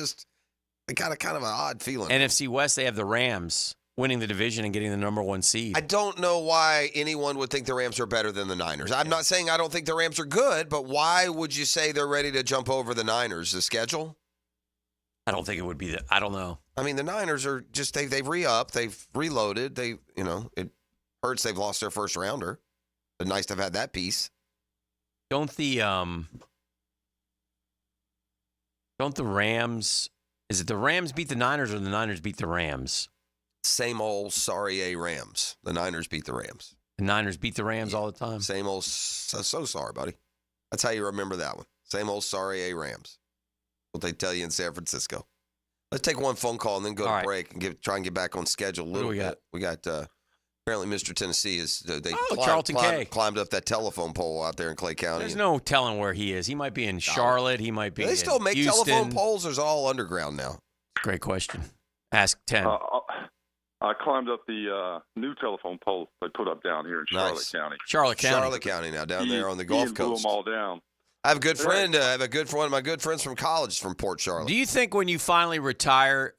got kind of an odd feeling. NFC West, they have the Rams winning the division and getting the number 1 seed. I don't know why anyone would think the Rams are better than the Niners. I'm not saying I don't think the Rams are good, but why would you say they're ready to jump over the Niners? The schedule? I don't think it would be that. I don't know. I mean, the Niners are just they've re-upped, they've reloaded. It hurts they've lost their first rounder. But nice to have had that piece. Don't the Rams? Is it the Rams beat the Niners or the Niners beat the Rams? Same old sorry Rams. The Niners beat the Rams. The Niners beat the Rams all the time. Same old so sorry, buddy. That's how you remember that one. Same old sorry Rams. What they tell you in San Francisco. Let's take one phone call and then go to break and try and get back on schedule a little bit. We got apparently Mr. Tennessee is Charlton K. climbed up that telephone pole out there in Clay County. There's no telling where he is. He might be in Charlotte. He might be. Do they still make Houston. telephone poles, or is it all underground now? Great question. Ask 10. I climbed up the new telephone pole they put up down here in Charlotte County. Charlotte County now, down there on the Gulf Coast. Blew them all down. I have a good friend. One of my good friends from college from Port Charlotte. Do you think when you finally retire,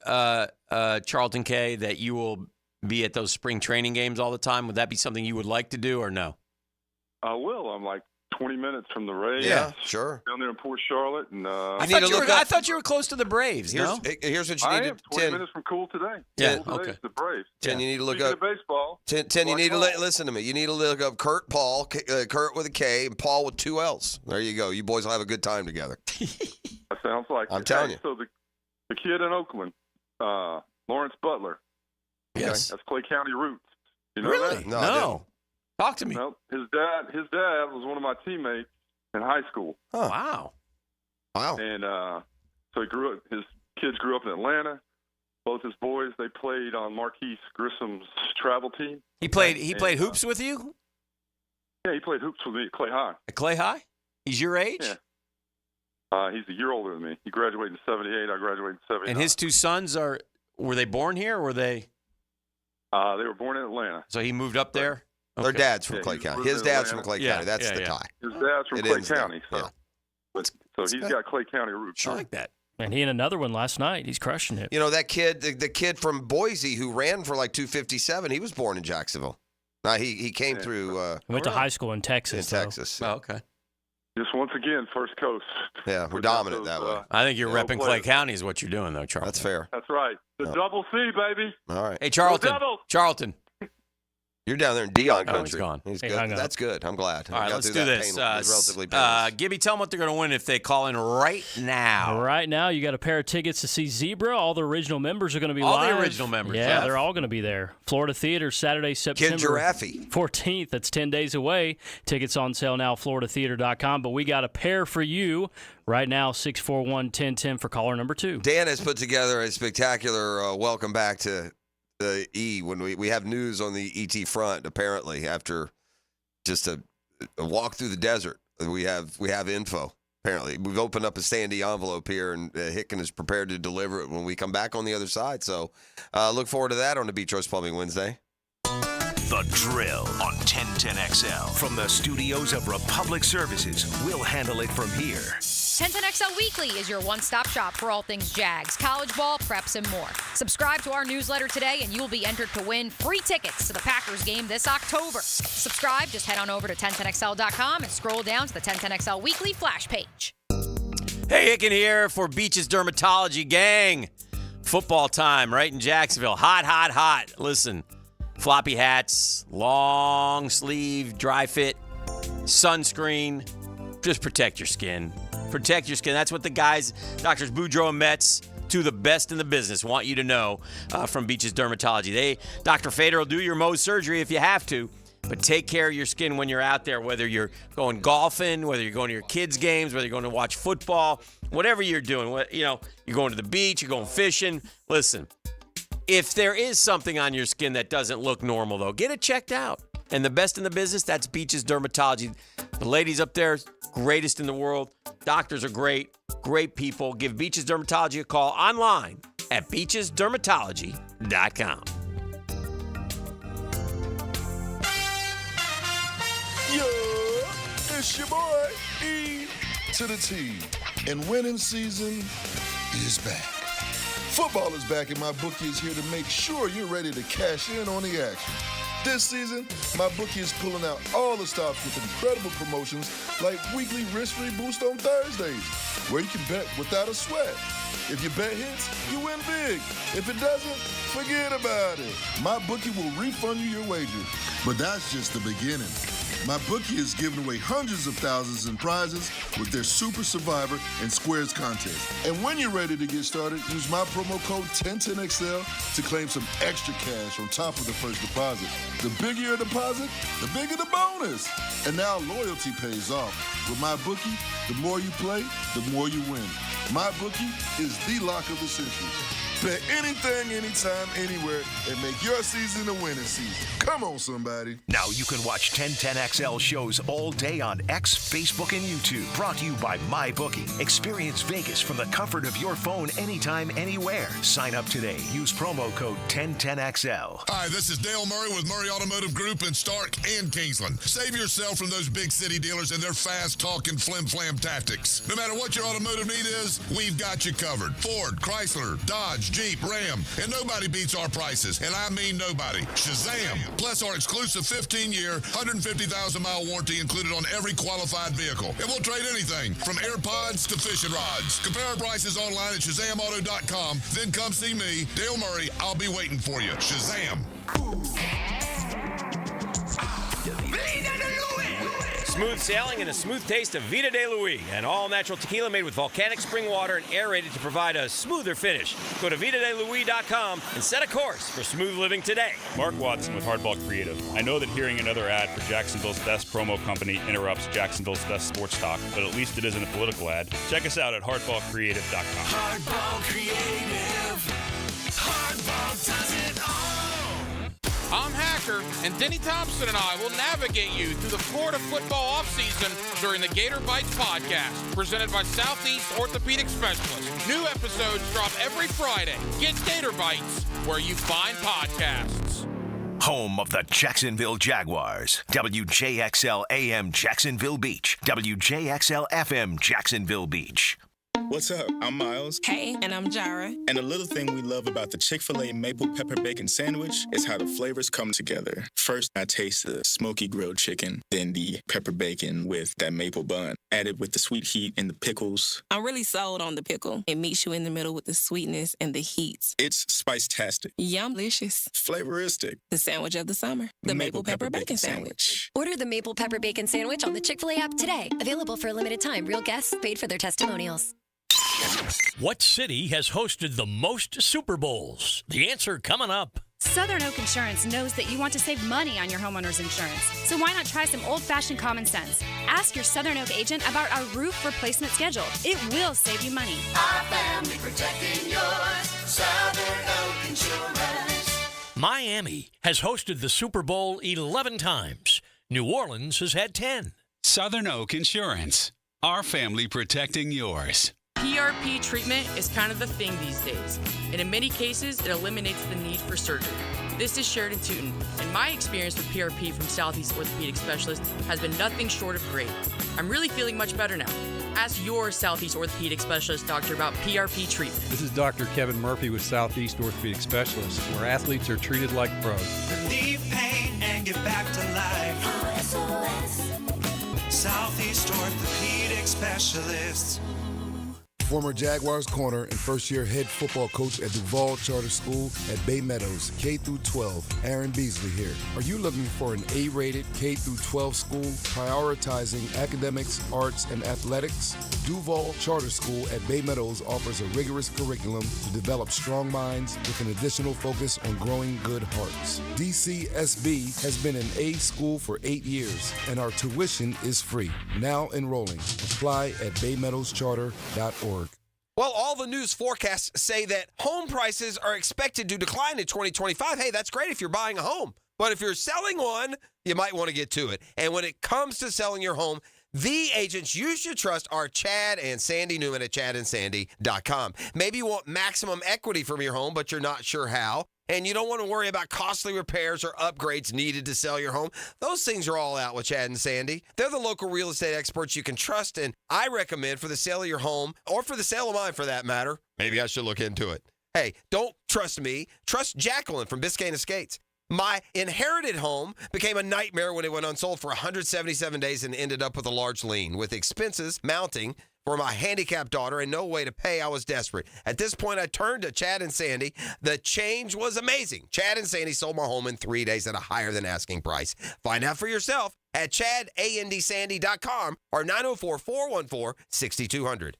Charlton K, that you will be at those spring training games all the time? Would that be something you would like to do or no? I will. I'm like 20 minutes from the Rays. Yeah, sure. Down there in Port Charlotte. And I thought you were close to the Braves, Here's what you need to 20 minutes from Cool Today. Yeah, Cool Today's the Braves. 10, you need to look Speaking up of baseball. 10, you need to listen to me. You need to look up Kurt Paul, Kurt with a K, and Paul with 2 L's. There you go. You boys will have a good time together. That sounds like I'm telling you. So the kid in Oakland, Lawrence Butler, Yes. That's Clay County roots. You know Really? that? No. Talk to me. Well, his dad was one of my teammates in high school. Huh. Wow. And so his kids grew up in Atlanta. Both his boys, they played on Marquise Grissom's travel team. He played hoops with you? Yeah, he played hoops with me at Clay High. At Clay High? He's your age? Yeah. He's a year older than me. He graduated in 78. I graduated in 79. And his two sons were they born here or were they? They were born in Atlanta. So he moved up there? Their dad's from Clay County. His dad's from Clay County. That's the tie. His dad's from Clay County. So he's got Clay County roots. I like that. And he had another one last night. He's crushing it. You know, that kid, the kid from Boise who ran for like 257, he was born in Jacksonville. He came through. He went to high school in Texas. Oh, okay. Just once again, first coast. Yeah, we're dominant that way. I think you're repping Clay County is what you're doing, though, Charlton. That's fair. That's right. The double C, baby. All right. Hey, Charlton. You're down there in Dion country. He's gone. He's good. That's good. I'm glad. All right, let's do this. Gibby, tell them what they're going to win if they call in right now. Right now, you got a pair of tickets to see Zebra. All the original members are going to be live. All the original members. Yeah, they're all going to be there. Florida Theater, Saturday, September 14th. That's 10 days away. Tickets on sale now, floridatheater.com. But we got a pair for you right now, 641-1010 for caller number 2. Dan has put together a spectacular welcome back to the E when we have news on the ET front. Apparently, after just a walk through the desert, we have info. Apparently, we've opened up a sandy envelope here, and Hicken is prepared to deliver it when we come back on the other side. So, look forward to that on the Beach Roast Plumbing Wednesday. The Drill on 1010XL from the studios of Republic Services. We'll handle it from here. 1010XL Weekly is your one-stop shop for all things Jags, college ball, preps, and more. Subscribe to our newsletter today, and you'll be entered to win free tickets to the Packers game this October. Subscribe, just head on over to 1010XL.com and scroll down to the 1010XL Weekly flash page. Hey, Hicken here for Beach's Dermatology Gang. Football time right in Jacksonville. Hot, hot, hot. Listen, floppy hats, long sleeve, dry fit, sunscreen. Just protect your skin. Protect your skin. That's what the guys, Doctors Boudreaux and Metz, two of the best in the business, want you to know from Beach's Dermatology. Dr. Fader will do your Mohs surgery if you have to, but take care of your skin when you're out there, whether you're going golfing, whether you're going to your kids' games, whether you're going to watch football, whatever you're doing. You're going to the beach, you're going fishing. Listen, if there is something on your skin that doesn't look normal, though, get it checked out. And the best in the business, that's Beach's Dermatology. The ladies up there, greatest in the world. Doctors are great people. Give Beach's Dermatology a call online at beachesdermatology.com. Yo, it's your boy, E to the T. And winning season is back. Football is back, and my bookie is here to make sure you're ready to cash in on the action. This season, my bookie is pulling out all the stops with incredible promotions like weekly risk-free boost on Thursdays, where you can bet without a sweat. If your bet hits, you win big. If it doesn't, forget about it. My bookie will refund you your wager. But that's just the beginning. My bookie is giving away hundreds of thousands in prizes with their Super Survivor and Squares contest. And when you're ready to get started, use my promo code 1010XL to claim some extra cash on top of the first deposit. The bigger your deposit, the bigger the bonus. And now loyalty pays off. With my bookie, the more you play, the more you win. My bookie is the lock of the century. Bet anything, anytime, anywhere, and make your season a winning season. Come on, somebody. Now you can watch 1010XL shows all day on X, Facebook, and YouTube. Brought to you by MyBookie. Experience Vegas from the comfort of your phone anytime, anywhere. Sign up today. Use promo code 1010XL. Hi, this is Dale Murray with Murray Automotive Group in Stark and Kingsland. Save yourself from those big city dealers and their fast-talking flim-flam tactics. No matter what your automotive need is, we've got you covered. Ford, Chrysler, Dodge, Jeep, Ram, and nobody beats our prices, and I mean nobody. Shazam! Plus our exclusive 15-year, 150,000-mile warranty included on every qualified vehicle. And we'll trade anything from AirPods to fishing rods. Compare our prices online at ShazamAuto.com. Then come see me, Dale Murray. I'll be waiting for you. Shazam! Smooth sailing and a smooth taste of Vida de Luis, an all-natural tequila made with volcanic spring water and aerated to provide a smoother finish. Go to VidaDeLuis.com and set a course for smooth living today. Mark Watson with Hardball Creative. I know that hearing another ad for Jacksonville's best promo company interrupts Jacksonville's best sports talk, but at least it isn't a political ad. Check us out at hardballcreative.com. Hardball Creative. Hardball does it all. I'm Hacker, and Denny Thompson and I will navigate you through the Florida football offseason during the Gator Bites podcast, presented by Southeast Orthopedic Specialists. New episodes drop every Friday. Get Gator Bites where you find podcasts. Home of the Jacksonville Jaguars. WJXL AM Jacksonville Beach. WJXL FM Jacksonville Beach. What's up? I'm Miles. Hey, and I'm Jara. And the little thing we love about the Chick-fil-A Maple Pepper Bacon Sandwich is how the flavors come together. First, I taste the smoky grilled chicken, then the pepper bacon with that maple bun, added with the sweet heat and the pickles. I'm really sold on the pickle. It meets you in the middle with the sweetness and the heat. It's spice-tastic. Yum-licious. Flavoristic. The sandwich of the summer. The Maple Pepper Bacon Sandwich. Order the Maple Pepper Bacon Sandwich on the Chick-fil-A app today. Available for a limited time. Real guests paid for their testimonials. What city has hosted the most Super Bowls? The answer coming up. Southern Oak Insurance knows that you want to save money on your homeowner's insurance. So why not try some old-fashioned common sense? Ask your Southern Oak agent about our roof replacement schedule. It will save you money. Our family protecting yours. Southern Oak Insurance. Miami has hosted the Super Bowl 11 times. New Orleans has had 10. Southern Oak Insurance. Our family protecting yours. PRP treatment is kind of the thing these days, and in many cases, it eliminates the need for surgery. This is Sheridan Tootin, and my experience with PRP from Southeast Orthopedic Specialists has been nothing short of great. I'm really feeling much better now. Ask your Southeast Orthopedic Specialist doctor about PRP treatment. This is Dr. Kevin Murphy with Southeast Orthopedic Specialists, where athletes are treated like pros. Relieve pain and get back to life. SOS. Southeast Orthopedic Specialists. Former Jaguars corner and first-year head football coach at Duval Charter School at Bay Meadows, K-12, Aaron Beasley here. Are you looking for an A-rated K-12 school prioritizing academics, arts, and athletics? Duval Charter School at Bay Meadows offers a rigorous curriculum to develop strong minds with an additional focus on growing good hearts. DCSB has been an A school for 8 years, and our tuition is free. Now enrolling. Apply at baymeadowscharter.org. Well, all the news forecasts say that home prices are expected to decline in 2025. Hey, that's great if you're buying a home. But if you're selling one, you might want to get to it. And when it comes to selling your home, the agents you should trust are Chad and Sandy Newman at chadandsandy.com. Maybe you want maximum equity from your home, but you're not sure how. And you don't want to worry about costly repairs or upgrades needed to sell your home. Those things are all out with Chad and Sandy. They're the local real estate experts you can trust, and I recommend for the sale of your home, or for the sale of mine for that matter. Maybe I should look into it. Hey, don't trust me. Trust Jacqueline from Biscayne Estates. My inherited home became a nightmare when it went unsold for 177 days and ended up with a large lien. With expenses mounting for my handicapped daughter and no way to pay, I was desperate. At this point, I turned to Chad and Sandy. The change was amazing. Chad and Sandy sold my home in 3 days at a higher than asking price. Find out for yourself at chadandsandy.com or 904-414-6200.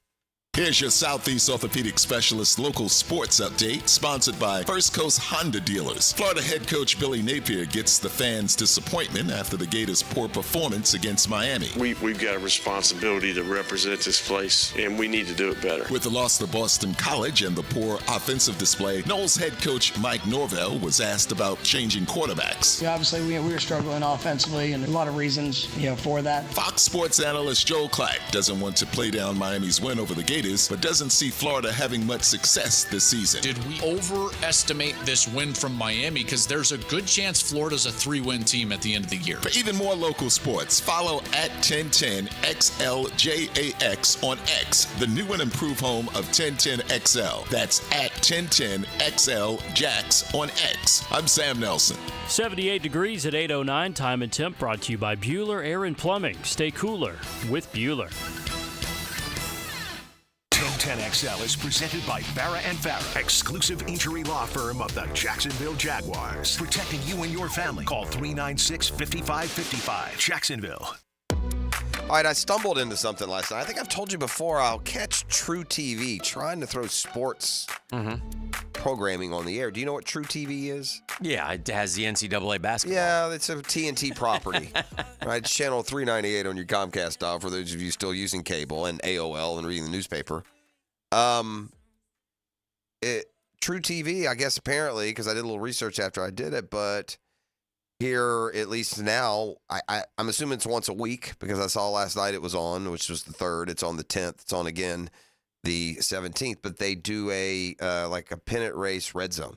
Here's your Southeast Orthopedic Specialist local sports update, sponsored by First Coast Honda Dealers. Florida head coach Billy Napier gets the fans' disappointment after the Gators' poor performance against Miami. We've got a responsibility to represent this place, and we need to do it better. With the loss to Boston College and the poor offensive display, Noles head coach Mike Norvell was asked about changing quarterbacks. Yeah, obviously, we were struggling offensively, and a lot of reasons for that. Fox Sports analyst Joel Klatt doesn't want to play down Miami's win over the Gators, but doesn't see Florida having much success this season. Did we overestimate this win from Miami? Because there's a good chance Florida's a 3-win team at the end of the year. For even more local sports, follow at 1010XLJAX on X, the new and improved home of 1010XL. That's at 1010XLJAX on X. I'm Sam Nelson. 78 degrees at 8:09. Time and temp brought to you by Bueller Air and Plumbing. Stay cooler with Bueller. 1010XL is presented by Farrah & Farrah, exclusive injury law firm of the Jacksonville Jaguars. Protecting you and your family. Call 396-5555. Jacksonville. All right, I stumbled into something last night. I think I've told you before, I'll catch True TV trying to throw sports programming on the air. Do you know what True TV is? Yeah, it has the NCAA basketball. Yeah, it's a TNT property. Right, it's channel 398 on your Comcast dial for those of you still using cable and AOL and reading the newspaper. True TV, I guess apparently, because I did a little research after I did it, but here, at least now, I'm assuming it's once a week because I saw last night it was on, which was the 3rd. It's on the 10th. It's on again the 17th. But they do a pennant race red zone.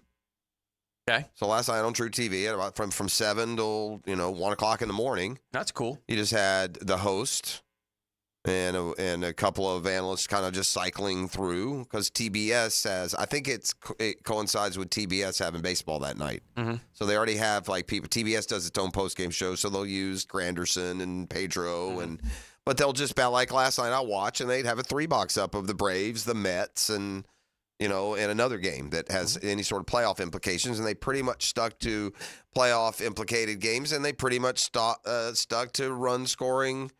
Okay. So last night on True TV, at about from 7 till 1 o'clock in the morning. That's cool. You just had the host and a couple of analysts kind of just cycling through because TBS has, I think it coincides with TBS having baseball that night. Mm-hmm. So they already have people. TBS does its own post-game show, so they'll use Granderson and Pedro, but they'll just like last night I watched, and they'd have a 3-box up of the Braves, the Mets, and another game that has any sort of playoff implications, and they pretty much stuck to playoff implicated games, and they pretty much stuck to run scoring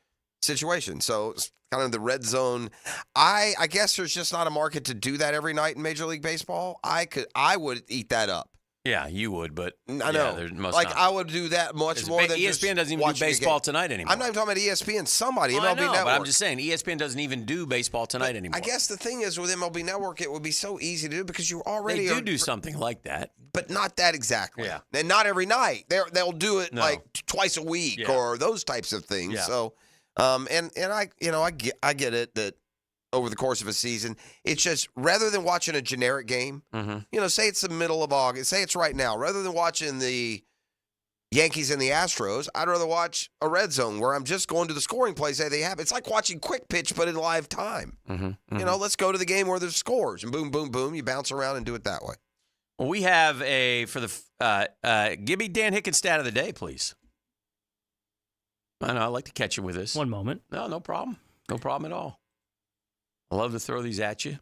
situation. So it's kind of the red zone. I guess there's just not a market to do that every night in Major League Baseball. I would eat that up. Yeah, you would, but I know. I would do that much more than ESPN doesn't even do baseball tonight anymore. I'm not even talking about ESPN. Somebody, MLB I know, Network. but I'm just saying ESPN doesn't even do baseball tonight anymore. I guess the thing is with MLB Network, it would be so easy to do because you already do something like that, but not that exactly. Yeah, and not every night. They'll do it like twice a week or those types of things. Yeah. So. And I get it that over the course of a season, it's just rather than watching a generic game, say it's the middle of August, say it's right now, rather than watching the Yankees and the Astros, I'd rather watch a red zone where I'm just going to the scoring plays that they have. It's like watching quick pitch, but in live time. Let's go to the game where there's scores and boom, boom, boom. You bounce around and do it that way. Well, we have give me Dan Hicken stat of the day, please. I know, I'd like to catch you with this. One moment. No problem. No problem at all. I love to throw these at you.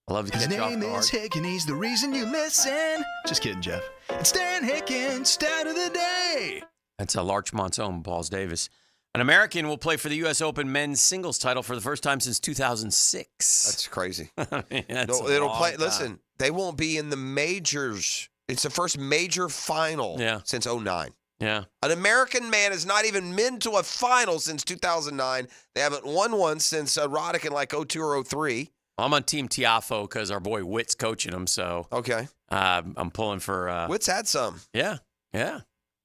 I love to catch you off guard. His name is Hicken. He's the reason you listen. Just kidding, Jeff. It's Dan Hicken, stat of the day. That's Larchmont's own Pauls Davis. An American will play for the U.S. Open men's singles title for the first time since 2006. That's crazy. It'll play. Listen, they won't be in the majors. It's the first major final since 2009. Yeah. An American man has not even been to a final since 2009. They haven't won one since Roddick in like 2002 or 2003. I'm on Team Tiafo because our boy Witt's coaching him. So okay, I'm pulling for. Witt's had some. Yeah.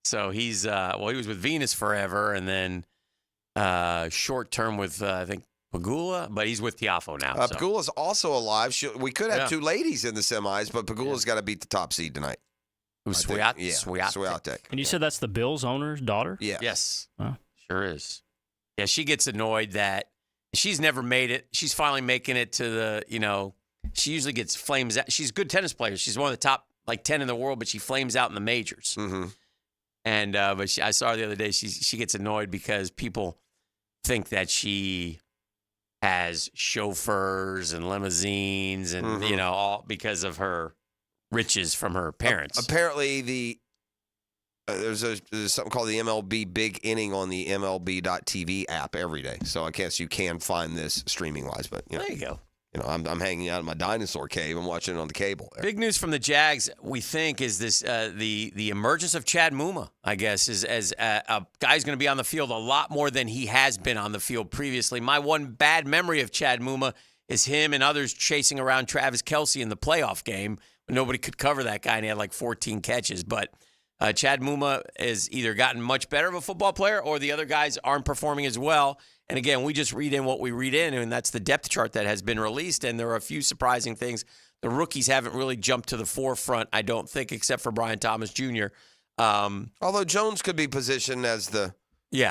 So he's he was with Venus forever, and then short term with I think Pagula, but he's with Tiafo now. Pagula's also alive. We could have two ladies in the semis, but Pagula's got to beat the top seed tonight. Who's Swiatek. And you said that's the Bills owner's daughter? Yeah. Yes. Wow. Sure is. Yeah, she gets annoyed that she's never made it. She's finally making it to the, she usually gets flames out. She's a good tennis player. She's one of the top 10 in the world, but she flames out in the majors. Mm-hmm. And I saw her the other day. She gets annoyed because people think that she has chauffeurs and limousines and, all because of her riches from her parents. Apparently, there's something called the MLB Big Inning on the MLB.TV app every day. So I guess you can find this streaming wise. But there you go. I'm hanging out in my dinosaur cave. I'm watching it on the cable. Big news from the Jags, we think, is this the emergence of Chad Muma, I guess, is as a guy's going to be on the field a lot more than he has been on the field previously. My one bad memory of Chad Muma is him and others chasing around Travis Kelce in the playoff game. Nobody could cover that guy, and he had like 14 catches. But Chad Muma has either gotten much better of a football player or the other guys aren't performing as well. And again, we just read in what we read in, and that's the depth chart that has been released. And there are a few surprising things. The rookies haven't really jumped to the forefront, I don't think, except for Brian Thomas Jr. Although Jones could be positioned as the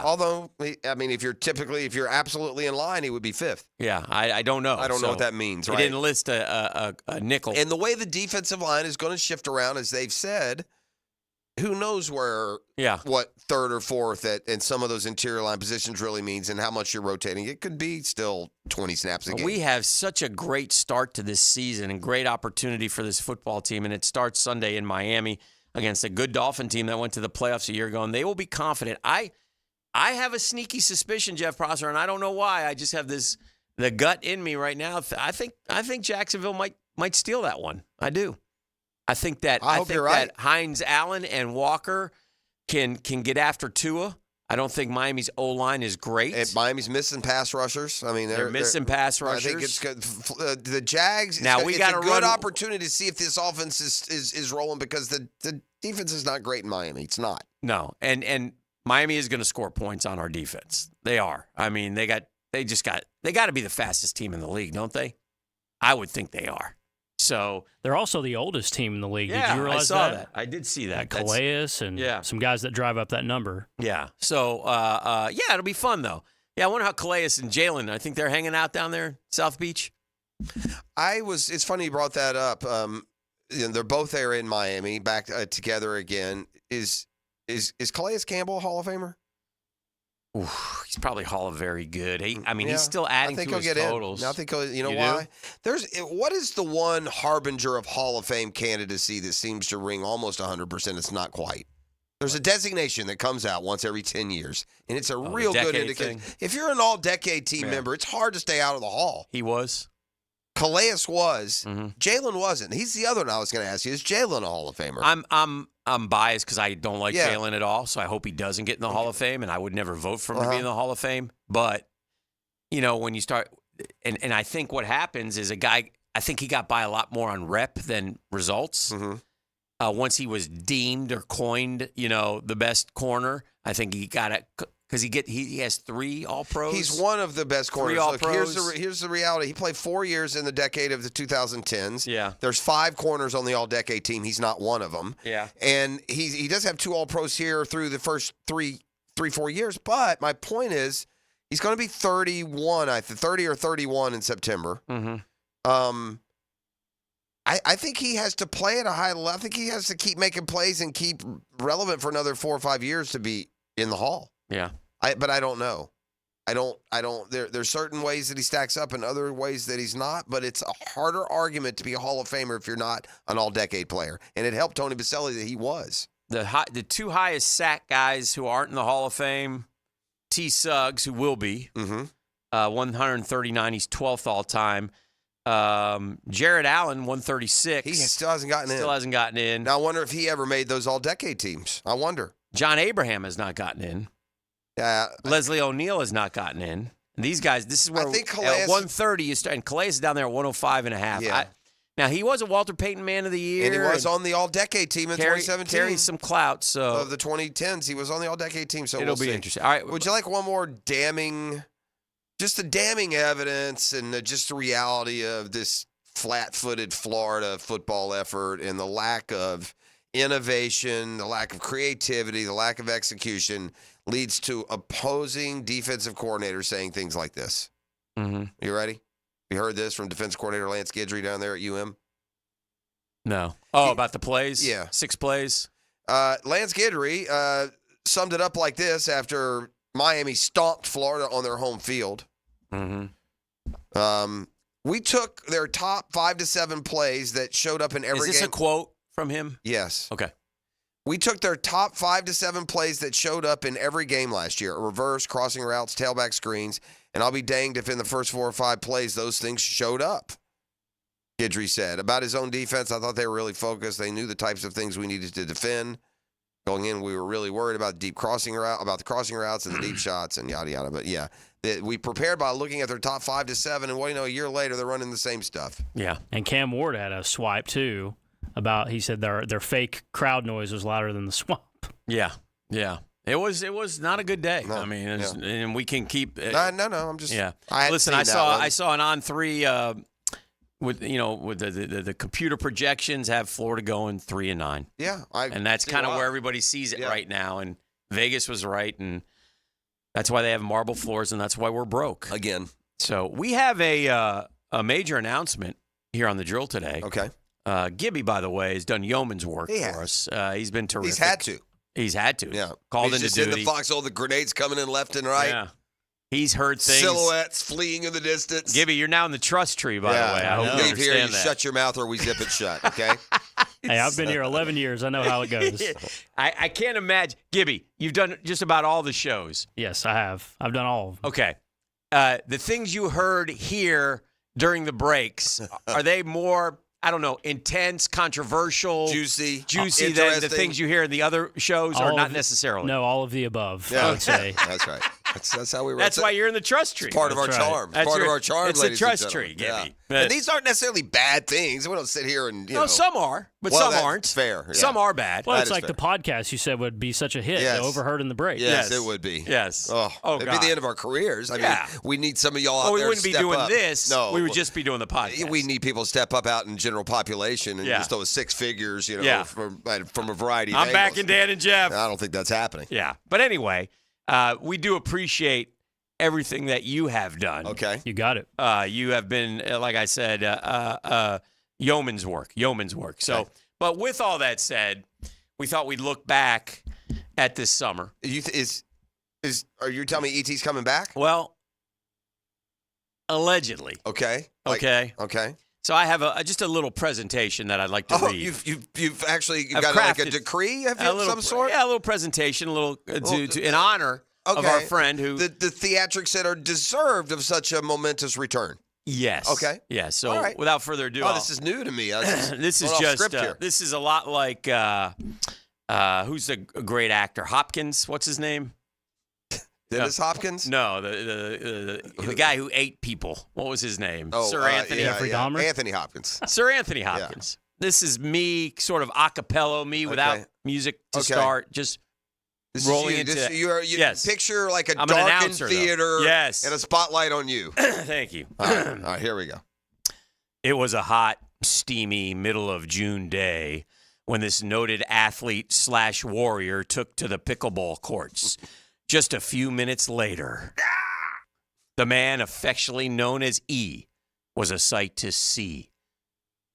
Although, I mean, if you're absolutely in line, he would be fifth. Yeah, I don't know. I don't know what that means, right? He didn't list a nickel. And the way the defensive line is going to shift around, as they've said, who knows what third or fourth in some of those interior line positions really means and how much you're rotating. It could be still 20 snaps a game. We have such a great start to this season and great opportunity for this football team, and it starts Sunday in Miami against a good Dolphin team that went to the playoffs a year ago, and they will be confident. I have a sneaky suspicion, Jeff Prosser, and I don't know why. I just have the gut in me right now. I think Jacksonville might steal that one. I do. I think that you're right. that Hines Allen and Walker can get after Tua. I don't think Miami's O-line is great. And Miami's missing pass rushers. I mean, they're missing pass rushers. I think it's good. The Jags. Now it's a good opportunity to see if this offense is rolling because the defense is not great in Miami. It's not. No, and Miami is going to score points on our defense. They are. I mean, they got to be the fastest team in the league, don't they? I would think they are. So they're also the oldest team in the league. Yeah, did you realize I saw that? I did see that. And Calais and some guys that drive up that number. Yeah. So it'll be fun though. Yeah, I wonder how Calais and Jalen. I think they're hanging out down there, South Beach. It's funny you brought that up. They're both there in Miami, back together again. Is Calais Campbell a Hall of Famer? Ooh, he's probably Hall of Very Good. He's still adding to his totals. I think you know why? What is the one harbinger of Hall of Fame candidacy that seems to ring almost 100%? It's not quite. There's a designation that comes out once every 10 years, and it's a real good indicator. If you're an all-decade team member, it's hard to stay out of the Hall. He was. Calais was. Mm-hmm. Jalen wasn't. He's the other one I was going to ask you. Is Jalen a Hall of Famer? I'm biased because I don't like Jalen at all, so I hope he doesn't get in the Hall of Fame, and I would never vote for him to be in the Hall of Fame. But, when you start – and I think what happens is I think he got by a lot more on rep than results. Mm-hmm. Once he was deemed or coined, the best corner, I think he got it – because he has 3 All-Pros. He's one of the best corners. 3 All-Pros. Look, here's the reality. He played 4 years in the decade of the 2010s. Yeah. There's 5 corners on the All-Decade team. He's not one of them. Yeah. And he does have 2 All-Pros here through the first 4 years. But my point is, he's going to be 31, 30 or 31 in September. Mm-hmm. I think he has to play at a high level. I think he has to keep making plays and keep relevant for another 4 or 5 years to be in the Hall. Yeah. But I don't know. I don't. There's certain ways that he stacks up and other ways that he's not. But it's a harder argument to be a Hall of Famer if you're not an all-decade player. And it helped Tony Baselli that he was. The 2 highest sack guys who aren't in the Hall of Fame, T. Suggs, who will be, 139. He's 12th all time. Jared Allen, 136. He still hasn't gotten in. Now I wonder if he ever made those all-decade teams. I wonder. John Abraham has not gotten in. Leslie O'Neal has not gotten in. And these guys, this is where I think Calais, at 130 you start, and Calais is down there at 105.5. Yeah. Now he was a Walter Payton Man of the Year, and he was on the All-Decade team in 2017. Carries some clout. So of the 2010s, he was on the All-Decade team. So it'll be interesting. All right, would you like one more damning, just the damning evidence and just the reality of this flat-footed Florida football effort and the lack of innovation, the lack of creativity, the lack of execution leads to opposing defensive coordinators saying things like this. Mm-hmm. You ready? You heard this from defensive coordinator Lance Guidry down there at UM? No. Oh, about the plays? Yeah. 6 plays? Lance Guidry summed it up like this after Miami stomped Florida on their home field. Mm-hmm. We took their top 5 to 7 plays that showed up in every game. Is this a quote from him? Yes. Okay. We took their top 5 to 7 plays that showed up in every game last year. Reverse, crossing routes, tailback screens. And I'll be danged if in the first 4 or 5 plays those things showed up. Guidry said. About his own defense, I thought they were really focused. They knew the types of things we needed to defend. Going in, we were really worried about the crossing routes and the deep shots and yada, yada. But, yeah, we prepared by looking at their top 5 to 7, and a year later they're running the same stuff. Yeah. And Cam Ward had a swipe, too. He said their fake crowd noise was louder than the swamp. Yeah, yeah. It was not a good day. No, I mean, and we can keep. No. I'm just. Yeah. Listen, I saw an on-3 with the computer projections have Florida going 3-9. Yeah, and that's kind of where everybody sees it right now. And Vegas was right, and that's why they have marble floors, and that's why we're broke again. So we have a major announcement here on the drill today. Okay. Gibby, by the way, has done yeoman's work for us. He's been terrific. He's had to. Yeah. Called into duty. In the foxhole, the grenades coming in left and right. Yeah. He's heard things. Silhouettes fleeing in the distance. Gibby, you're now in the trust tree, by the way. I hope you leave here, you that. shut your mouth or we zip it shut, okay? Hey, I've been here 11 years. I know how it goes. I can't imagine. Gibby, you've done just about all the shows. Yes, I have. I've done all of them. Okay. The things you heard here during the breaks, are they more, I don't know, intense, controversial, juicy than the things you hear in the other shows, or not necessarily? No, all of the above, Yeah. I would say. That's right. That's how we. That's why you're in the trust tree. It's part of our charm. That's Part of our charm. It's a trust tree, Gibby. Yeah. But- And these aren't necessarily bad things. We don't sit here and No, some are, but some aren't. Fair. Yeah. Some are bad. Well, That it's is like fair. the podcast you said would be such a hit. Yes. Overheard in the break. Yes, it would be. Yes. Oh, it'd God. be the end of our careers. I Yeah. mean, we need some of y'all out Well, we there wouldn't to be step doing up. this. No, we would just be doing the podcast. We need people to step up out in general population and Yeah. just those six figures, Yeah. from a variety of I'm angles. backing Dan and Jeff. I don't think that's happening. Yeah. But anyway, we do appreciate everything that you have done. Okay. You got it. You have been, like I said, yeoman's work. So, Okay. but with all that said, we thought we'd look back at this summer. Are you telling me ET's coming back? Well, allegedly. Okay. Okay. Okay. So I have just a little presentation that I'd like to read. You've actually I've got like a crafted decree of a little, some sort? Yeah, a little presentation, a little in honor of our friend who the theatrics that are deserved of such a momentous return. Yes. Okay. Yeah. So All right. without further ado, this is new to me. this is off just script here. this is a lot like who's the great actor? Hopkins. What's his name? Dennis Hopkins? No, the guy who ate people. What was his name? Sir Anthony. Anthony Hopkins. Sir Anthony Hopkins. Yeah. This is me, sort of a cappella, me without music to start, just rolling into. Yes. Picture like a I'm an darkened announcer, theater, yes, and a spotlight on you. Thank you. All right, here we go. It was a hot, steamy middle of June day when this noted athlete / warrior took to the pickleball courts. Just a few minutes later, the man affectionately known as E was a sight to see.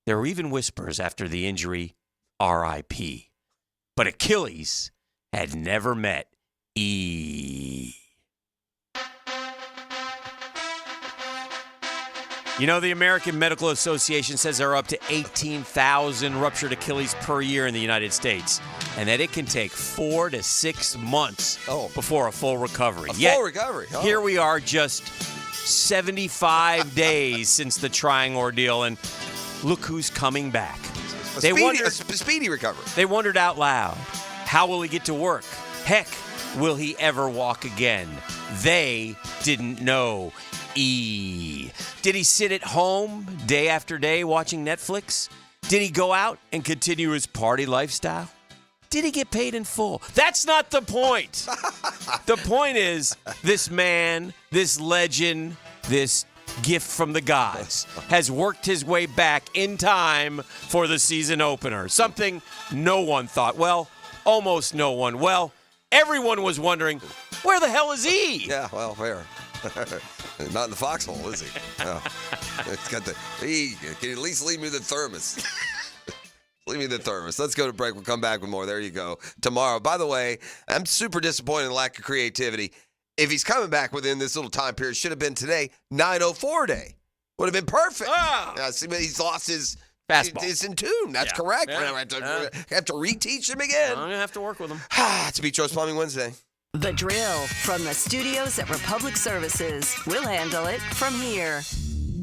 There were even whispers after the injury, R.I.P. But Achilles had never met E. You know, the American Medical Association says there are up to 18,000 ruptured Achilles per year in the United States, and that it can take 4 to 6 months before a full recovery. Full recovery. Oh. Here we are, just 75 days since the trying ordeal, and look who's coming back. A speedy recovery. They wondered out loud, how will he get to work? Heck, will he ever walk again? They didn't know. E. Did he sit at home day after day watching Netflix? Did he go out and continue his party lifestyle? Did he get paid in full? That's not the point. The point is, this man, this legend, this gift from the gods has worked his way back in time for the season opener. Something no one thought. Well, almost no one. Well, everyone was wondering, where the hell is he? Yeah, well, where? Not in the foxhole, is he? No. It's got can you at least leave me the thermos? Leave me the thermos. Let's go to break. We'll come back with more. There you go. Tomorrow. By the way, I'm super disappointed in the lack of creativity. If he's coming back within this little time period, should have been today, 9:04 day. Would have been perfect. Yeah, see, but he's lost his fastball. It's in tune. That's correct. Yeah. I have to reteach him again. I'm going to have to work with him. It's Beach Roast Plumbing Wednesday. The Drill from the studios at Republic Services. We'll handle it from here.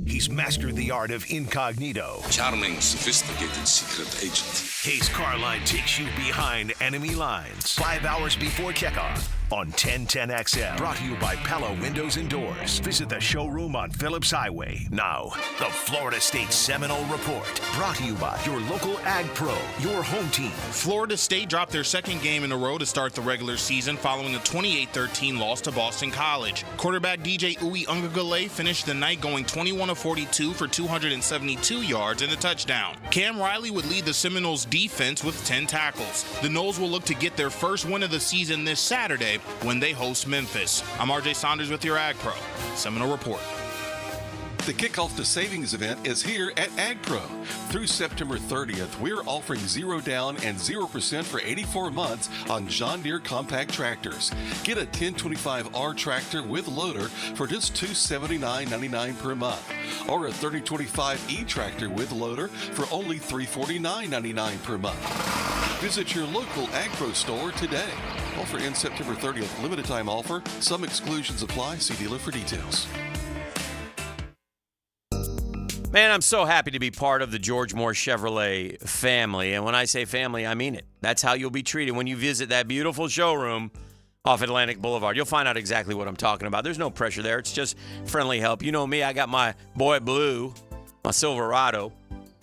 He's mastered the art of incognito. Charming, sophisticated secret agent. His car line takes you behind enemy lines. 5 hours before kickoff on 1010XL. Brought to you by Pella Windows and Doors. Visit the showroom on Phillips Highway. Now, the Florida State Seminole Report. Brought to you by your local Ag Pro, your home team. Florida State dropped their second game in a row to start the regular season following a 28-13 loss to Boston College. Quarterback DJ Uwe Ungagale finished the night going 21 of 42 for 272 yards and a touchdown. Cam Riley would lead the Seminoles defense with 10 tackles. The Noles will look to get their first win of the season this Saturday when they host Memphis. I'm RJ Saunders with your Ag Pro. Seminole Report. The Kickoff to Savings event is here at AgPro. Through September 30th, we're offering 0 down and 0% for 84 months on John Deere compact tractors. Get a 1025R tractor with loader for just $279.99 per month, or a 3025E tractor with loader for only $349.99 per month. Visit your local AgPro store today. Offer ends September 30th. Limited time offer. Some exclusions apply. See dealer for details. Man, I'm so happy to be part of the George Moore Chevrolet family. And when I say family, I mean it. That's how you'll be treated when you visit that beautiful showroom off Atlantic Boulevard. You'll find out exactly what I'm talking about. There's no pressure there. It's just friendly help. You know me, I got my boy blue, my Silverado.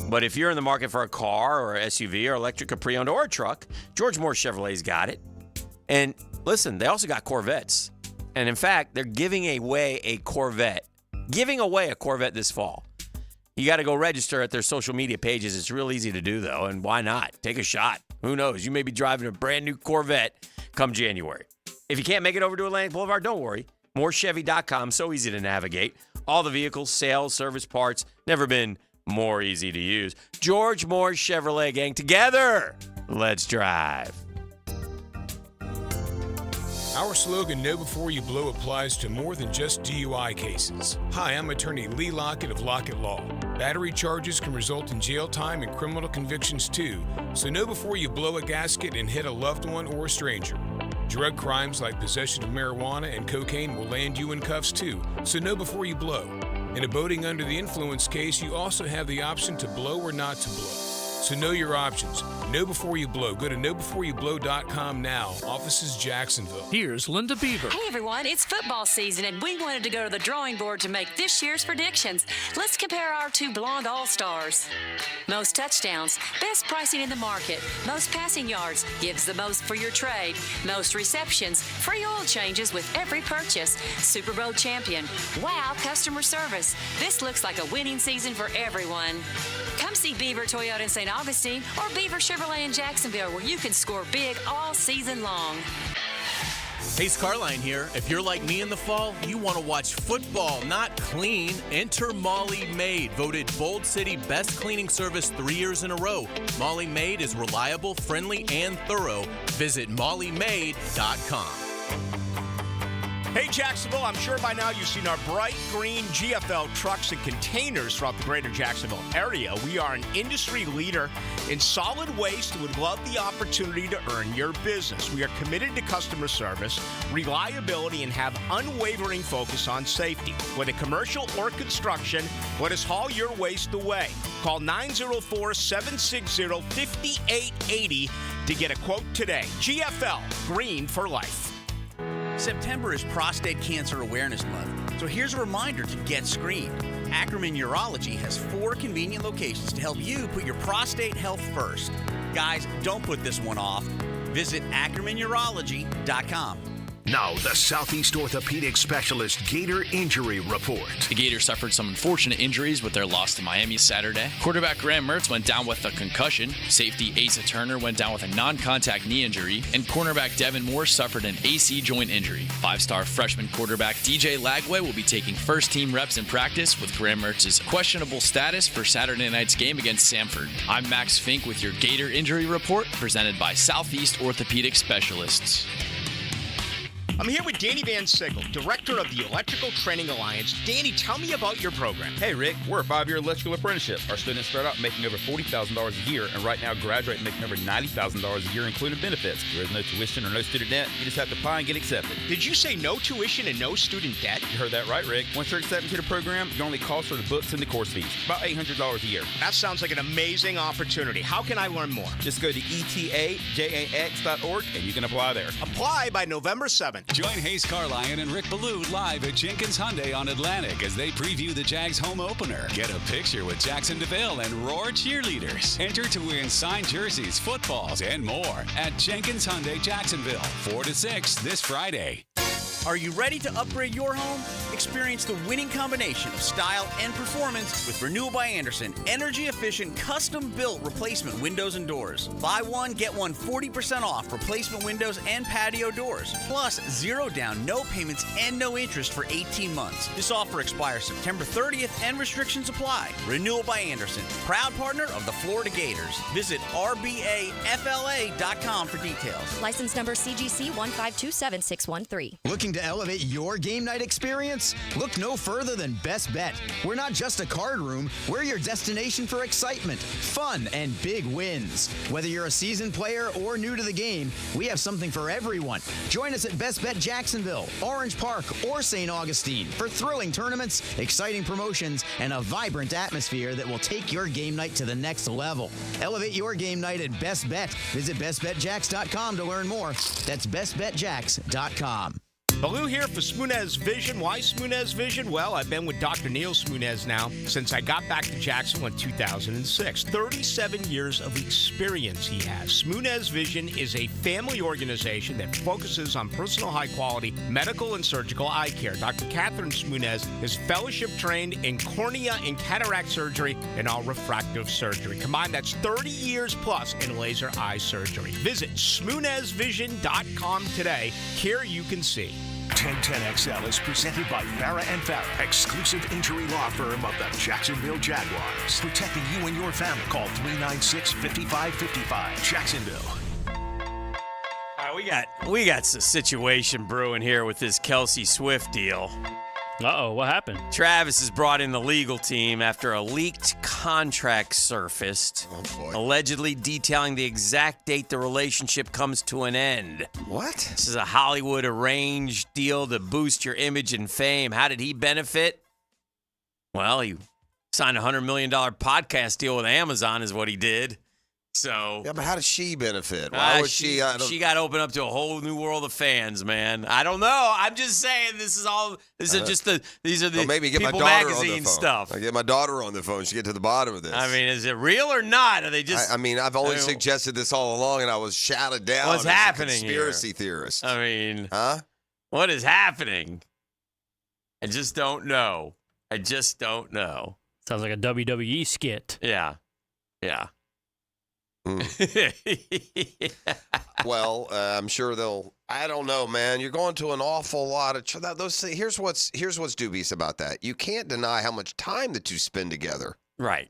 But if you're in the market for a car or an SUV or electric Capri-Owned or a truck, George Moore Chevrolet's got it. And listen, they also got Corvettes. And in fact, they're giving away a Corvette this fall. You got to go register at their social media pages. It's real easy to do, though, and why not? Take a shot. Who knows? You may be driving a brand-new Corvette come January. If you can't make it over to Atlantic Boulevard, don't worry. MooreChevy.com, so easy to navigate. All the vehicles, sales, service, parts, never been more easy to use. George Moore Chevrolet, gang. Together, let's drive. Our slogan, Know Before You Blow, applies to more than just DUI cases. Hi, I'm attorney Lee Lockett of Lockett Law. Battery charges can result in jail time and criminal convictions too, so know before you blow a gasket and hit a loved one or a stranger. Drug crimes like possession of marijuana and cocaine will land you in cuffs too, so know before you blow. In a boating under the influence case, you also have the option to blow or not to blow. So know your options. Know before you blow. Go to knowbeforeyouBlow.com now. Offices Jacksonville. Here's Linda Beaver. Hey everyone, it's football season and we wanted to go to the drawing board to make this year's predictions. Let's compare our two blonde all-stars. Most touchdowns, best pricing in the market. Most passing yards, gives the most for your trade. Most receptions, free oil changes with every purchase. Super Bowl champion, wow customer service. This looks like a winning season for everyone. Come see Beaver Toyota in St. Augustine or Beaver Chevrolet in Jacksonville, where you can score big all season long. Hey, Scarline here. If you're like me in the fall, you want to watch football, not clean. Enter Molly Maid, voted Bold City Best Cleaning Service 3 years in a row. Molly Maid is reliable, friendly, and thorough. Visit mollymaid.com. Hey Jacksonville, I'm sure by now you've seen our bright green GFL trucks and containers throughout the greater Jacksonville area. We are an industry leader in solid waste and would love the opportunity to earn your business. We are committed to customer service, reliability, and have unwavering focus on safety. Whether commercial or construction, let us haul your waste away. Call 904-760-5880 to get a quote today. GFL, green for life. September is Prostate Cancer Awareness Month, so here's a reminder to get screened. Ackerman Urology has 4 convenient locations to help you put your prostate health first. Guys, don't put this one off. Visit AckermanUrology.com. Now, the Southeast Orthopedic Specialist Gator Injury Report. The Gators suffered some unfortunate injuries with their loss to Miami Saturday. Quarterback Graham Mertz went down with a concussion. Safety Asa Turner went down with a non-contact knee injury. And cornerback Devin Moore suffered an AC joint injury. 5-star freshman quarterback DJ Lagway will be taking first-team reps in practice with Graham Mertz's questionable status for Saturday night's game against Samford. I'm Max Fink with your Gator Injury Report, presented by Southeast Orthopedic Specialists. I'm here with Danny Van Sickle, Director of the Electrical Training Alliance. Danny, tell me about your program. Hey, Rick, we're a 5-year electrical apprenticeship. Our students start out making over $40,000 a year, and right now graduate making over $90,000 a year, including benefits. There is no tuition or no student debt. You just have to apply and get accepted. Did you say no tuition and no student debt? You heard that right, Rick. Once you're accepted to the program, your only cost are the books and the course fees. About $800 a year. That sounds like an amazing opportunity. How can I learn more? Just go to etajax.org, and you can apply there. Apply by November 7th. Join Hayes Carlyon and Rick Ballou live at Jenkins Hyundai on Atlantic as they preview the Jags home opener. Get a picture with Jackson DeVille and Roar cheerleaders. Enter to win signed jerseys, footballs, and more at Jenkins Hyundai Jacksonville, 4 to 6 this Friday. Are you ready to upgrade your home? Experience the winning combination of style and performance with Renewal by Andersen. Energy-efficient, custom-built replacement windows and doors. Buy one, get one 40% off replacement windows and patio doors. Plus, 0 down, no payments, and no interest for 18 months. This offer expires September 30th and restrictions apply. Renewal by Andersen, proud partner of the Florida Gators. Visit rbafla.com for details. License number CGC 1527613. Looking to elevate your game night experience? Look no further than Best Bet. We're not just a card room, we're your destination for excitement, fun, and big wins. Whether you're a seasoned player or new to the game, we have something for everyone. Join us at Best Bet Jacksonville, Orange Park, or St. Augustine for thrilling tournaments, exciting promotions, and a vibrant atmosphere that will take your game night to the next level. Elevate your game night at Best Bet. Visit bestbetjacks.com to learn more. That's bestbetjacks.com. Baloo here for Smunez Vision. Why Smunez Vision? Well, I've been with Dr. Neil Smunez now since I got back to Jacksonville in 2006. 37 years of experience he has. Smunez Vision is a family organization that focuses on personal high-quality medical and surgical eye care. Dr. Catherine Smunez is fellowship-trained in cornea and cataract surgery and all refractive surgery. Combined, that's 30 years plus in laser eye surgery. Visit SmunezVision.com today. Care you can see. 1010XL is presented by Farrah & Farrah, exclusive injury law firm of the Jacksonville Jaguars. Protecting you and your family. Call 396-5555. Jacksonville. All right, we got a situation brewing here with this Kelsey Swift deal. Uh-oh, what happened? Travis has brought in the legal team after a leaked contract surfaced, allegedly detailing the exact date the relationship comes to an end. What? This is a Hollywood arranged deal to boost your image and fame. How did he benefit? Well, he signed a $100 million podcast deal with Amazon is what he did. So yeah, but how does she benefit? Why was she? She got to open up to a whole new world of fans, man. I don't know. I'm just saying these are the maybe get People my daughter magazine on the phone. stuff. I get my daughter on the phone. She get to the bottom of this. I mean, is it real or not? Are they just? I mean, I've only suggested this all along, and I was shouted down. What's as happening a conspiracy here? theorist. I mean, huh? What is happening? I just don't know. Sounds like a WWE skit. Yeah. Well, I'm sure they'll. I don't know, man. You're going to an awful lot of those. Here's what's dubious about that. You can't deny how much time the two spend together. Right.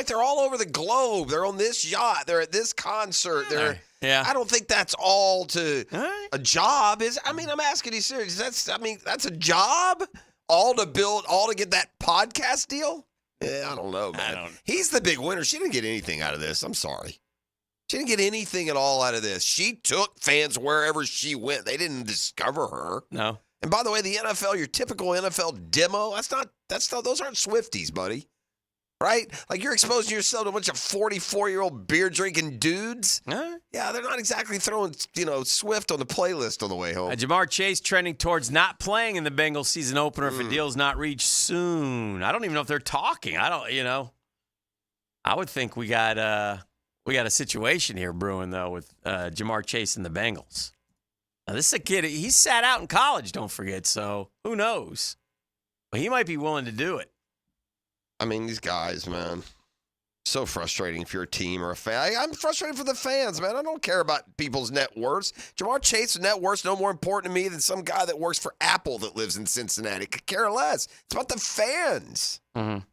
They're all over the globe. They're on this yacht. They're at this concert. Yeah. I don't think that's all to a job. I'm asking you serious. That's a job. All to get that podcast deal. Yeah, I don't know, man. He's the big winner. She didn't get anything out of this. I'm sorry. She didn't get anything at all out of this. She took fans wherever she went. They didn't discover her. No. And by the way, the NFL, your typical NFL demo, those aren't Swifties, buddy. Right? Like you're exposing yourself to a bunch of 44-year-old beer-drinking dudes. Huh? Yeah, they're not exactly throwing, Swift on the playlist on the way home. Jamar Chase trending towards not playing in the Bengals season opener if a deal's not reached soon. I don't even know if they're talking. I would think we got a situation here brewing, though, with Jamar Chase and the Bengals. Now, this is a kid. He sat out in college, don't forget, so who knows? But he might be willing to do it. I mean, these guys, man, so frustrating if you're a team or a fan. I'm frustrated for the fans, man. I don't care about people's net worths. Jamar Chase's net worth's no more important to me than some guy that works for Apple that lives in Cincinnati. Could care less. It's about the fans. Haven't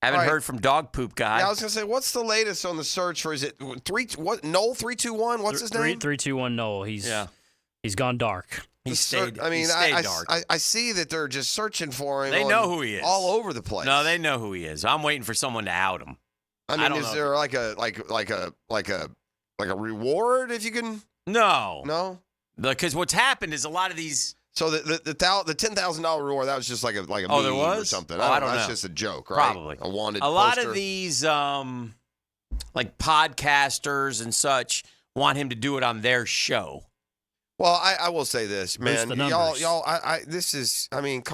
heard from Dog Poop Guy. Yeah, I was going to say, what's the latest on the search for, is it Noel 321? What's his name? 321 Noel. He's gone dark. He stayed dark. I see that they're just searching for him. They know who he is. All over the place. No, they know who he is. I'm waiting for someone to out him. Is there like a reward if you can? No. Because what's happened is a lot of these. So the $10,000 reward, that was just like a meme or something. I don't know. That's just a joke, right? Probably. A wanted A lot poster. of these like podcasters and such want him to do it on their show. Well, I will say this, man. Come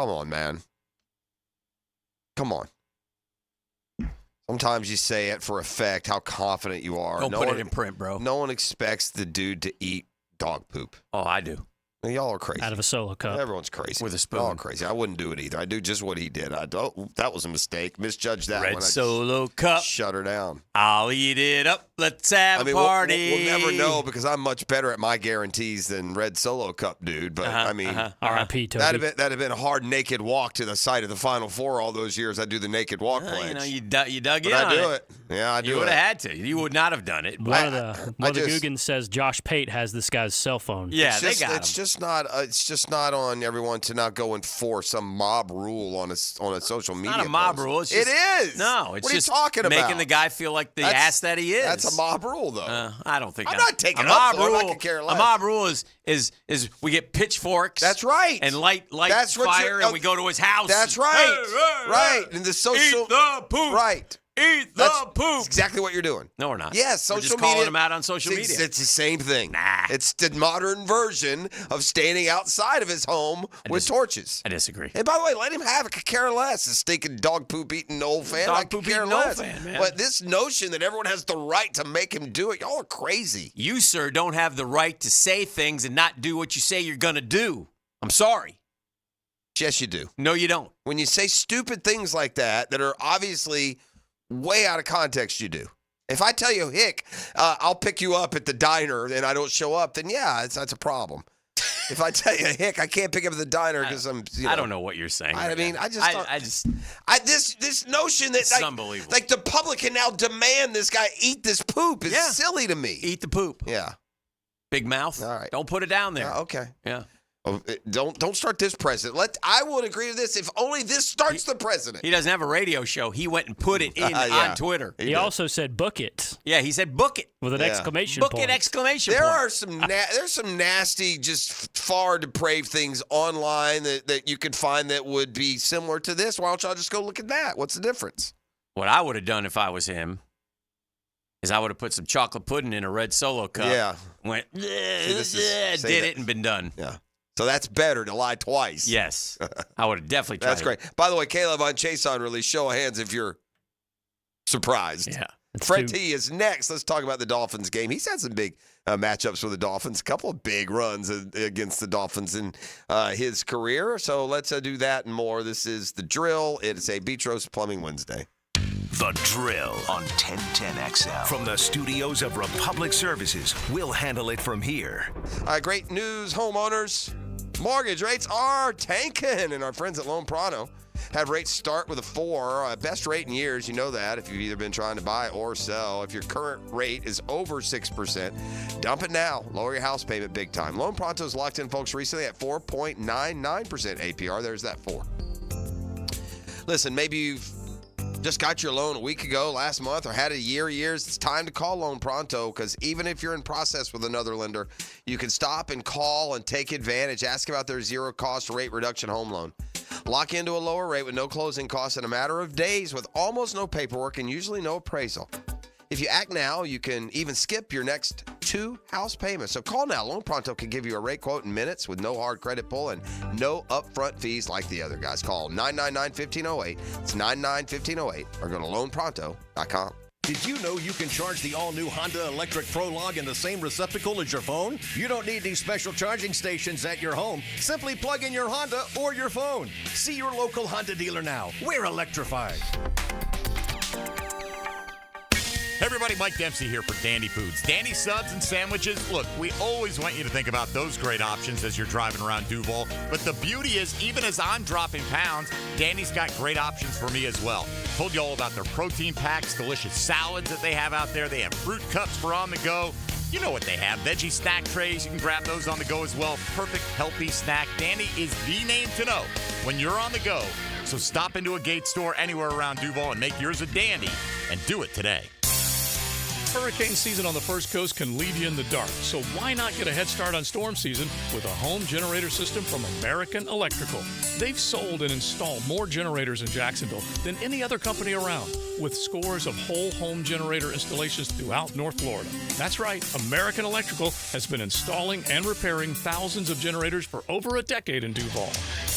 on, man. Come on. Sometimes you say it for effect, how confident you are. Don't put it in print, bro. No one expects the dude to eat dog poop. Oh, I do. Y'all are crazy. Out of a solo cup. Everyone's crazy. With a spoon. Y'all are crazy. I wouldn't do it either. I do just what he did. That was a mistake. Misjudged that Red one. Solo cup. Shut her down. I'll eat it up. Let's have a party. We'll never know because I'm much better at my guarantees than Red Solo Cup, dude. But, I mean, R.I.P. Toby. That'd have been a hard naked walk to the site of the Final Four all those years I do the naked walk pledge. You dug but in I on do it. Yeah, I do it. You would have had to. You would not have done it. One of the Googans says Josh Pate has this guy's cell phone. Yeah, it's just not on everyone to not go and force some mob rule on a social media. Not a mob post. rule. It's It just, is. No, it's what just are you talking about? making the guy feel like the ass that he is. That's a mob rule, though. I don't think I'm not taking a up mob for it. rule. I could care less. A mob rule is we get pitchforks. That's right. And light That's what fire, and we go to his house. That's right. Right. And the social. Eat the poop. Right. Eat the poop. That's exactly what you're doing. No, we're not. Yes, we're social just calling media. him out on social media. It's the same thing. Nah. It's the modern version of standing outside of his home with torches. I disagree. And by the way, let him have it. Could care less. A stinking dog poop eating old fan. I could care less. Man. But this notion that everyone has the right to make him do it, y'all are crazy. You, sir, don't have the right to say things and not do what you say you're going to do. I'm sorry. Yes, you do. No, you don't. When you say stupid things like that are obviously way out of context, you do. If I tell you, Hick, I'll pick you up at the diner and I don't show up, then yeah, that's a problem. If I tell you, Hick, I can't pick you up at the diner because I'm, I don't know what you're saying. I mean, this notion that it's unbelievable. Like the public can now demand this guy eat this poop is silly to me. Eat the poop. Yeah. Big mouth. All right. Don't put it down there. Okay. Yeah. Oh, don't start this president. I would agree with this if only this starts the president. He doesn't have a radio show. He went and put it in on Twitter. He also said book it. Yeah, he said book it. With an exclamation book point. Book it, exclamation there point. Are some there's some nasty, just far depraved things online that you could find that would be similar to this. Why don't y'all just go look at that? What's the difference? What I would have done if I was him is I would have put some chocolate pudding in a red Solo cup. Yeah. Went, did it and been done. Yeah. So that's better to lie twice. Yes. I would have definitely tried That's great. By the way, Caleb on Chase on release. Show of hands if you're surprised. Yeah. Fred T is next. Let's talk about the Dolphins game. He's had some big matchups with the Dolphins, a couple of big runs against the Dolphins in his career. So let's do that and more. This is The Drill. It's a Beach Roast Plumbing Wednesday. The Drill on 1010XL. From the studios of Republic Services, we'll handle it from here. Great news, homeowners. Mortgage rates are tanking, and our friends at Loan Pronto have rates start with a 4. Best rate in years, you know that, if you've either been trying to buy or sell. If your current rate is over 6%, dump it now. Lower your house payment big time. Loan Pronto's locked in folks recently at 4.99% APR. There's that 4. Listen, maybe you've just got your loan a week ago, last month, or had it years. It's time to call Loan Pronto because even if you're in process with another lender, you can stop and call and take advantage. Ask about their zero-cost rate reduction home loan. Lock into a lower rate with no closing costs in a matter of days with almost no paperwork and usually no appraisal. If you act now, you can even skip your next 2 house payments. So call now. Loan Pronto can give you a rate quote in minutes with no hard credit pull and no upfront fees like the other guys. Call 999-1508. It's 999-1508 or go to loanpronto.com. Did you know you can charge the all-new Honda Electric Prologue in the same receptacle as your phone? You don't need these special charging stations at your home. Simply plug in your Honda or your phone. See your local Honda dealer now. We're electrified. Hey everybody, Mike Dempsey here for Dandy Foods. Dandy subs and sandwiches. Look, we always want you to think about those great options as you're driving around Duval. But the beauty is, even as I'm dropping pounds, Dandy's got great options for me as well. Told you all about their protein packs, delicious salads that they have out there. They have fruit cups for on the go. You know what they have. Veggie snack trays. You can grab those on the go as well. Perfect, healthy snack. Dandy is the name to know when you're on the go. So stop into a Gate store anywhere around Duval and make yours a Dandy and do it today. Hurricane season on the First Coast can leave you in the dark, so why not get a head start on storm season with a home generator system from American Electrical? They've sold and installed more generators in Jacksonville than any other company around, with scores of whole home generator installations throughout North Florida. That's right, American Electrical has been installing and repairing thousands of generators for over a decade in Duval.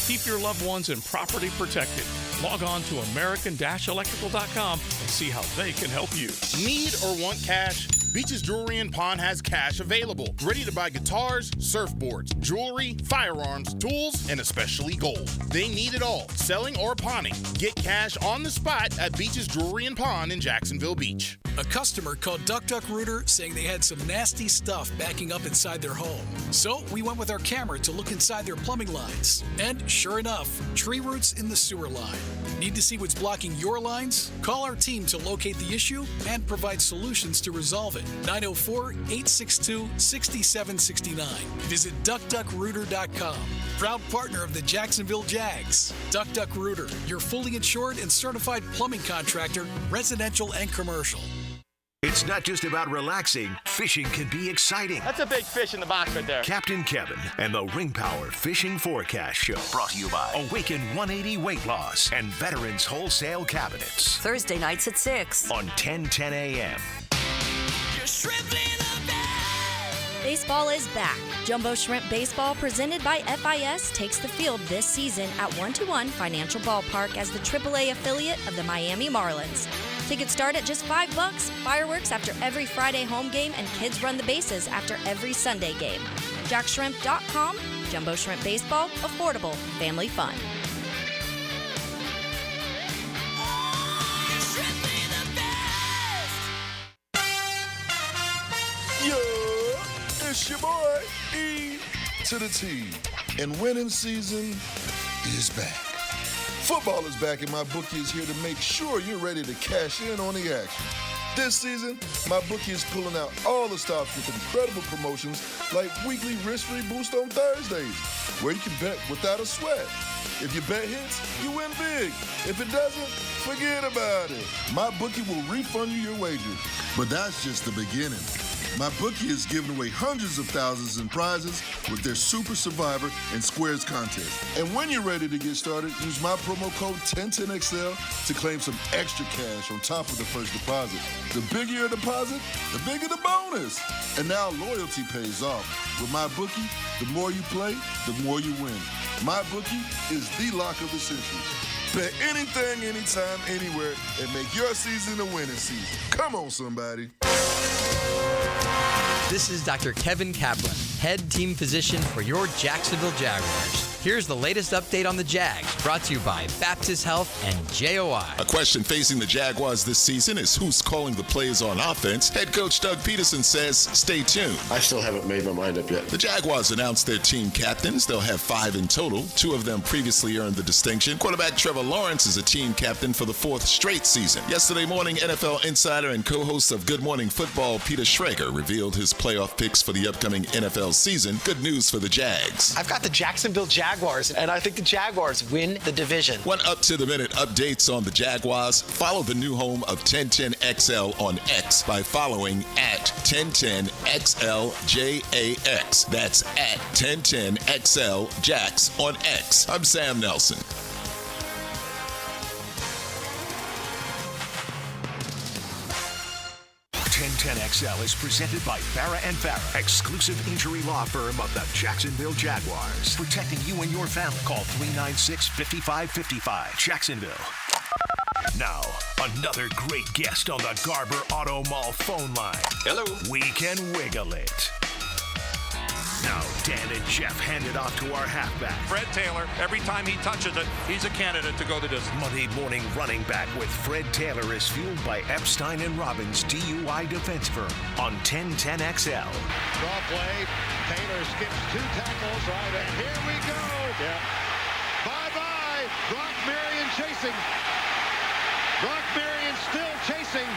Keep your loved ones and property protected. Log on to American-Electrical.com and see how they can help you. Need or want cash? Beach's Jewelry and Pawn has cash available, ready to buy guitars, surfboards, jewelry, firearms, tools, and especially gold. They need it all, selling or pawning. Get cash on the spot at Beach's Jewelry and Pawn in Jacksonville Beach. A customer called Rooter saying they had some nasty stuff backing up inside their home. So we went with our camera to look inside their plumbing lines. And sure enough, tree roots in the sewer line. Need to see what's blocking your lines? Call our team to locate the issue and provide solutions to resolve it. 904-862-6769. Visit DuckDuckRooter.com. Proud partner of the Jacksonville Jags. Rooter, your fully insured and certified plumbing contractor, residential and commercial. It's not just about relaxing. Fishing can be exciting. That's a big fish in the box right there. Captain Kevin and the Ring Power Fishing Forecast Show. Brought to you by Awaken 180 Weight Loss and Veterans Wholesale Cabinets. Thursday nights at 6 on 1010 a.m. Baseball is back. Jumbo Shrimp Baseball, presented by FIS, takes the field this season at 1-1 Financial Ballpark as the AAA affiliate of the Miami Marlins. Tickets start at just $5, fireworks after every Friday home game, and kids run the bases after every Sunday game. JackShrimp.com, Jumbo Shrimp Baseball, affordable, family fun. It's your boy, E to the T. And winning season is back. Football is back, and my bookie is here to make sure you're ready to cash in on the action. This season, my bookie is pulling out all the stops with incredible promotions like weekly risk-free boost on Thursdays, where you can bet without a sweat. If your bet hits, you win big. If it doesn't, forget about it. My bookie will refund you your wager. But that's just the beginning. My bookie is giving away hundreds of thousands in prizes with their Super Survivor and Squares contest. And when you're ready to get started, use my promo code 1010XL to claim some extra cash on top of the first deposit. The bigger your deposit, the bigger the bonus. And now loyalty pays off. With my bookie, the more you play, the more you win. My bookie is the lock of the century. Bet anything, anytime, anywhere, and make your season a winning season. Come on, somebody. This is Dr. Kevin Kaplan, head team physician for your Jacksonville Jaguars. Here's the latest update on the Jags, brought to you by Baptist Health and JOI. A question facing the Jaguars this season is who's calling the plays on offense. Head coach Doug Peterson says, stay tuned. I still haven't made my mind up yet. The Jaguars announced their team captains. They'll have 5 in total. 2 of them previously earned the distinction. Quarterback Trevor Lawrence is a team captain for the 4th straight season. Yesterday morning, NFL insider and co-host of Good Morning Football, Peter Schrager, revealed his playoff picks for the upcoming NFL season. Good news for the Jags. I've got the Jacksonville Jaguars, and I think the Jaguars win the division. Want up-to-the-minute updates on the Jaguars? Follow the new home of 1010XL on X by following at 1010XLJAX. That's at 1010XLJAX on X. I'm Sam Nelson. XL is presented by Farrah & Farrah, exclusive injury law firm of the Jacksonville Jaguars. Protecting you and your family. Call 396-5555. Jacksonville. Now, another great guest on the Garber Auto Mall phone line. Hello. We can wiggle it. Now, Dan and Jeff hand it off to our halfback. Fred Taylor, every time he touches it, he's a candidate to go the distance. Monday morning running back with Fred Taylor is fueled by Epstein and Robbins DUI defense firm on 1010XL. Draw play. Taylor skips 2 tackles, right, and here we go. Yeah. Bye-bye. Brock Marion chasing. Brock Marion still chasing.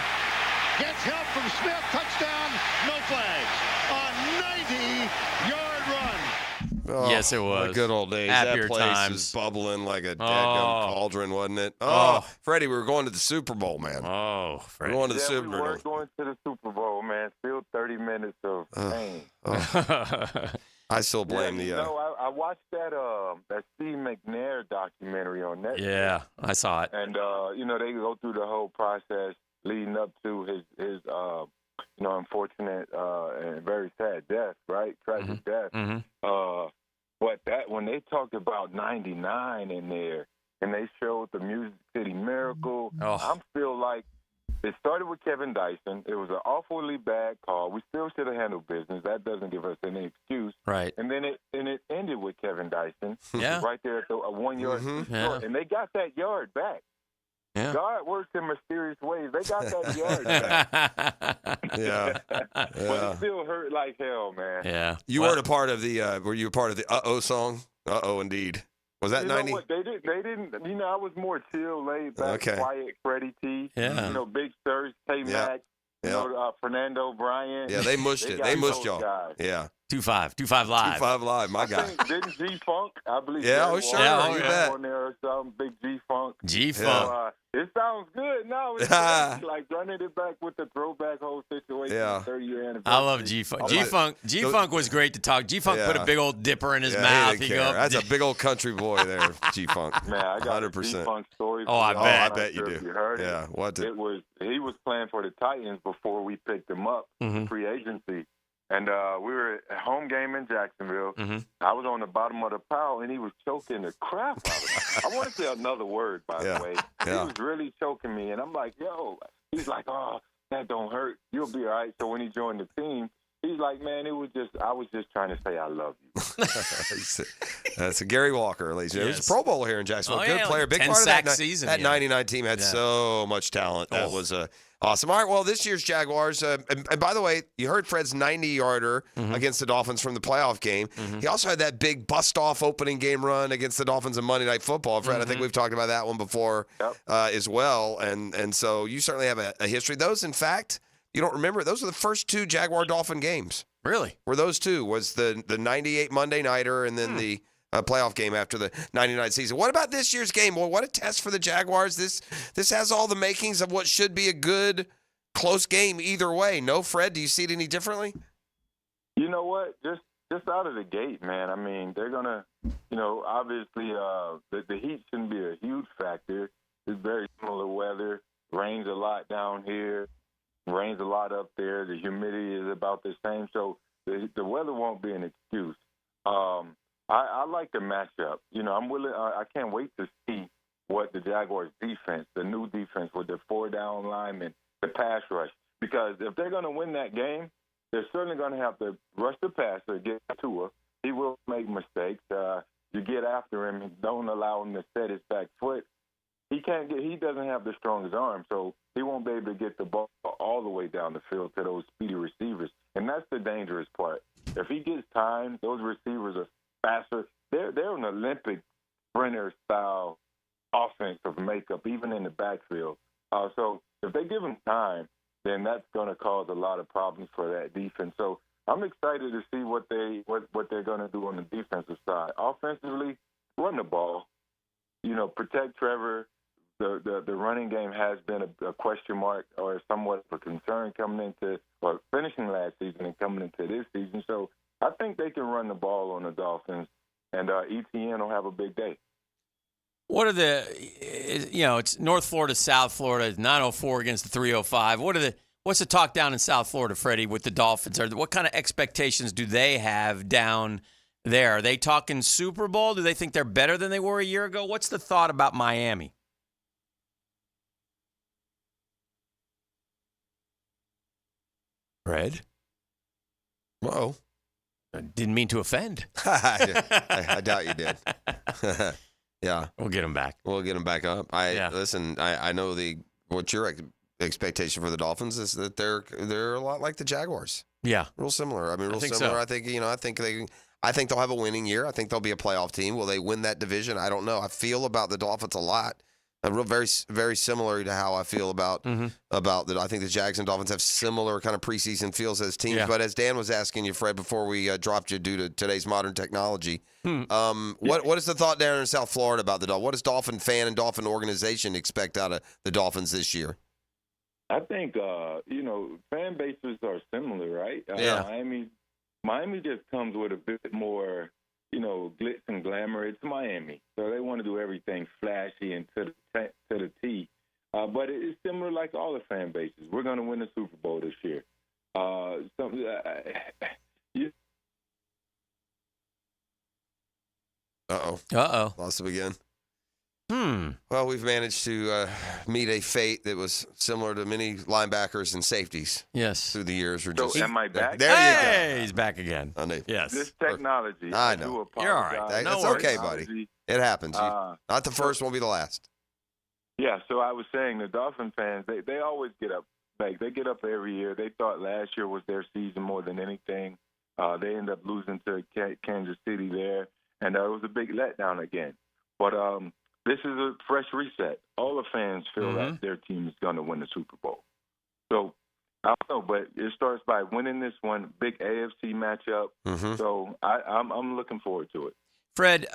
Gets help from Smith. Touchdown. No flags. A 90-yard run. Oh, yes, it was. The good old days. Happier that place times. was bubbling like a dadgum cauldron, wasn't it? Oh, Freddie, we were going to the Super Bowl, man. Oh, Freddie. We were going to the Yeah, Super we Bowl. were going to the Super Bowl, man. Still 30 minutes of pain. I still blame You know, I watched that Steve McNair documentary on Netflix. Yeah, I saw it. And, you know, they go through the whole process leading up to his you know, unfortunate and very sad death, right? Tragic death. But that when they talked about 99 in there and they showed the Music City Miracle, I'm still like, It started with Kevin Dyson. It was an awfully bad call. We still should have handled business. That doesn't give us any excuse. Right. And then it ended with Kevin Dyson. Yeah. Right there at the 1 yard. Yeah. And they got that yard back. Yeah. God works in mysterious ways. They got that yard back. Yeah. But it still hurt like hell, man. Yeah. You weren't a part of the. Were you a part of the Uh-Oh song? Uh-oh, indeed. Was that 90? Know what? They didn't. You know, I was more chill, laid back, quiet. Freddie T. Yeah. You know, Big Sirs, K Mac. You know, Fernando Bryant. Yeah, they mushed it. They mushed y'all. Guys. Yeah. 2-5 live. 2-5 live, my guy. Didn't G-Funk? I believe. Yeah, oh, sure. Yeah, you bet. On there or something, big G-Funk. G-Funk. So, it sounds good. No, it's like running it back with the throwback whole situation. Yeah. 30-year anniversary. I love G-Funk. G-Funk was great to talk. G-Funk put a big old dipper in his mouth. He That's a big old country boy there, G-Funk. Man, I got 100%. a G-Funk story. I bet you do. You heard yeah, it. what did? He was playing for the Titans before we picked him up free agency. And we were at a home game in Jacksonville. I was on the bottom of the pile, and he was choking the crap out of me. I want to say another word, by the way. He was really choking me, and I'm like, yo. He's like, oh, that don't hurt. You'll be all right. So when he joined the team, he's like, man, I was just trying to say I love you. That's a Gary Walker, ladies and gentlemen. He was a Pro Bowler here in Jacksonville. Good player. Big 10 part of that season. That 99 team had so much talent. That was awesome. All right, well, this year's Jaguars, and by the way, you heard Fred's 90-yarder against the Dolphins from the playoff game. He also had that big bust-off opening game run against the Dolphins in Monday Night Football. Fred, I think we've talked about that one before as well. And so you certainly have a history. Those, in fact, you don't remember, those were the first two Jaguar-Dolphin games. Really? Were those two? Was the 98 Monday Nighter and then the playoff game after the 99 season. What about this year's game? Well, what a test for the Jaguars. This has all the makings of what should be a good, close game either way. No, Fred, do you see it any differently? You know what? Just out of the gate, man. I mean, they're going to, obviously the heat shouldn't be a huge factor. It's very similar weather. Rains a lot down here. Rains a lot up there. The humidity is about the same. So the weather won't be an excuse. I like the matchup. I'm willing. I can't wait to see what the Jaguars' defense, the new defense with the 4-down linemen, the pass rush. Because if they're going to win that game, they're certainly going to have to rush the passer, get to her. He will make mistakes. You get after him, don't allow him to set his back foot. He doesn't have the strongest arm, so he won't be able to get the ball all the way down the field to those speedy receivers. And that's the dangerous part. If he gets time, those receivers are faster. They're an Olympic sprinter-style offensive makeup, even in the backfield. So if they give him time, then that's going to cause a lot of problems for that defense. So I'm excited to see what they're going to do on the defensive side. Offensively, run the ball. Protect Trevor. The running game has been a question mark or somewhat of a concern finishing last season and coming into this season. So I think they can run the ball on the Dolphins, and ETN will have a big day. What are it's North Florida, South Florida, 904 against the 305. What's the talk down in South Florida, Freddie, with the Dolphins? What kind of expectations do they have down there? Are they talking Super Bowl? Do they think they're better than they were a year ago? What's the thought about Miami? Fred? Uh-oh. I didn't mean to offend. I doubt you did. Yeah. We'll get him back. We'll get him back up. Listen, I know what your expectation for the Dolphins is that they're a lot like the Jaguars. Yeah. Real similar. I mean, similar. So. I think they'll have a winning year. I think they'll be a playoff team. Will they win that division? I don't know. I feel about the Dolphins a lot. Very, very similar to how I feel about that. I think the Jags and Dolphins have similar kind of preseason feels as teams. Yeah. But as Dan was asking you, Fred, before we dropped you due to today's modern technology, what is the thought down in South Florida about the Dolphins? What does Dolphin fan and Dolphin organization expect out of the Dolphins this year? I think fan bases are similar, right? Miami just comes with a bit more, glitz and glamour. It's Miami, so they want to do everything flashy and to the T. But it's similar like all the fan bases. We're going to win the Super Bowl this year. Uh-oh. Lost him again. Well, we've managed to meet a fate that was similar to many linebackers and safeties. Yes. Through the years. So am I back? There you go. Hey, he's back again. Yes. This technology. I do know. apologize. You're all right. That's okay, buddy. It happens. Not the first, won't be the last. Yeah, so I was saying the Dolphin fans, they always get up. Like, they get up every year. They thought last year was their season more than anything. They end up losing to Kansas City there, and it was a big letdown again. But this is a fresh reset. All the fans feel that their team is going to win the Super Bowl. So, I don't know, but it starts by winning this one, big AFC matchup. So I'm looking forward to it. Fred,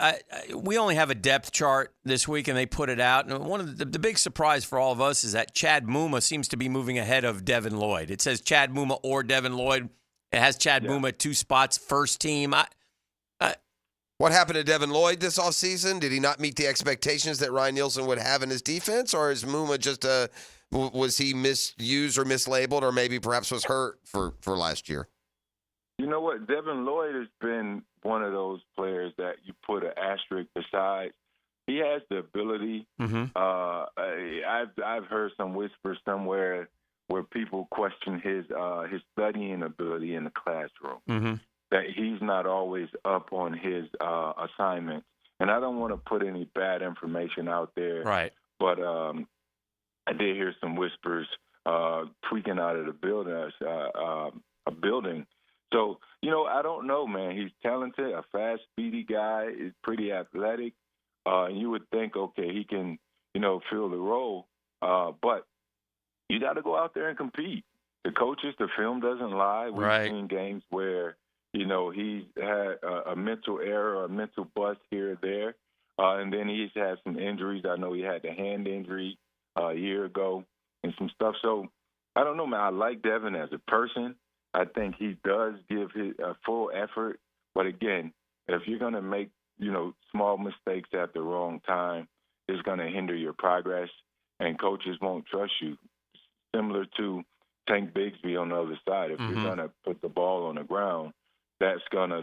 we only have a depth chart this week, and they put it out. And one of the big surprise for all of us is that Chad Muma seems to be moving ahead of Devin Lloyd. It says Chad Muma or Devin Lloyd. It has Chad Muma at 2 spots, first team. What happened to Devin Lloyd this offseason? Did he not meet the expectations that Ryan Nielsen would have in his defense? Or is Muma just was he misused or mislabeled, or maybe perhaps was hurt for last year? You know what? Devin Lloyd has been one of those players that you put an asterisk beside. He has the ability. I've heard some whispers somewhere where people question his studying ability in the classroom. That he's not always up on his assignments. And I don't want to put any bad information out there. Right. But I did hear some whispers tweaking out of the building. So, I don't know, man. He's talented, a fast, speedy guy. He's pretty athletic. And you would think, okay, he can, fill the role. But you got to go out there and compete. The coaches, the film doesn't lie. We've seen games where, he's had a mental error or a mental bust here or there. And then he's had some injuries. I know he had the hand injury a year ago and some stuff. So, I don't know, man. I like Devin as a person. I think he does give his full effort. But, again, if you're going to make, small mistakes at the wrong time, it's going to hinder your progress, and coaches won't trust you. Similar to Tank Bigsby on the other side. If you're going to put the ball on the ground, that's going to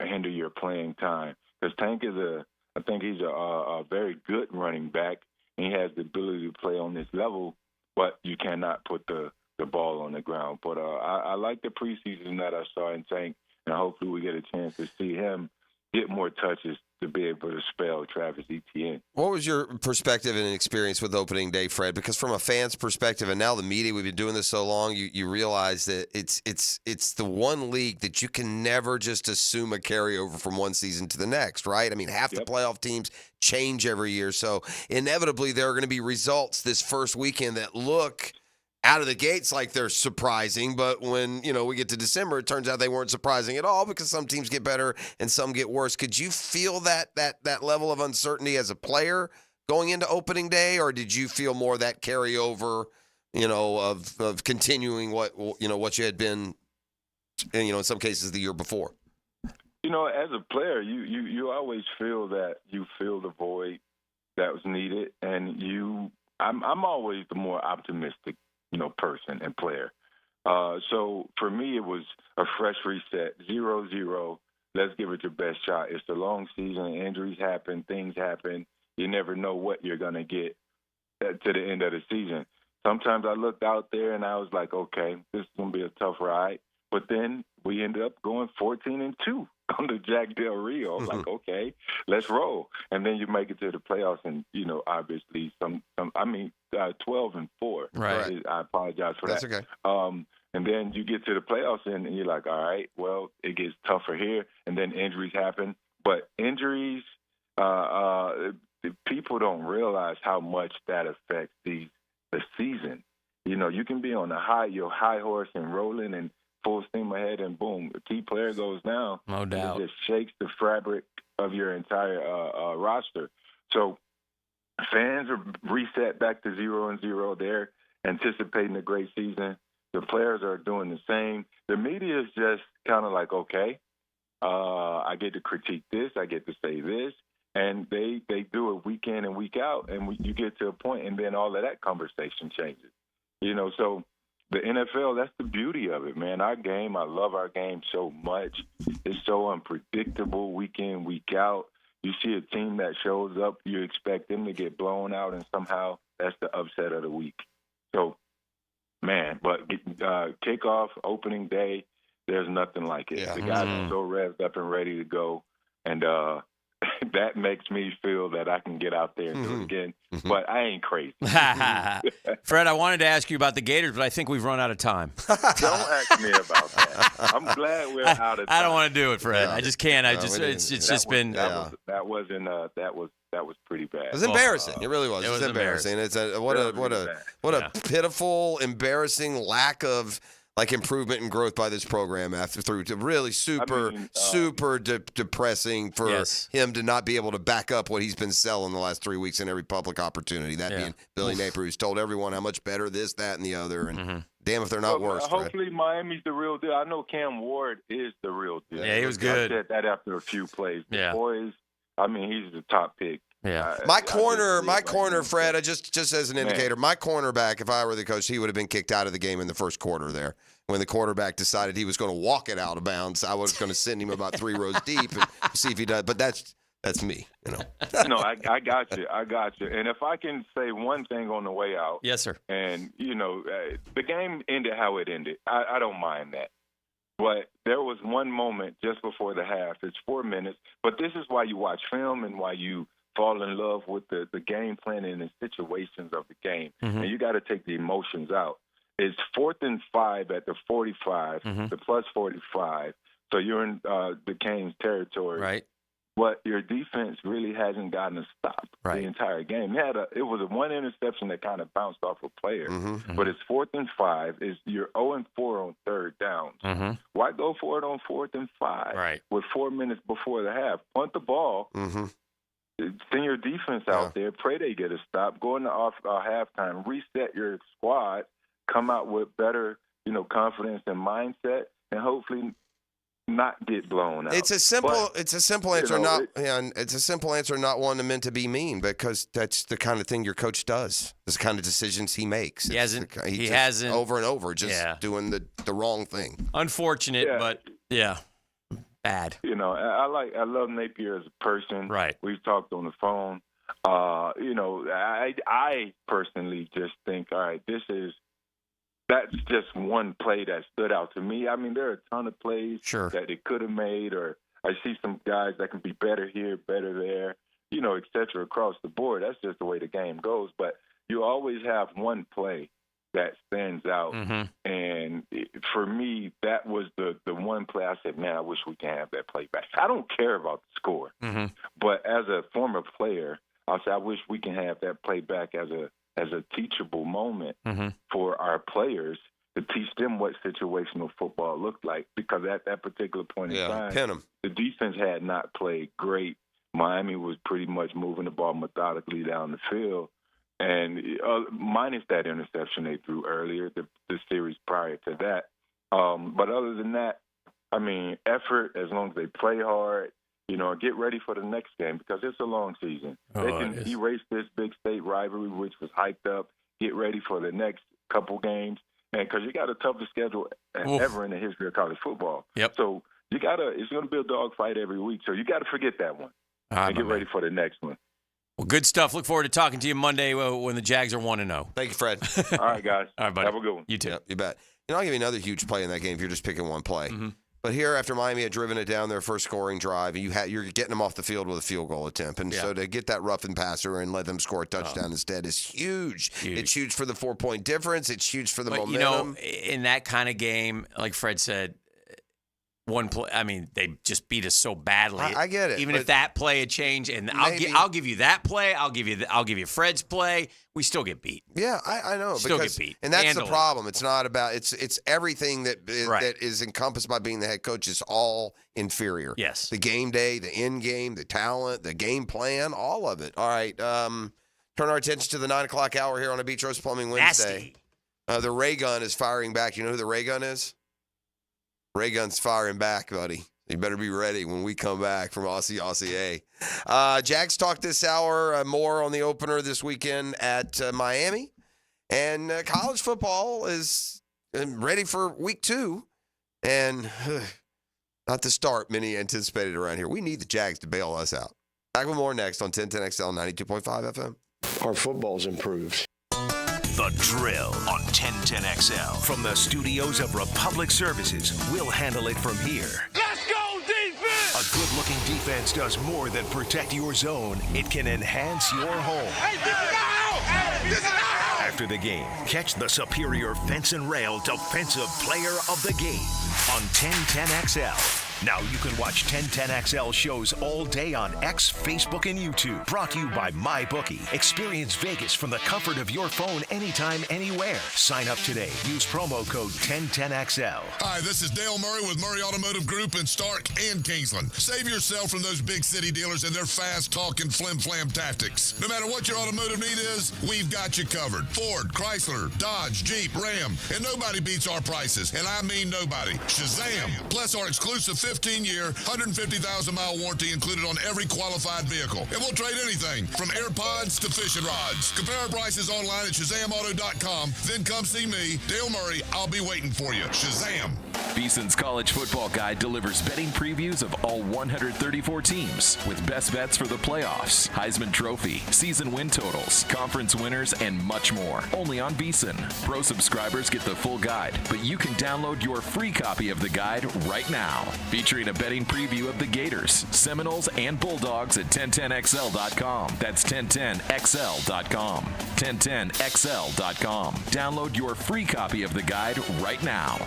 hinder your playing time. Because Tank I think he's a very good running back, and he has the ability to play on this level, but you cannot put the ball on the ground. But I like the preseason that I saw in Tank, and hopefully we get a chance to see him get more touches to be able to spell Travis Etienne. What was your perspective and experience with opening day, Fred? Because from a fan's perspective, and now the media, we've been doing this so long, you realize that it's the one league that you can never just assume a carryover from one season to the next, right? I mean, half the playoff teams change every year, so inevitably there are going to be results this first weekend that look out of the gates like they're surprising, but when we get to December, it turns out they weren't surprising at all because some teams get better and some get worse. Could you feel that level of uncertainty as a player going into opening day, or did you feel more that carryover, of continuing what you had been, in some cases the year before? As a player, you always feel that you fill the void that was needed, and I'm always the more optimistic person and player. So for me, it was a fresh reset, 0-0. Let's give it your best shot. It's a long season. Injuries happen. Things happen. You never know what you're going to get to the end of the season. Sometimes I looked out there and I was like, okay, this is going to be a tough ride. But then we ended up going 14-2 on the Jack Del Rio. I'm like, okay, let's roll. And then you make it to the playoffs, and obviously 12-4. Right. I apologize for That's that. Okay. And then you get to the playoffs, and you're like, all right, well, it gets tougher here, and then injuries happen. But injuries, people don't realize how much that affects the season. You can be on your high horse and rolling and full steam ahead, and boom, the key player goes down. No doubt. It just shakes the fabric of your entire roster. So fans are reset back to 0-0. They're anticipating a great season. The players are doing the same. The media is just kind of like, okay, I get to critique this, I get to say this, and they do it week in and week out, and you get to a point, and then all of that conversation changes. So the NFL, that's the beauty of it, man. Our game, I love our game so much. It's so unpredictable week in, week out. You see a team that shows up, you expect them to get blown out, and somehow that's the upset of the week. So, man, but kickoff, opening day, there's nothing like it. Yeah. The guys are so revved up and ready to go, and that makes me feel that I can get out there and do it again. But I ain't crazy. Fred, I wanted to ask you about the Gators, but I think we've run out of time. Don't ask me about that. I'm glad we're out of time. I don't want to do it, Fred. I just can't. That was pretty bad. It was embarrassing. It really was. It was embarrassing. It's what a pitiful, embarrassing lack of improvement and growth by this program through to really super depressing for him to not be able to back up what he's been selling the last 3 weeks in every public opportunity. That being Billy Napier, who's told everyone how much better this, that, and the other. And damn if they're not worse. Hopefully Miami's the real deal. I know Cam Ward is the real deal. Yeah, he was good. I said that after a few plays. The boys, he's the top pick. Yeah. My corner, Fred, just as an indicator, my cornerback, if I were the coach, he would have been kicked out of the game in the first quarter there. When the quarterback decided he was going to walk it out of bounds, I was going to send him about 3 rows deep and see if he does. But that's me, No, I got you. And if I can say one thing on the way out. Yes, sir. And, the game ended how it ended. I don't mind that. But there was one moment just before the half. It's 4 minutes. But this is why you watch film and why you fall in love with the game plan and the situations of the game. And you got to take the emotions out. It's 4th and 5 at the 45, the plus 45. So you're in the Canes territory. Right. But your defense really hasn't gotten a stop the entire game. It was a one interception that kind of bounced off a player. But it's 4th and 5. You're 0-4 on third downs. Why go for it on 4th and 5 with 4 minutes before the half? Punt the ball. Send your defense out there. Pray they get a stop. Go into halftime. Reset your squad. Come out with better, confidence and mindset, and hopefully not get blown out. It's a simple answer, it's a simple answer, not one meant to be mean, because that's the kind of thing your coach does. This kind of decisions he makes. He hasn't over and over doing the wrong thing. Unfortunate, but bad. I love Napier as a person. Right. We've talked on the phone. I personally just think, all right, that's just one play that stood out to me. I mean, there are a ton of plays that they could have made, or I see some guys that can be better here, better there, et cetera, across the board. That's just the way the game goes. But you always have one play that stands out. And for me, that was the one play I said, man, I wish we can have that play back. I don't care about the score. But as a former player, I'll say I wish we can have that play back as a teachable moment for our players to teach them what situational football looked like, because at that particular point in time, the defense had not played great. Miami was pretty much moving the ball methodically down the field, and minus that interception they threw earlier, the series prior to that. But other than that, effort, as long as they play hard, get ready for the next game, because it's a long season. They can erase this big state rivalry, which was hyped up, get ready for the next couple games, and because you got a toughest schedule ever in the history of college football. So it's going to be a dogfight every week, so you got to forget that one and get ready for the next one. Well, good stuff. Look forward to talking to you Monday when the Jags are 1-0. Thank you, Fred. All right, guys. All right, buddy. Have a good one. You too. Yep, you bet. I'll give you another huge play in that game if you're just picking one play. But here, after Miami had driven it down their first scoring drive, you're getting them off the field with a field goal attempt. And so to get that roughing passer and let them score a touchdown instead is huge. It's huge for the 4-point difference. It's huge for the momentum. In that kind of game, like Fred said, one play. They just beat us so badly. I get it. Even if that play had changed, and I'll give you that play. I'll give you Fred's play. We still get beat. Yeah, I know. Still get beat. And that's the problem. It's not about it's everything that is encompassed by being the head coach is all inferior. Yes. The game day, the end game, the talent, the game plan, all of it. All right. Turn our attention to the 9:00 hour here on a Beach Roast Plumbing Wednesday. The ray gun is firing back. You know who the ray gun is? Ray gun's firing back, buddy. You better be ready when we come back from Aussie A. Jags talk this hour more on the opener this weekend at Miami. And college football is ready for week 2. And not the start many anticipated around here. We need the Jags to bail us out. Back with more next on 1010XL 92.5 FM. Our football's improved. The Drill on 1010XL. From the studios of Republic Services, we'll handle it from here. Let's go, defense! A good-looking defense does more than protect your zone. It can enhance your home. Hey, this is our house! Hey, this is our house! After the game, catch the superior fence and rail defensive player of the game on 1010XL. Now you can watch 1010XL shows all day on X, Facebook, and YouTube. Brought to you by MyBookie. Experience Vegas from the comfort of your phone anytime, anywhere. Sign up today. Use promo code 1010XL. Hi, this is Dale Murray with Murray Automotive Group in Stark and Kingsland. Save yourself from those big city dealers and their fast-talking flim-flam tactics. No matter what your automotive need is, we've got you covered. Ford, Chrysler, Dodge, Jeep, Ram, and nobody beats our prices. And I mean nobody. Shazam! Plus our exclusive 15-year, 150,000-mile warranty included on every qualified vehicle. And we'll trade anything from AirPods to fishing rods. Compare our prices online at ShazamAuto.com. Then come see me, Dale Murray. I'll be waiting for you. Shazam! Beeson's College Football Guide delivers betting previews of all 134 teams with best bets for the playoffs, Heisman Trophy, season win totals, conference winners, and much more. Only on Beeson. Pro subscribers get the full guide, but you can download your free copy of the guide right now. Featuring a betting preview of the Gators, Seminoles, and Bulldogs at 1010XL.com. That's 1010XL.com. 1010XL.com. Download your free copy of the guide right now.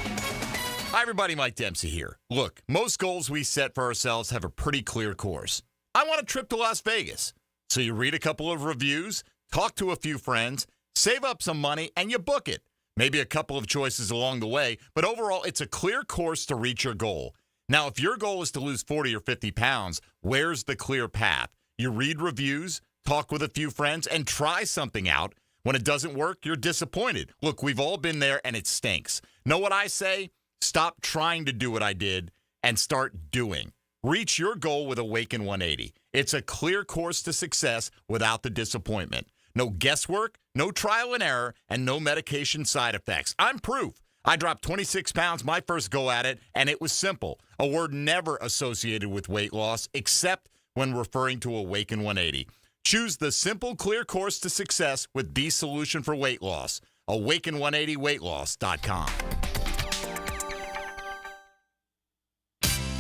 Hi, everybody. Mike Dempsey here. Look, most goals we set for ourselves have a pretty clear course. I want a trip to Las Vegas. So you read a couple of reviews, talk to a few friends, save up some money, and you book it. Maybe a couple of choices along the way, but overall, it's a clear course to reach your goal. Now, if your goal is to lose 40 or 50 pounds, where's the clear path? You read reviews, talk with a few friends, and try something out. When it doesn't work, you're disappointed. Look, we've all been there, and it stinks. Know what I say? Stop trying to do what I did and start doing. Reach your goal with Awaken 180. It's a clear course to success without the disappointment. No guesswork, no trial and error, and no medication side effects. I'm proof. I dropped 26 pounds my first go at it, and it was simple. A word never associated with weight loss, except when referring to Awaken 180. Choose the simple, clear course to success with the solution for weight loss. Awaken180weightloss.com.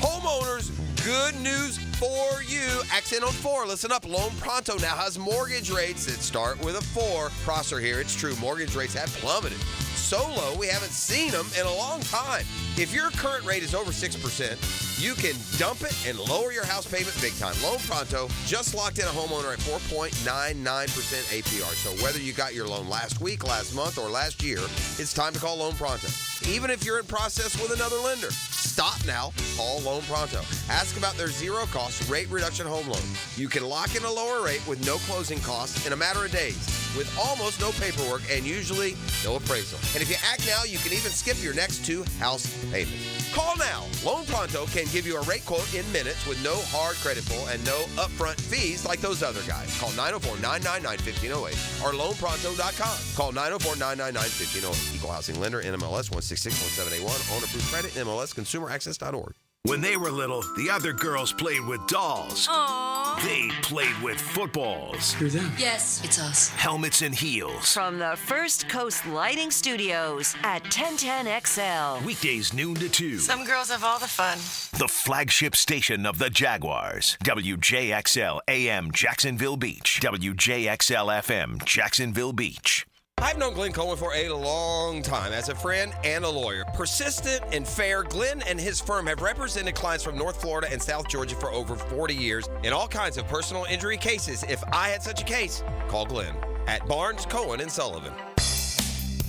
Homeowners, good news for you. Accent on 4. Listen up. Loan Pronto now has mortgage rates that start with a 4. Prosser here. It's true. Mortgage rates have plummeted. So low, we haven't seen them in a long time. If your current rate is over 6%, you can dump it and lower your house payment big time. Loan Pronto just locked in a homeowner at 4.99% APR. So whether you got your loan last week, last month, or last year, it's time to call Loan Pronto. Even if you're in process with another lender, stop now. Call Loan Pronto. Ask about their zero-cost rate reduction home loan. You can lock in a lower rate with no closing costs in a matter of days, with almost no paperwork and usually no appraisal. And if you act now, you can even skip your next 2 house payments. Call now. Loan Pronto can give you a rate quote in minutes with no hard credit pull and no upfront fees like those other guys. Call 904-999-1508 or loanpronto.com. Call 904-999-1508. Equal housing lender, NMLS 1661781. Owner approved credit, NMLS consumeraccess.org. When they were little, the other girls played with dolls. Aww. They played with footballs. You're them. Yes, it's us. Helmets and heels. From the First Coast Lighting Studios at 1010XL. Weekdays noon to 2. Some girls have all the fun. The flagship station of the Jaguars. WJXL AM Jacksonville Beach. WJXL FM Jacksonville Beach. I've known Glenn Cohen for a long time as a friend and a lawyer. Persistent and fair, Glenn and his firm have represented clients from North Florida and South Georgia for over 40 years in all kinds of personal injury cases. If I had such a case, call Glenn at Barnes, Cohen, and Sullivan.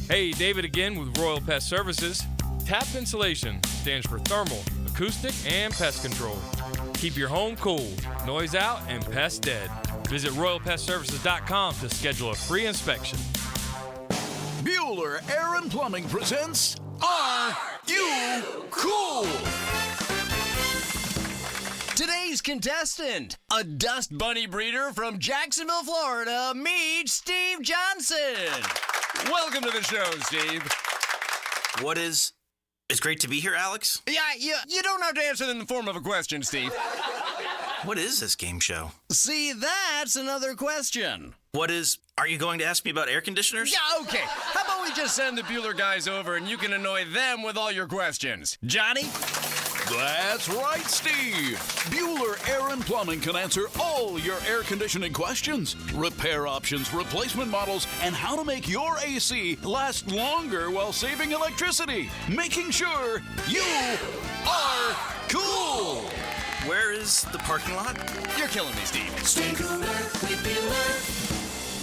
Hey, David again with Royal Pest Services. TAP Insulation stands for thermal, acoustic, and pest control. Keep your home cool, noise out, and pests dead. Visit RoyalPestServices.com to schedule a free inspection. Bueller Air and Plumbing presents Are You Cool? Today's contestant, a dust bunny breeder from Jacksonville, Florida, meet Steve Johnson. Welcome to the show, Steve. It's great to be here, Alex? Yeah, you don't have to answer in the form of a question, Steve. What is this game show? See, that's another question. Are you going to ask me about air conditioners? Yeah, okay. How about we just send the Bueller guys over and you can annoy them with all your questions? Johnny? That's right, Steve. Bueller Air and Plumbing can answer all your air conditioning questions. Repair options, replacement models, and how to make your AC last longer while saving electricity. Making sure you are cool. Where is the parking lot? You're killing me, Steve. Stay cooler with Bueller.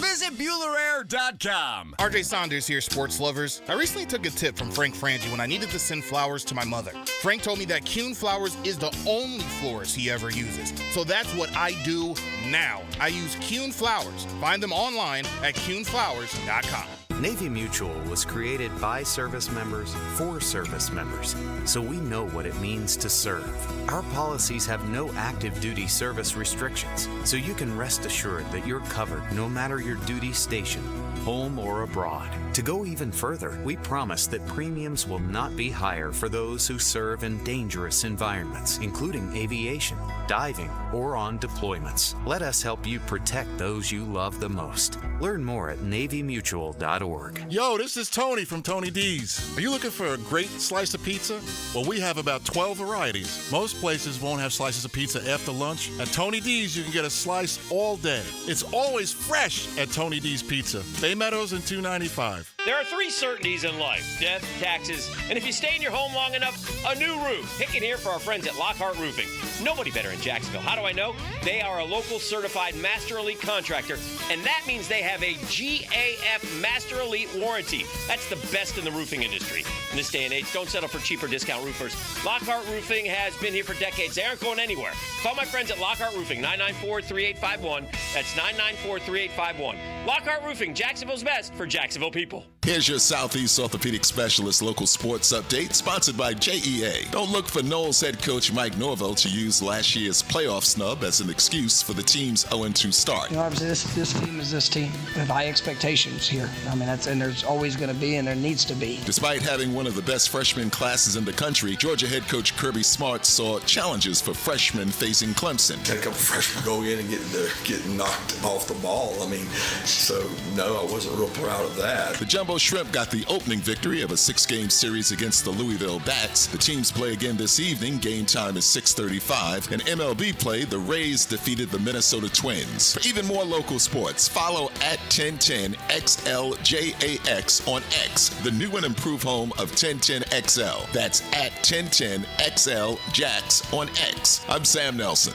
Visit BuellerAir.com. RJ Saunders here, sports lovers. I recently took a tip from Frank Frangie when I needed to send flowers to my mother. Frank told me that Kuhn Flowers is the only florist he ever uses. So that's what I do now. I use Kuhn Flowers. Find them online at KuhnFlowers.com. Navy Mutual was created by service members for service members, so we know what it means to serve. Our policies have no active duty service restrictions, so you can rest assured that you're covered no matter your duty station, home or abroad. To go even further, we promise that premiums will not be higher for those who serve in dangerous environments, including aviation, diving, or on deployments. Let us help you protect those you love the most. Learn more at NavyMutual.org. Yo, this is Tony from Tony D's. Are you looking for a great slice of pizza? Well, we have about 12 varieties. Most places won't have slices of pizza after lunch. At Tony D's, you can get a slice all day. It's always fresh at Tony D's Pizza. Bay Meadows and 295. There are 3 certainties in life: death, taxes, and if you stay in your home long enough, a new roof. Hicken here for our friends at Lockhart Roofing. Nobody better in Jacksonville. How do I know? They are a local certified Master Elite contractor, and that means they have a GAF Master Elite warranty. That's the best in the roofing industry. In this day and age, don't settle for cheaper discount roofers. Lockhart Roofing has been here for decades. They aren't going anywhere. Call my friends at Lockhart Roofing, 994-3851. That's 994-3851. Lockhart Roofing, Jacksonville's best for Jacksonville people. Here's your Southeast Orthopedic Specialist local sports update, sponsored by JEA. Don't look for Knowles head coach Mike Norvell to use last year's playoff snub as an excuse for the team's 0-2 start. Obviously, this team is this team with high expectations here. I mean, and there's always going to be, and there needs to be. Despite having one of the best freshman classes in the country, Georgia head coach Kirby Smart saw challenges for freshmen facing Clemson. Had a couple freshmen go in and get knocked off the ball. I mean, so no, I wasn't real proud of that. The Jumbo Shrimp got the opening victory of a 6-game series against the Louisville Bats. The teams play again this evening. Game time is 6:35. In MLB play, the Rays defeated the Minnesota Twins. For even more local sports, follow at 1010XLJAX on X, the new and improved home of 1010XL. That's at 1010XLJAX on X. I'm Sam Nelson.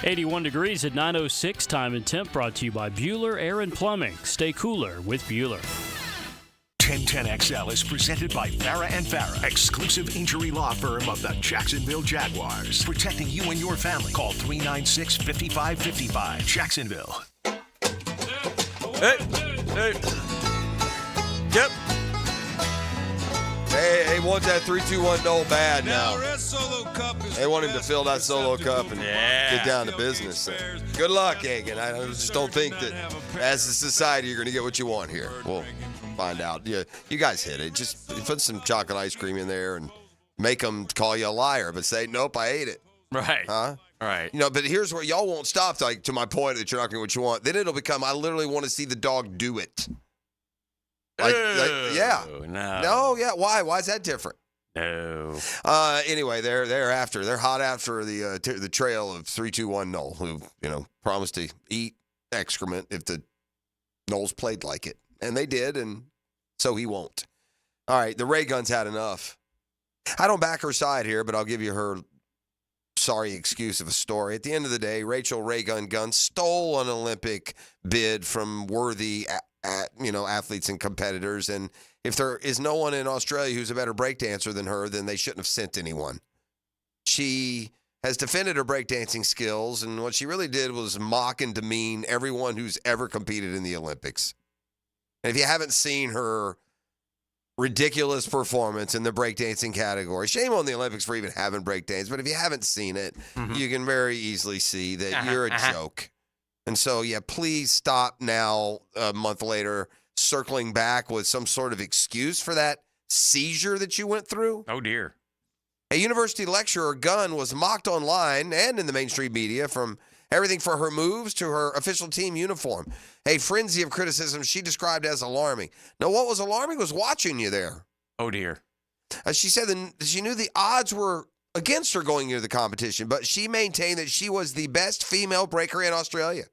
81 degrees at 9:06. Time and temp brought to you by Bueller Air and Plumbing. Stay cooler with Bueller. 1010XL is presented by Farah and Farah, exclusive injury law firm of the Jacksonville Jaguars. Protecting you and your family. Call 396-5555. Jacksonville. Hey. Yep. Hey, want that 3-2-1 no bad now. They want him to fill that solo cup and get down to business. Good luck, Hagen. I just don't think that as a society you're going to get what you want here. We'll find out. Yeah, you guys hit it. Just put some chocolate ice cream in there and make them call you a liar, but say, nope, I ate it. Right. Huh? Right. You know, but here's where y'all won't stop, like, to my point that you're not getting what you want. Then it'll become, I literally want to see the dog do it. Yeah. No, yeah. Why? Why is that different? No. Anyway, they're hot after the trail of 3-2-1 Knoll, who, promised to eat excrement if the Knowles played like it. And they did, and so he won't. All right, the Ray Guns had enough. I don't back her side here, but I'll give you her sorry excuse of a story. At the end of the day, Rachel Ray Gun stole an Olympic bid from worthy athletes and competitors, and if there is no one in Australia who's a better breakdancer than her, then they shouldn't have sent anyone. She has defended her breakdancing skills, and what she really did was mock and demean everyone who's ever competed in the Olympics. And if you haven't seen her ridiculous performance in the breakdancing category, shame on the Olympics for even having breakdance, but if you haven't seen it, you can very easily see that you're a joke. And so, yeah, please stop now, a month later, circling back with some sort of excuse for that seizure that you went through. Oh, dear. A university lecturer, Gunn, was mocked online and in the mainstream media from Everything from her moves to her official team uniform. A frenzy of criticism she described as alarming. Now, what was alarming was watching you there. Oh, dear. She said that she knew the odds were against her going into the competition, but she maintained that she was the best female breaker in Australia.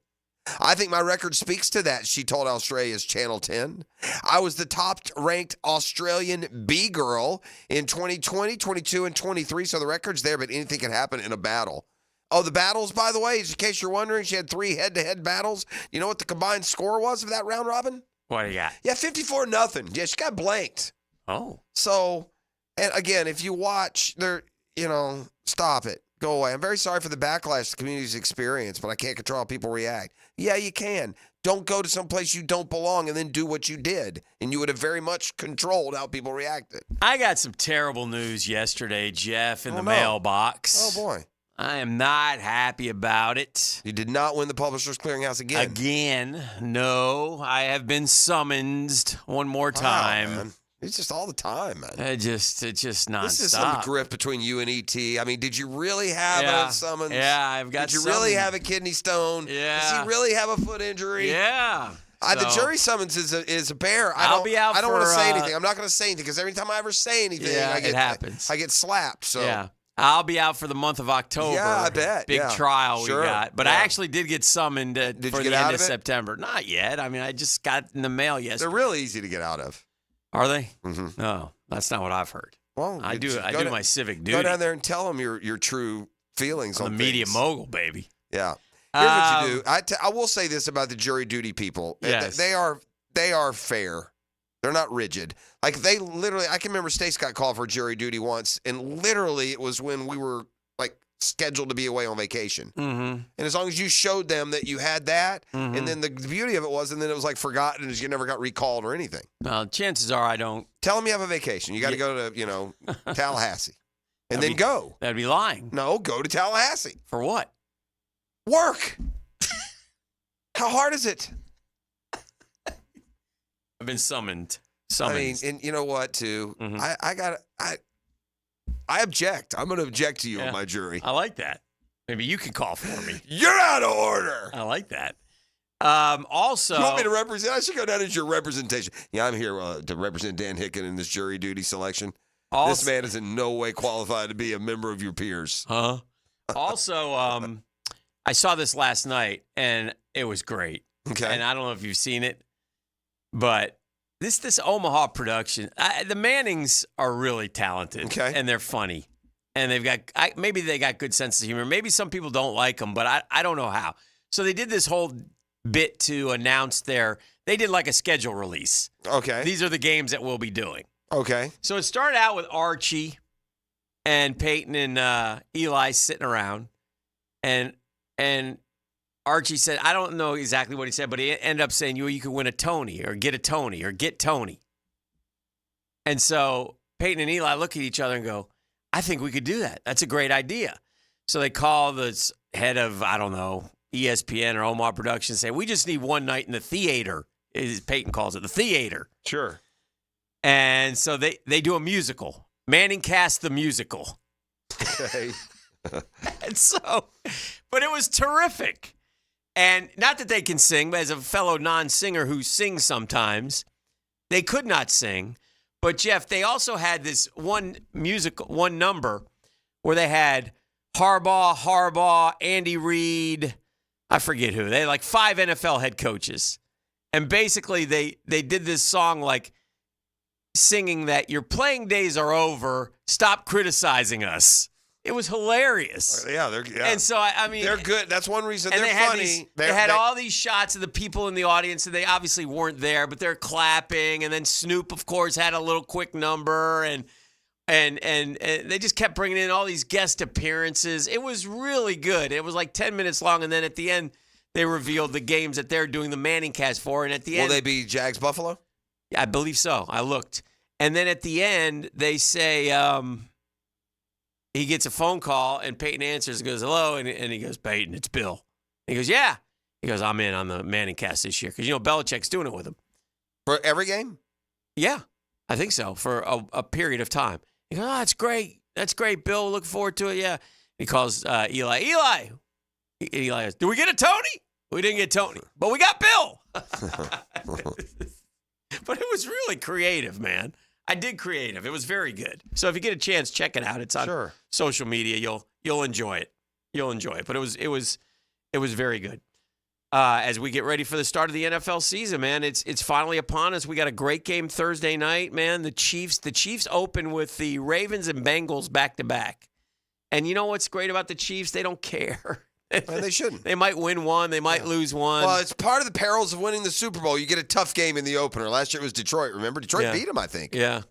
I think my record speaks to that, she told Australia's Channel 10. I was the top-ranked Australian B-girl in 2020, 22, and 23, so the record's there, but anything can happen in a battle. Oh, the battles, by the way, in case you're wondering, she had 3 head-to-head battles. You know what the combined score was of that round, Robin? What do you got? Yeah, 54-0. Yeah, she got blanked. Oh. So, and again, if you watch, stop it. Go away. I'm very sorry for the backlash the community's experienced, but I can't control how people react. Yeah, you can. Don't go to some place you don't belong and then do what you did. And you would have very much controlled how people reacted. I got some terrible news yesterday, Jeff, in the mailbox. Oh, boy. I am not happy about it. You did not win the Publishers Clearinghouse again. Again. No. I have been summoned one more time. Man. It's just all the time, man. It's just nonstop. This is some grift between you and ET. I mean, did you really have a summons? Yeah, I've got Did you really have a kidney stone? Yeah. Does he really have a foot injury? Yeah. The jury summons is a bear. I'll be out I don't for, want to say anything. I'm not going to say anything because every time I ever say anything, it happens. I get slapped. So yeah. I'll be out for the month of October. Yeah, I bet. Big trial we got. But yeah. I actually did get summoned for the end of September. Not yet. I mean, I just got in the mail yesterday. They're really easy to get out of. Are they? Mm-hmm. No, that's not what I've heard. Well, I do my civic duty. Go down there and tell them your true feelings on the media things. mogul, baby. Yeah. Here's what you do. I will say this about the jury duty people. Yes. They are fair. They're not rigid. Like they literally, I can remember Stace got called for jury duty once, and literally it was when we were like scheduled to be away on vacation. Mm-hmm. And as long as you showed them that you had that, Mm-hmm. and then the beauty of it was, and then it was like forgotten, and you never got recalled or anything. Well, chances are I don't. Tell them you have a vacation. You got to go to Tallahassee, and then go. That'd be lying. No, go to Tallahassee. For what? Work. How hard is it? I've been summoned. I mean, and you know what, too? Mm-hmm. I object. I'm going to object to you on my jury. I like that. Maybe you can call for me. You're out of order. I like that. Also, you want me to represent? I should go down as your representation. Yeah, I'm here to represent Dan Hicken in this jury duty selection. This man is in no way qualified to be a member of your peers. Huh? Also, I saw this last night, and it was great. Okay. And I don't know if you've seen it, but this Omaha production, the Mannings are really talented. Okay. And they're funny. And they've got, maybe they got good sense of humor. Maybe some people don't like them, but I don't know how. So they did this whole bit to announce they did like a schedule release. Okay. These are the games that we'll be doing. Okay. So it started out with Archie and Peyton and Eli sitting around. And Archie said, I don't know exactly what he said, but he ended up saying, you could win a Tony or get Tony. And so Peyton and Eli look at each other and go, I think we could do that. That's a great idea. So they call the head of, I don't know, ESPN or Omaha Productions and say, we just need one night in the theater, as Peyton calls it, the theater. Sure. And so they do a musical. Manning cast the musical. Okay. And so, but it was terrific. And not that they can sing, but as a fellow non-singer who sings sometimes, they could not sing. But, Jeff, they also had this one number where they had Harbaugh, Andy Reid, I forget who. They had like 5 NFL head coaches. And basically they did this song like singing that your playing days are over, stop criticizing us. It was hilarious. Yeah, And so, I mean, they're good. That's one reason and they're funny. They had all these shots of the people in the audience, and they obviously weren't there, but they're clapping. And then Snoop, of course, had a little quick number, and they just kept bringing in all these guest appearances. It was really good. It was like 10 minutes long, and then at the end, they revealed the games that they're doing the Manning cast for. And at the end, will they be Jags Buffalo? Yeah, I believe so. I looked, and then at the end, they say. He gets a phone call, and Peyton answers and goes, hello, and he goes, Peyton, it's Bill. He goes, yeah. He goes, I'm in on the Manning cast this year because, Belichick's doing it with him. For every game? Yeah, I think so, for a period of time. He goes, oh, that's great. That's great, Bill. Looking forward to it, yeah. He calls Eli, Eli goes, "Did we get a Tony? We didn't get Tony, but we got Bill." But it was really creative, man. I did creative. It was very good. So if you get a chance, check it out. It's on social media. You'll enjoy it. You'll enjoy it. But it was very good. As we get ready for the start of the NFL season, man, it's finally upon us. We got a great game Thursday night, man. The Chiefs open with the Ravens and Bengals back to back. And you know what's great about the Chiefs? They don't care. Well, they shouldn't. They might win one. They might lose one. Well, it's part of the perils of winning the Super Bowl. You get a tough game in the opener. Last year it was Detroit, remember? Detroit beat them, I think. Yeah.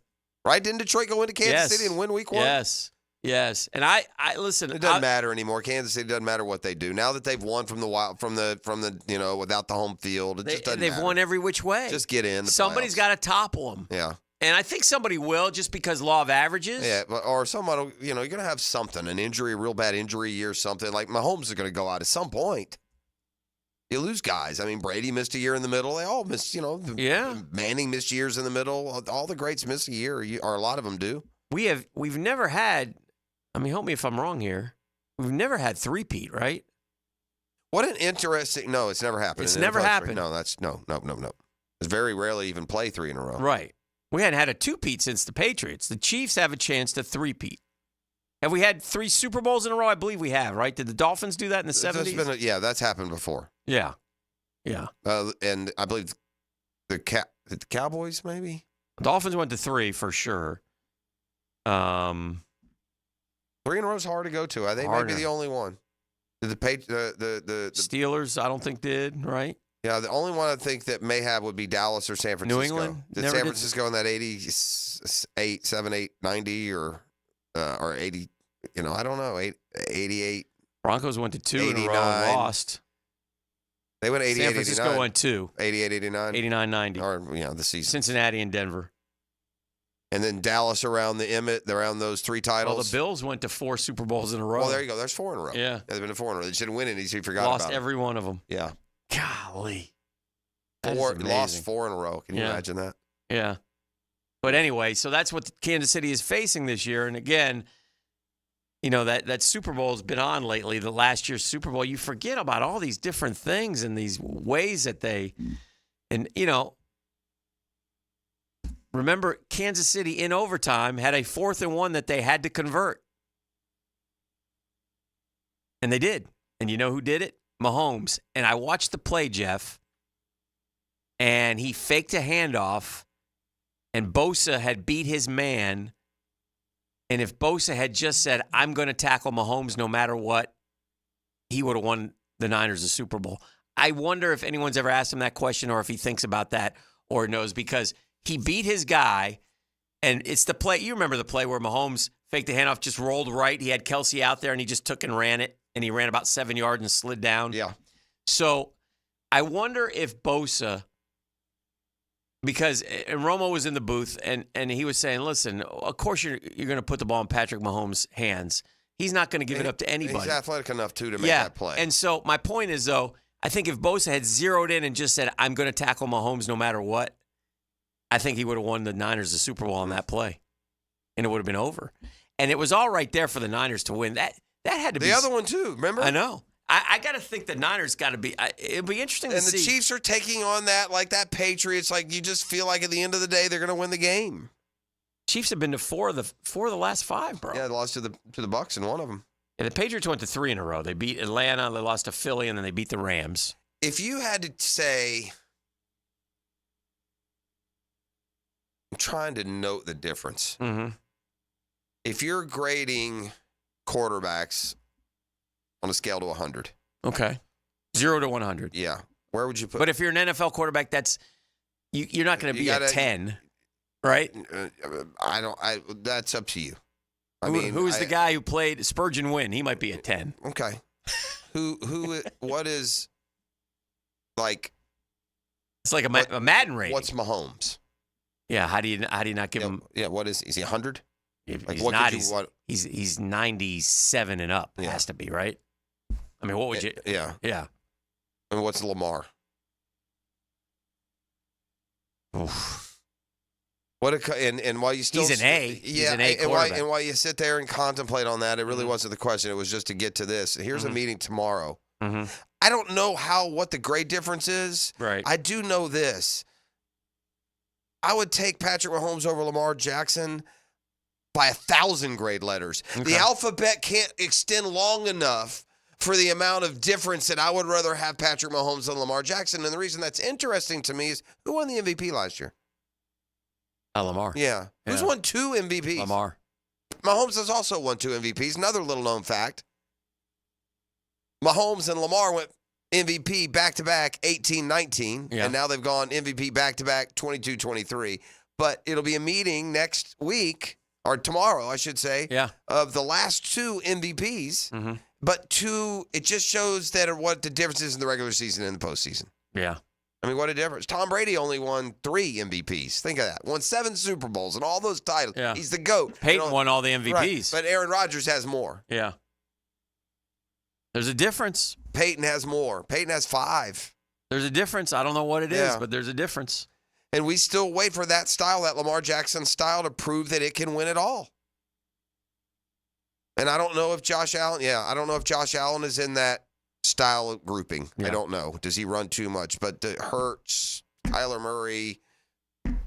Right? Didn't Detroit go into Kansas City and win week 1? Yes. And I listen. It doesn't matter anymore. Kansas City doesn't matter what they do. Now that they've won from the without the home field, it just doesn't matter. They've won every which way. Just get in. Somebody's got to topple them. Yeah. And I think somebody will, just because law of averages. Yeah, or someone, you're going to have something, an injury, a real bad injury year, something. Like Mahomes is going to go out at some point. You lose guys. I mean, Brady missed a year in the middle. They all missed, Manning missed years in the middle. All the greats miss a year, or a lot of them do. We've never had, help me if I'm wrong here. We've never had three-peat, right? What an interesting, no, it's never happened. It's never happened. No, no. It's very rarely even play 3 in a row. Right. We hadn't had a two-peat since the Patriots. The Chiefs have a chance to three-peat. Have we had 3 Super Bowls in a row? I believe we have, right? Did the Dolphins do that in the 70s? That's happened before. Yeah. And I believe the Cowboys, maybe? The Dolphins went to 3 for sure. 3 in a row is hard to go to. I think maybe the only one. Did the Steelers, I don't think did, right? Yeah, the only one I think that may have would be Dallas or San Francisco. New England? Did San Francisco in that 88, 7, 8, 90 or 80, I don't know, 88. Broncos went to 2 in a row and lost. They went 88, San Francisco 89. Went 2. 88, 89. 89, 90. Or, the season. Cincinnati and Denver. And then Dallas around the Emmett, around those 3 titles. Well, the Bills went to 4 Super Bowls in a row. Well, there you go. There's 4 in a row. Yeah. They've been to 4 in a row. They didn't win any, so you forgot Lost about it. every one of them. Yeah. Golly. Lost 4 in a row. Can you imagine that? Yeah. But anyway, so that's what Kansas City is facing this year. And again, that Super Bowl has been on lately, the last year's Super Bowl. You forget about all these different things and these ways that remember Kansas City in overtime had a 4th and 1 that they had to convert. And they did. And you know who did it? Mahomes. And I watched the play, Jeff, and he faked a handoff, and Bosa had beat his man. And if Bosa had just said, "I'm going to tackle Mahomes no matter what," he would have won the Niners the Super Bowl. I wonder if anyone's ever asked him that question or if he thinks about that or knows, because he beat his guy, and it's the play. You remember the play where Mahomes faked the handoff, just rolled right. He had Kelsey out there, and he just took and ran it, and he ran about 7 yards and slid down. Yeah. So I wonder if Bosa, because Romo was in the booth, and he was saying, listen, of course you're going to put the ball in Patrick Mahomes' hands. He's not going to give it up to anybody. He's athletic enough, too, to make that play. And so my point is, though, I think if Bosa had zeroed in and just said, "I'm going to tackle Mahomes no matter what," I think he would have won the Niners the Super Bowl on that play, and it would have been over. And it was all right there for the Niners to win. That had to be the other one too. Remember? I know. I got to think the Niners got to be. It'll be interesting to see. And the Chiefs are taking on that Patriots. Like, you just feel like at the end of the day they're going to win the game. Chiefs have been to 4 of the last 5, bro. Yeah, they lost to the Bucks in one of them. Yeah, the Patriots went to 3 in a row. They beat Atlanta, they lost to Philly, and then they beat the Rams. If you had to say, I'm trying to note the difference. Mm-hmm. If you're grading quarterbacks on a scale to 100. Okay. 0 to 100. Yeah. Where would you put? But if you're an NFL quarterback, that's you're not going to be a 10, right? That's up to you. Who's the guy who played Spurgeon Wynn? He might be a 10. Okay. What is, like? It's like a Madden rating. What's Mahomes? Yeah. How do you not give him? Yeah. What is he 100? He's not. He's 97 and up. Yeah. Has to be, right? I mean, what would you? Yeah. Yeah. And what's Lamar? Oof. And while you still, he's an A. He's an A quarterback. And while you sit there and contemplate on that, it really wasn't the question. It was just to get to this. Here's a meeting tomorrow I don't know what the grade difference is. Right. I do know this. I would take Patrick Mahomes over Lamar Jackson by 1,000 grade letters. Okay. The alphabet can't extend long enough for the amount of difference that I would rather have Patrick Mahomes than Lamar Jackson. And the reason that's interesting to me is who won the MVP last year? Lamar. Yeah. Who's won 2 MVPs? Lamar. Mahomes has also won 2 MVPs. Another little known fact. Mahomes and Lamar went MVP back-to-back 18-19, and now they've gone MVP back-to-back 22-23. But it'll be a meeting next week, or tomorrow, I should say, of the last 2 MVPs. But 2, it just shows that what the difference is in the regular season and the postseason. Yeah. I mean, what a difference. Tom Brady only won 3 MVPs. Think of that. Won 7 Super Bowls and all those titles. Yeah. He's the GOAT. Peyton won all the MVPs. Right. But Aaron Rodgers has more. Yeah. There's a difference. Peyton has more. Peyton has 5. There's a difference. I don't know what it is, but there's a difference. And we still wait for that style, that Lamar Jackson style, to prove that it can win it all. And I don't know if Josh Allen, is in that style grouping. I don't know. Does he run too much? But Hurts, Kyler Murray,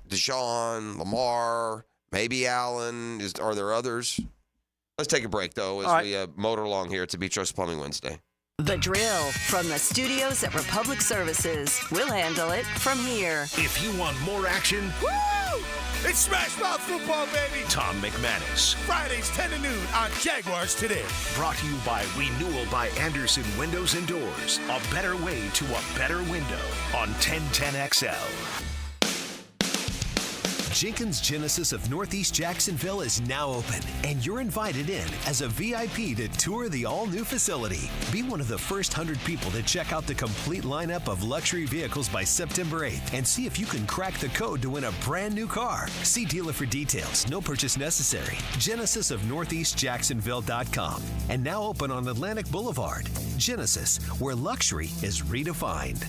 Deshaun, Lamar, maybe Allen. Are there others? Let's take a break, though, as we motor along here to Beach Trust Plumbing Wednesday. The Drill from the studios at Republic Services. We'll handle it from here. If you want more action, Woo! It's Smash Mouth football, baby! Tom McManus. Fridays 10 to noon on Jaguars Today. Brought to you by Renewal by Anderson Windows and Doors. A better way to a better window on 1010XL. Jenkins Genesis of Northeast Jacksonville is now open, and you're invited in as a VIP to tour the all-new facility. Be one of the first 100 people to check out the complete lineup of luxury vehicles by September 8th and see if you can crack the code to win a brand new car. See dealer for details. No purchase necessary. Genesis of NortheastJacksonville.com. And now open on Atlantic Boulevard. Genesis, where luxury is redefined.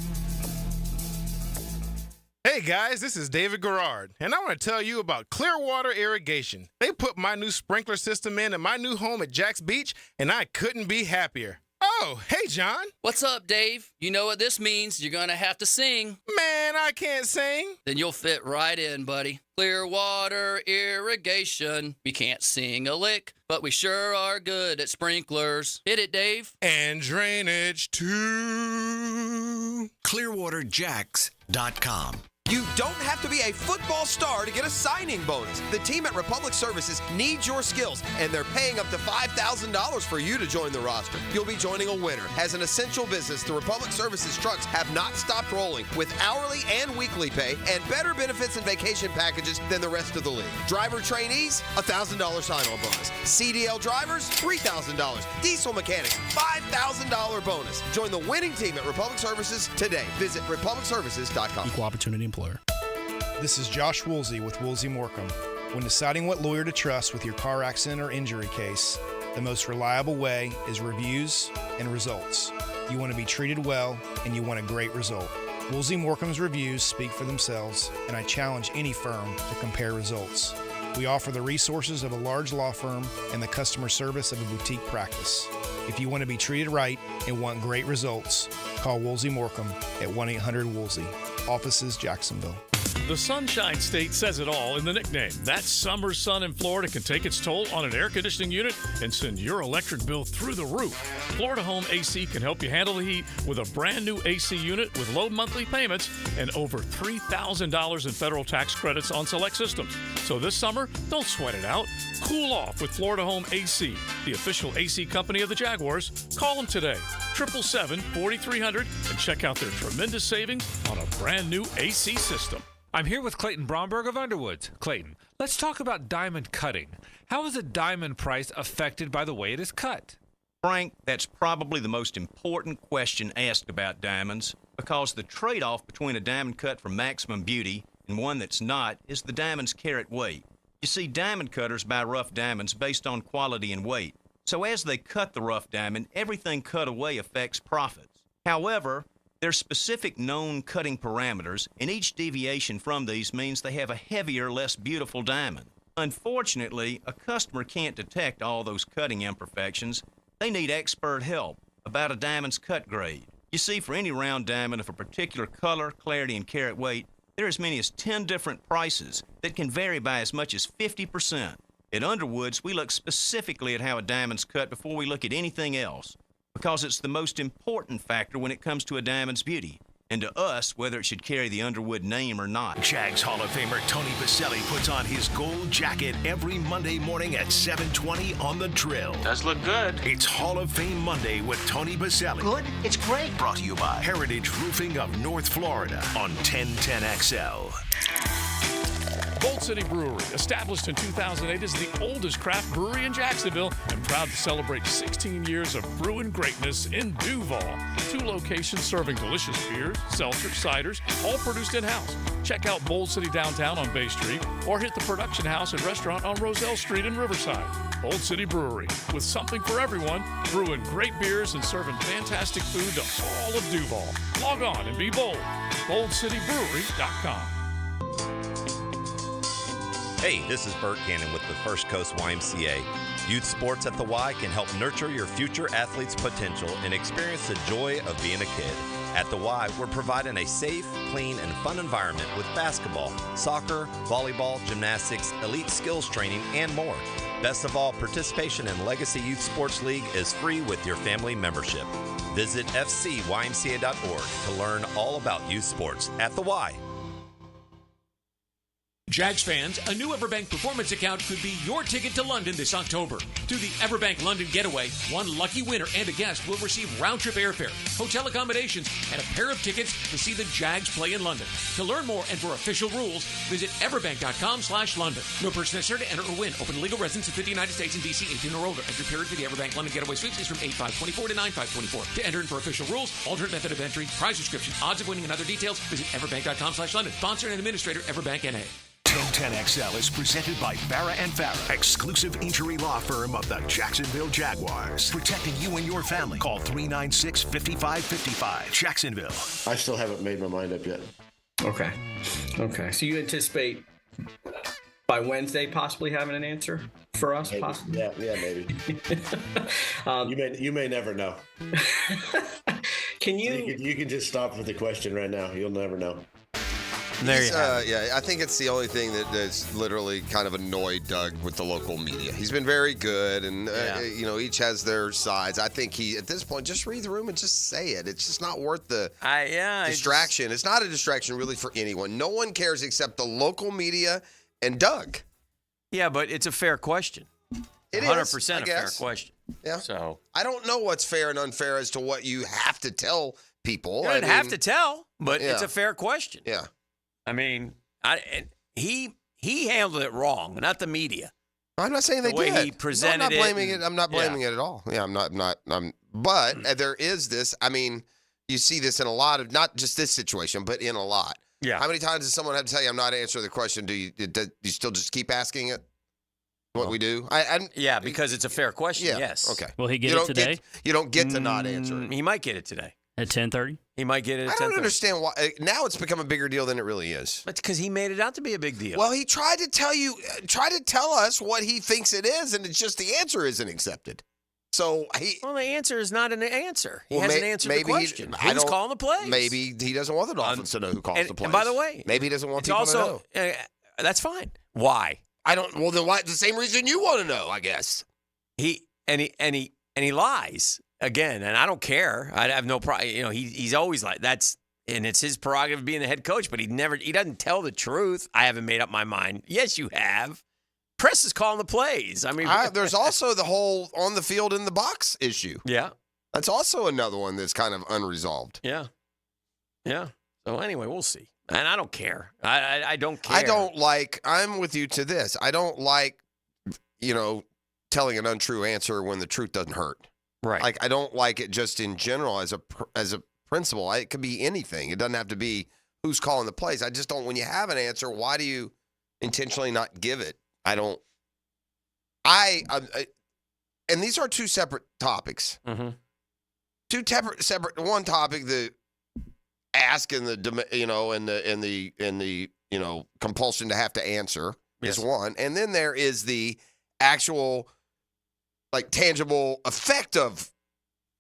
Hey guys, this is David Garrard, and I want to tell you about Clearwater Irrigation. They put my new sprinkler system in at my new home at Jack's Beach, and I couldn't be happier. Oh, hey John. What's up, Dave? You know what this means. You're going to have to sing. Man, I can't sing. Then you'll fit right in, buddy. Clearwater Irrigation. We can't sing a lick, but we sure are good at sprinklers. Hit it, Dave. And drainage too. ClearwaterJacks.com. You don't have to be a football star to get a signing bonus. The team at Republic Services needs your skills, and they're paying up to $5,000 for you to join the roster. You'll be joining a winner. As an essential business, the Republic Services trucks have not stopped rolling with hourly and weekly pay and better benefits and vacation packages than the rest of the league. Driver trainees, $1,000 sign-on bonus. CDL drivers, $3,000. Diesel mechanics, $5,000 bonus. Join the winning team at Republic Services today. Visit republicservices.com. Equal opportunity employer. This is Josh Woolsey with Woolsey Morecambe. When deciding what lawyer to trust with your car accident or injury case, the most reliable way is reviews and results. You want to be treated well, and you want a great result. Woolsey Morecambe's reviews speak for themselves, and I challenge any firm to compare results. We offer the resources of a large law firm and the customer service of a boutique practice. If you want to be treated right and want great results, call Woolsey Morecambe at 1-800-WOOLSEY. Offices, Jacksonville. The Sunshine State says it all in the nickname. That summer sun in Florida can take its toll on an air conditioning unit and send your electric bill through the roof. Florida Home AC can help you handle the heat with a brand new AC unit with low monthly payments and over $3,000 in federal tax credits on select systems. So this summer, don't sweat it out. Cool off with Florida Home AC, the official AC company of the Jaguars. Call them today, 777-4300, and check out their tremendous savings on a brand new AC system. I'm here with Clayton Bromberg of Underwoods. Clayton, let's talk about diamond cutting. How is a diamond price affected by the way it is cut? Frank, that's probably the most important question asked about diamonds, because the trade-off between a diamond cut for maximum beauty and one that's not is the diamond's carat weight. You see, diamond cutters buy rough diamonds based on quality and weight. So as they cut the rough diamond, everything cut away affects profits. However, there's specific known cutting parameters, and each deviation from these means they have a heavier, less beautiful diamond. Unfortunately, a customer can't detect all those cutting imperfections. They need expert help. about a diamond's cut grade. You see, for any round diamond of a particular color, clarity, and carat weight, there are as many as 10 different prices that can vary by as much as 50%. At Underwood's, we look specifically at how a diamond's cut before we look at anything else, because it's the most important factor when it comes to a diamond's beauty, and to us, whether it should carry the Underwood name or not. Jags Hall of Famer Tony Baselli puts on his gold jacket every Monday morning at 7:20 on The Drill. Does look good. It's Hall of Fame Monday with Tony Baselli. Good? It's great. Brought to you by Heritage Roofing of North Florida on 1010XL. Bold City Brewery, established in 2008, is the oldest craft brewery in Jacksonville and proud to celebrate 16 years of brewing greatness in Duval. 2 locations serving delicious beers, seltzers, ciders, all produced in-house. Check out Bold City downtown on Bay Street or hit the production house and restaurant on Roselle Street in Riverside. Bold City Brewery, with something for everyone, brewing great beers and serving fantastic food to all of Duval. Log on and be bold. BoldCityBrewery.com. Hey, this is Bert Cannon with the First Coast YMCA. Youth sports at the Y can help nurture your future athlete's potential and experience the joy of being a kid. At the Y, we're providing a safe, clean, and fun environment with basketball, soccer, volleyball, gymnastics, elite skills training, and more. Best of all, participation in Legacy Youth Sports League is free with your family membership. Visit fcymca.org to learn all about youth sports at the Y. Jags fans, a new Everbank Performance account could be your ticket to London this October. Through the Everbank London Getaway, one lucky winner and a guest will receive round-trip airfare, hotel accommodations, and a pair of tickets to see the Jags play in London. To learn more and for official rules, visit everbank.com/London. No person necessary to enter or win. Open to legal residents of 50 United States and D.C. 18 or older. Entry period for the Everbank London Getaway Suites is from 8/5/24 to 9/5/24. To enter and for official rules, alternate method of entry, prize description, odds of winning, and other details, visit everbank.com/London. Sponsor and administrator, Everbank N.A. 1010XL is presented by Farah & Farah, exclusive injury law firm of the Jacksonville Jaguars. Protecting you and your family. Call 396-5555. Jacksonville. I still haven't made my mind up yet. Okay. So you anticipate by Wednesday possibly having an answer for us? Maybe. Possibly? Yeah, maybe. You may never know. Can you can just stop with the question right now. You'll never know. There you have it. Yeah, I think it's the only thing that's literally kind of annoyed Doug with the local media. He's been very good, and each has their sides. I think he, at this point, just read the room and just say it. It's just not worth the distraction. It's not a distraction really for anyone. No one cares except the local media and Doug. Yeah, but it's a fair question. It 100% is, a fair question. Yeah. So I don't know what's fair and unfair as to what you have to tell people. You don't have to tell, but it's a fair question. Yeah. I mean, he handled it wrong, not the media. I'm not saying they did. The way he presented I'm not blaming it. I'm not blaming it at all. Yeah, but there is this. I mean, you see this in a lot of, not just this situation, but in a lot. Yeah. How many times does someone have to tell you, "I'm not answering the question"? Do you still just keep asking it? What we do? Yeah, because it's a fair question. Yeah. Yes. Okay. Will he get it today? You don't get to not answer it. He might get it today. At 10:30? He might get it at 10:30. I don't understand why. Now it's become a bigger deal than it really is. It's because he made it out to be a big deal. Well, he tried to tell us what he thinks it is, and it's just the answer isn't accepted. So the answer is not an answer. He hasn't answered the question. Who's calling the plays? Maybe he doesn't want the Dolphins to know who calls the plays. And by the way, maybe he doesn't want people to know. That's fine. Why? I don't. Well, then why? The same reason you want to know, I guess. He lies. Again, and I don't care. I have no problem. He's always like that's, and it's his prerogative of being the head coach. But he doesn't tell the truth. I haven't made up my mind. Yes, you have. Press is calling the plays. I mean, there's also the whole on the field in the box issue. Yeah, that's also another one that's kind of unresolved. Yeah. So anyway, we'll see. And I don't care. I don't care. I don't like. I'm with you to this. I don't like, telling an untrue answer when the truth doesn't hurt. Right. Like I don't like it just in general as a principle. It could be anything. It doesn't have to be who's calling the plays. I just don't. When you have an answer, why do you intentionally not give it? I don't. And these are two separate topics. Mm-hmm. Two separate. One topic, the ask and the compulsion to have to answer is one, and then there is the actual, like, tangible effect of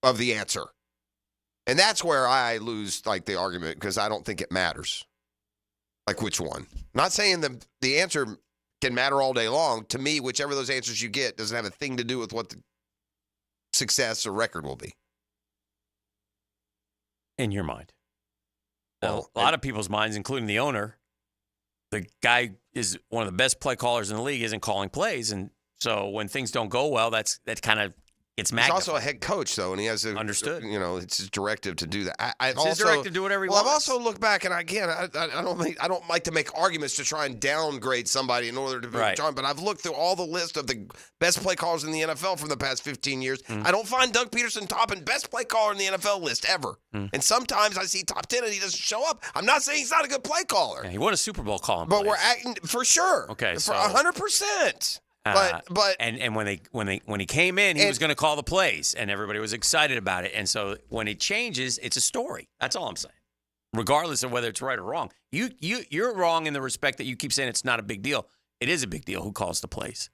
of the answer. And that's where I lose like the argument because I don't think it matters. Like which one? Not saying the answer can matter all day long. To me, whichever of those answers you get doesn't have a thing to do with what the success or record will be. In your mind. Well, a lot of people's minds, including the owner, the guy is one of the best play callers in the league, isn't calling plays. And so when things don't go well, that kind of gets magnified. He's also a head coach, though, and he has Understood. It's his directive to do that. It's his directive to do whatever he wants. I've also looked back, and again, I don't like to make arguments to try and downgrade somebody in order to be John. But I've looked through all the list of the best play callers in the NFL from the past 15 years. I don't find Doug Peterson topping best play caller in the NFL list ever. And sometimes I see top 10 and he doesn't show up. I'm not saying he's not a good play caller. Yeah, he won a Super Bowl calling but plays. We're acting for sure. Okay, for so 100%. But when he came in, he was going to call the plays, and everybody was excited about it. And so when it changes, it's a story. That's all I'm saying. Regardless of whether it's right or wrong, you're wrong in the respect that you keep saying it's not a big deal. It is a big deal who calls the plays.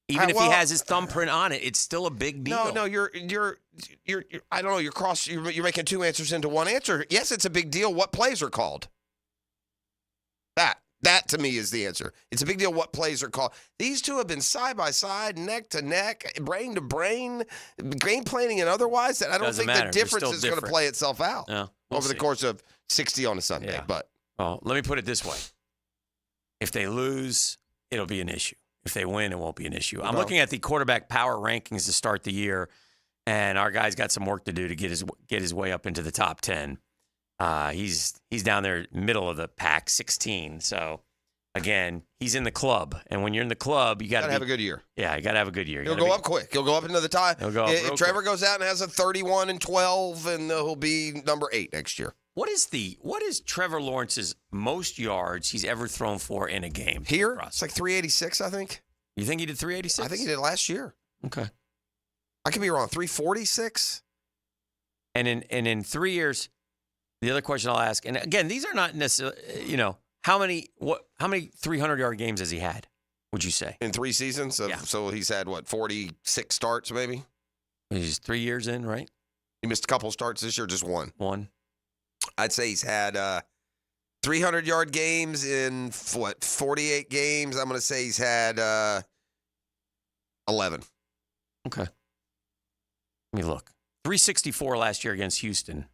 Even if he has his thumbprint on it, it's still a big deal. No, you're I don't know. You're making two answers into one answer. Yes, it's a big deal. What plays are called? That to me is the answer. It's a big deal what plays are called. These two have been side by side, neck to neck, brain to brain, game planning and otherwise. That I don't think the difference is going to play itself out over the course of 60 on a Sunday. Yeah. But let me put it this way: if they lose, it'll be an issue. If they win, it won't be an issue. I'm looking at the quarterback power rankings to start the year, and our guy's got some work to do to get his way up into the top 10. He's down there middle of the pack, 16. So, again, he's in the club. And when you're in the club, you got to have a good year. Yeah, you got to have a good year. He'll go up quick. He'll go up into the top. If Trevor goes out and has a 31-12, and he'll be number 8 next year. What is Trevor Lawrence's most yards he's ever thrown for in a game? Here? It's like 386, I think. You think he did 386? I think he did last year. Okay. I could be wrong. 346? And in 3 years, the other question I'll ask, and again, these are not necessarily, how many 300-yard games has he had, would you say? In 3 seasons? So he's had, 46 starts maybe? He's 3 years in, right? He missed a couple starts this year, just one. One. I'd say he's had 300-yard games in, 48 games? I'm going to say he's had 11. Okay. Let me look. 364 last year against Houston.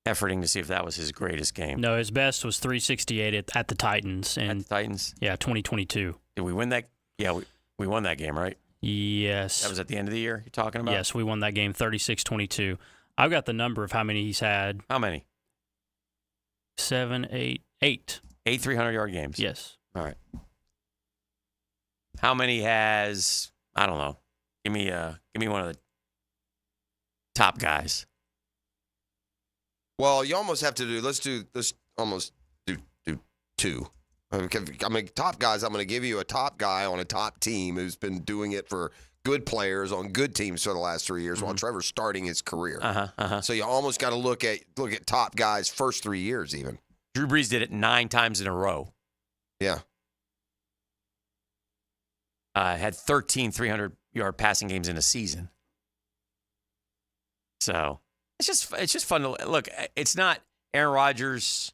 Efforting to see if that was his greatest game. No, his best was 368 at the Titans. At the Titans? Yeah, 2022. Did we win that? Yeah, we won that game, right? Yes. That was at the end of the year you're talking about? Yes, we won that game 36-22. I've got the number of how many he's had. How many? 7, 8. 8 300-yard games? Yes. All right. How many has, I don't know, give me one of the top guys. Well, you almost have to do. Let's almost do 2. I mean, top guys. I'm going to give you a top guy on a top team who's been doing it for good players on good teams for the last 3 years, while Trevor's starting his career. So you almost got to look at top guys' first 3 years, even. Drew Brees did it 9 times in a row. Yeah. Had 13 300-yard passing games in a season. So. It's just fun to look. It's not Aaron Rodgers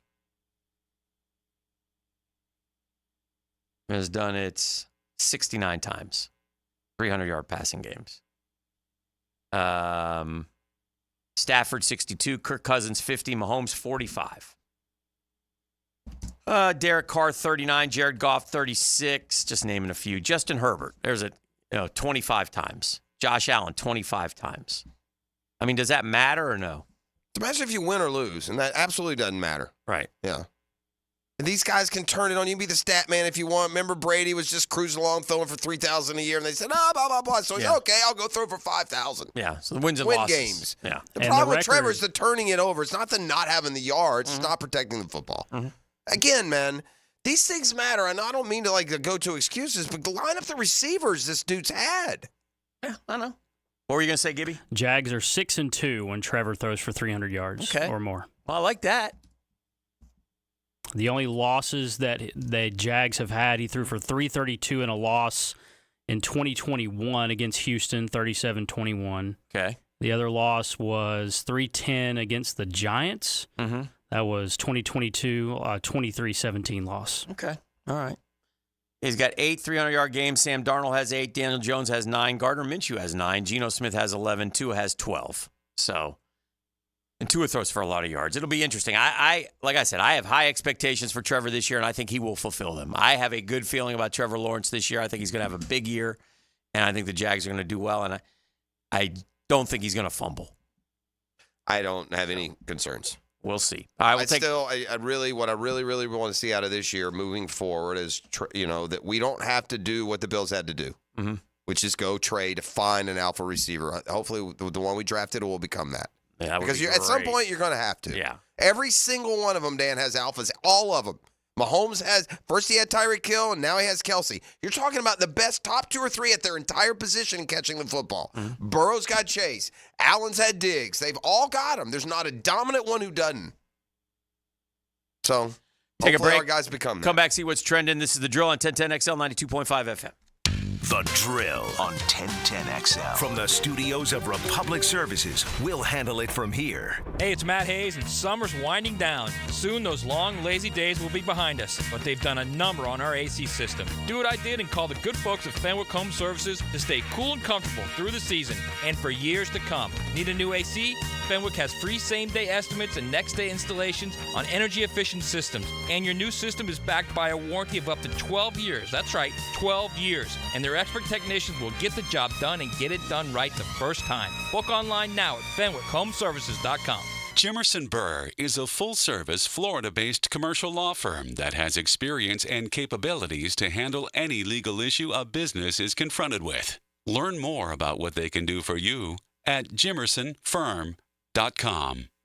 has done it 69 times, 300-yard passing games. Stafford 62, Kirk Cousins 50, Mahomes 45. Derek Carr 39, Jared Goff 36. Just naming a few. Justin Herbert, there's 25 times. Josh Allen 25 times. I mean, does that matter or no? Imagine if you win or lose, and that absolutely doesn't matter. Right. Yeah. And these guys can turn it on. You can be the stat man if you want. Remember Brady was just cruising along throwing for 3,000 a year, and they said, blah, blah, blah. So he's okay, I'll go throw for 5,000. Yeah, so the wins and losses. Games. Yeah. The problem with Trevor is the turning it over. It's not the not having the yards. It's not protecting the football. Again, man, these things matter. And I don't mean to go to excuses, but line up the receivers this dude's had. Yeah, I know. What were you going to say, Gibby? Jags are 6-2 when Trevor throws for 300 yards or more. Well, I like that. The only losses that the Jags have had, he threw for 332 in a loss in 2021 against Houston, 37-21. Okay. The other loss was 3-10 against the Giants. Mm-hmm. That was 2022, 23-17 loss. Okay. All right. He's got 8 300-yard games. Sam Darnold has 8. Daniel Jones has 9. Gardner Minshew has 9. Geno Smith has 11. Tua has 12. So, and Tua throws for a lot of yards. It'll be interesting. Like I said, I have high expectations for Trevor this year, and I think he will fulfill them. I have a good feeling about Trevor Lawrence this year. I think he's going to have a big year, and I think the Jags are going to do well, and I don't think he's going to fumble. I don't have any concerns. We'll see. I really want to see out of this year moving forward is, that we don't have to do what the Bills had to do, which is go trade, find an alpha receiver. Hopefully, the one we drafted will become that. Yeah, because at some point you're going to have to. Yeah. Every single one of them, Dan, has alphas. All of them. Mahomes has, first he had Tyreek Hill, and now he has Kelsey. You're talking about the best top 2 or 3 at their entire position in catching the football. Burrow's got Chase. Allen's had Diggs. They've all got them. There's not a dominant one who doesn't. So, take a break. Our guys become that. Come back, see what's trending. This is The Drill on 1010XL 92.5 FM. The Drill on 1010XL. From the studios of Republic Services, we'll handle it from here. Hey, it's Matt Hayes, and summer's winding down. Soon those long, lazy days will be behind us, but they've done a number on our AC system. Do what I did and call the good folks at Fenwick Home Services to stay cool and comfortable through the season and for years to come. Need a new AC? Fenwick has free same-day estimates and next-day installations on energy-efficient systems. And your new system is backed by a warranty of up to 12 years. That's right, 12 years. And their expert technicians will get the job done and get it done right the first time. Book online now at FenwickHomeservices.com. Jimerson Burr is a full-service, Florida-based commercial law firm that has experience and capabilities to handle any legal issue a business is confronted with. Learn more about what they can do for you at jimersonfirm.com.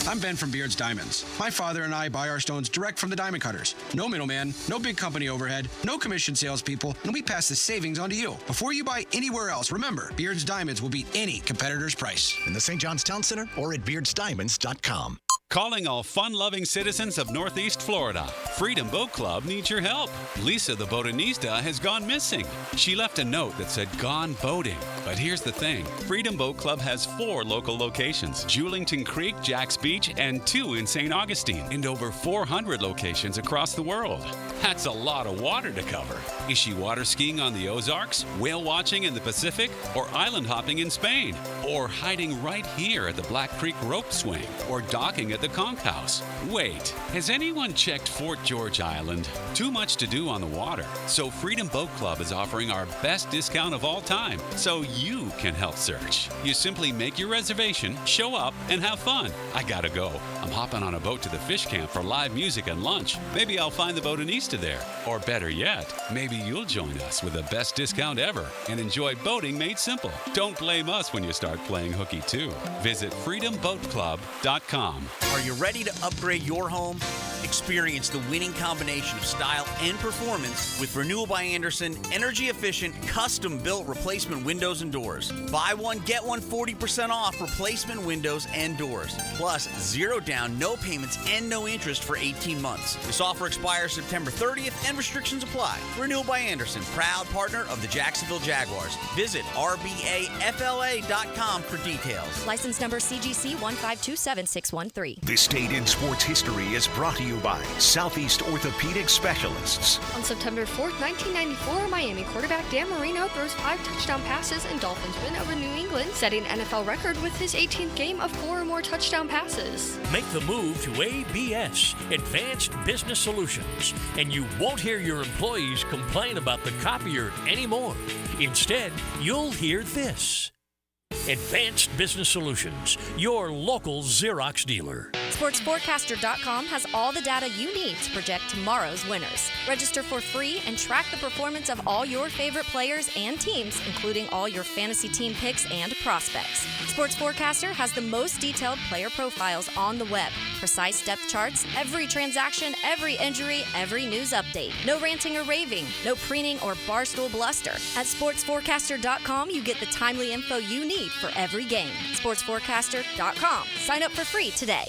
I'm Ben from Beard's Diamonds. My father and I buy our stones direct from the diamond cutters. No middleman, no big company overhead, no commission salespeople, and we pass the savings on to you. Before you buy anywhere else, remember, Beard's Diamonds will beat any competitor's price. In the St. John's Town Center or at beardsdiamonds.com. Calling all fun-loving citizens of Northeast Florida. Freedom Boat Club needs your help. Lisa the Botanista has gone missing. She left a note that said gone boating. But here's the thing. Freedom Boat Club has 4 local locations. Julington Creek, Jacks Beach, and 2 in St. Augustine. And over 400 locations across the world. That's a lot of water to cover. Is she water skiing on the Ozarks, whale watching in the Pacific, or island hopping in Spain? Or hiding right here at the Black Creek Rope Swing? Or docking at the Conch House? Wait, has anyone checked Fort George Island? Too much to do on the water. So Freedom Boat Club is offering our best discount of all time, so you can help search. You simply make your reservation, show up, and have fun. I gotta go. I'm hopping on a boat to the fish camp for live music and lunch. Maybe I'll find the Botanista there. Or better yet, maybe you'll join us with the best discount ever and enjoy boating made simple. Don't blame us when you start playing hooky too. Visit freedomboatclub.com. Are you ready to upgrade your home? Experience the winning combination of style and performance with Renewal by Andersen energy-efficient, custom-built replacement windows and doors. Buy one, get one 40% off replacement windows and doors. Plus, 0 down, no payments, and no interest for 18 months. This offer expires September 30th and restrictions apply. Renewal by Andersen, proud partner of the Jacksonville Jaguars. Visit rbafla.com for details. License number CGC 1527613. This Date in Sports History is brought to you by Southeast Orthopedic Specialists. On September 4th, 1994, Miami quarterback Dan Marino throws 5 touchdown passes and Dolphins win over New England, setting an NFL record with his 18th game of 4 or more touchdown passes. Make the move to ABS, Advanced Business Solutions, and you won't hear your employees complain about the copier anymore. Instead, you'll hear this. Advanced Business Solutions, your local Xerox dealer. SportsForecaster.com has all the data you need to project tomorrow's winners. Register for free and track the performance of all your favorite players and teams, including all your fantasy team picks and prospects. Sports Forecaster has the most detailed player profiles on the web, precise depth charts, every transaction, every injury, every news update. No ranting or raving, no preening or barstool bluster. At SportsForecaster.com, you get the timely info you need for every game. SportsForecaster.com. Sign up for free today.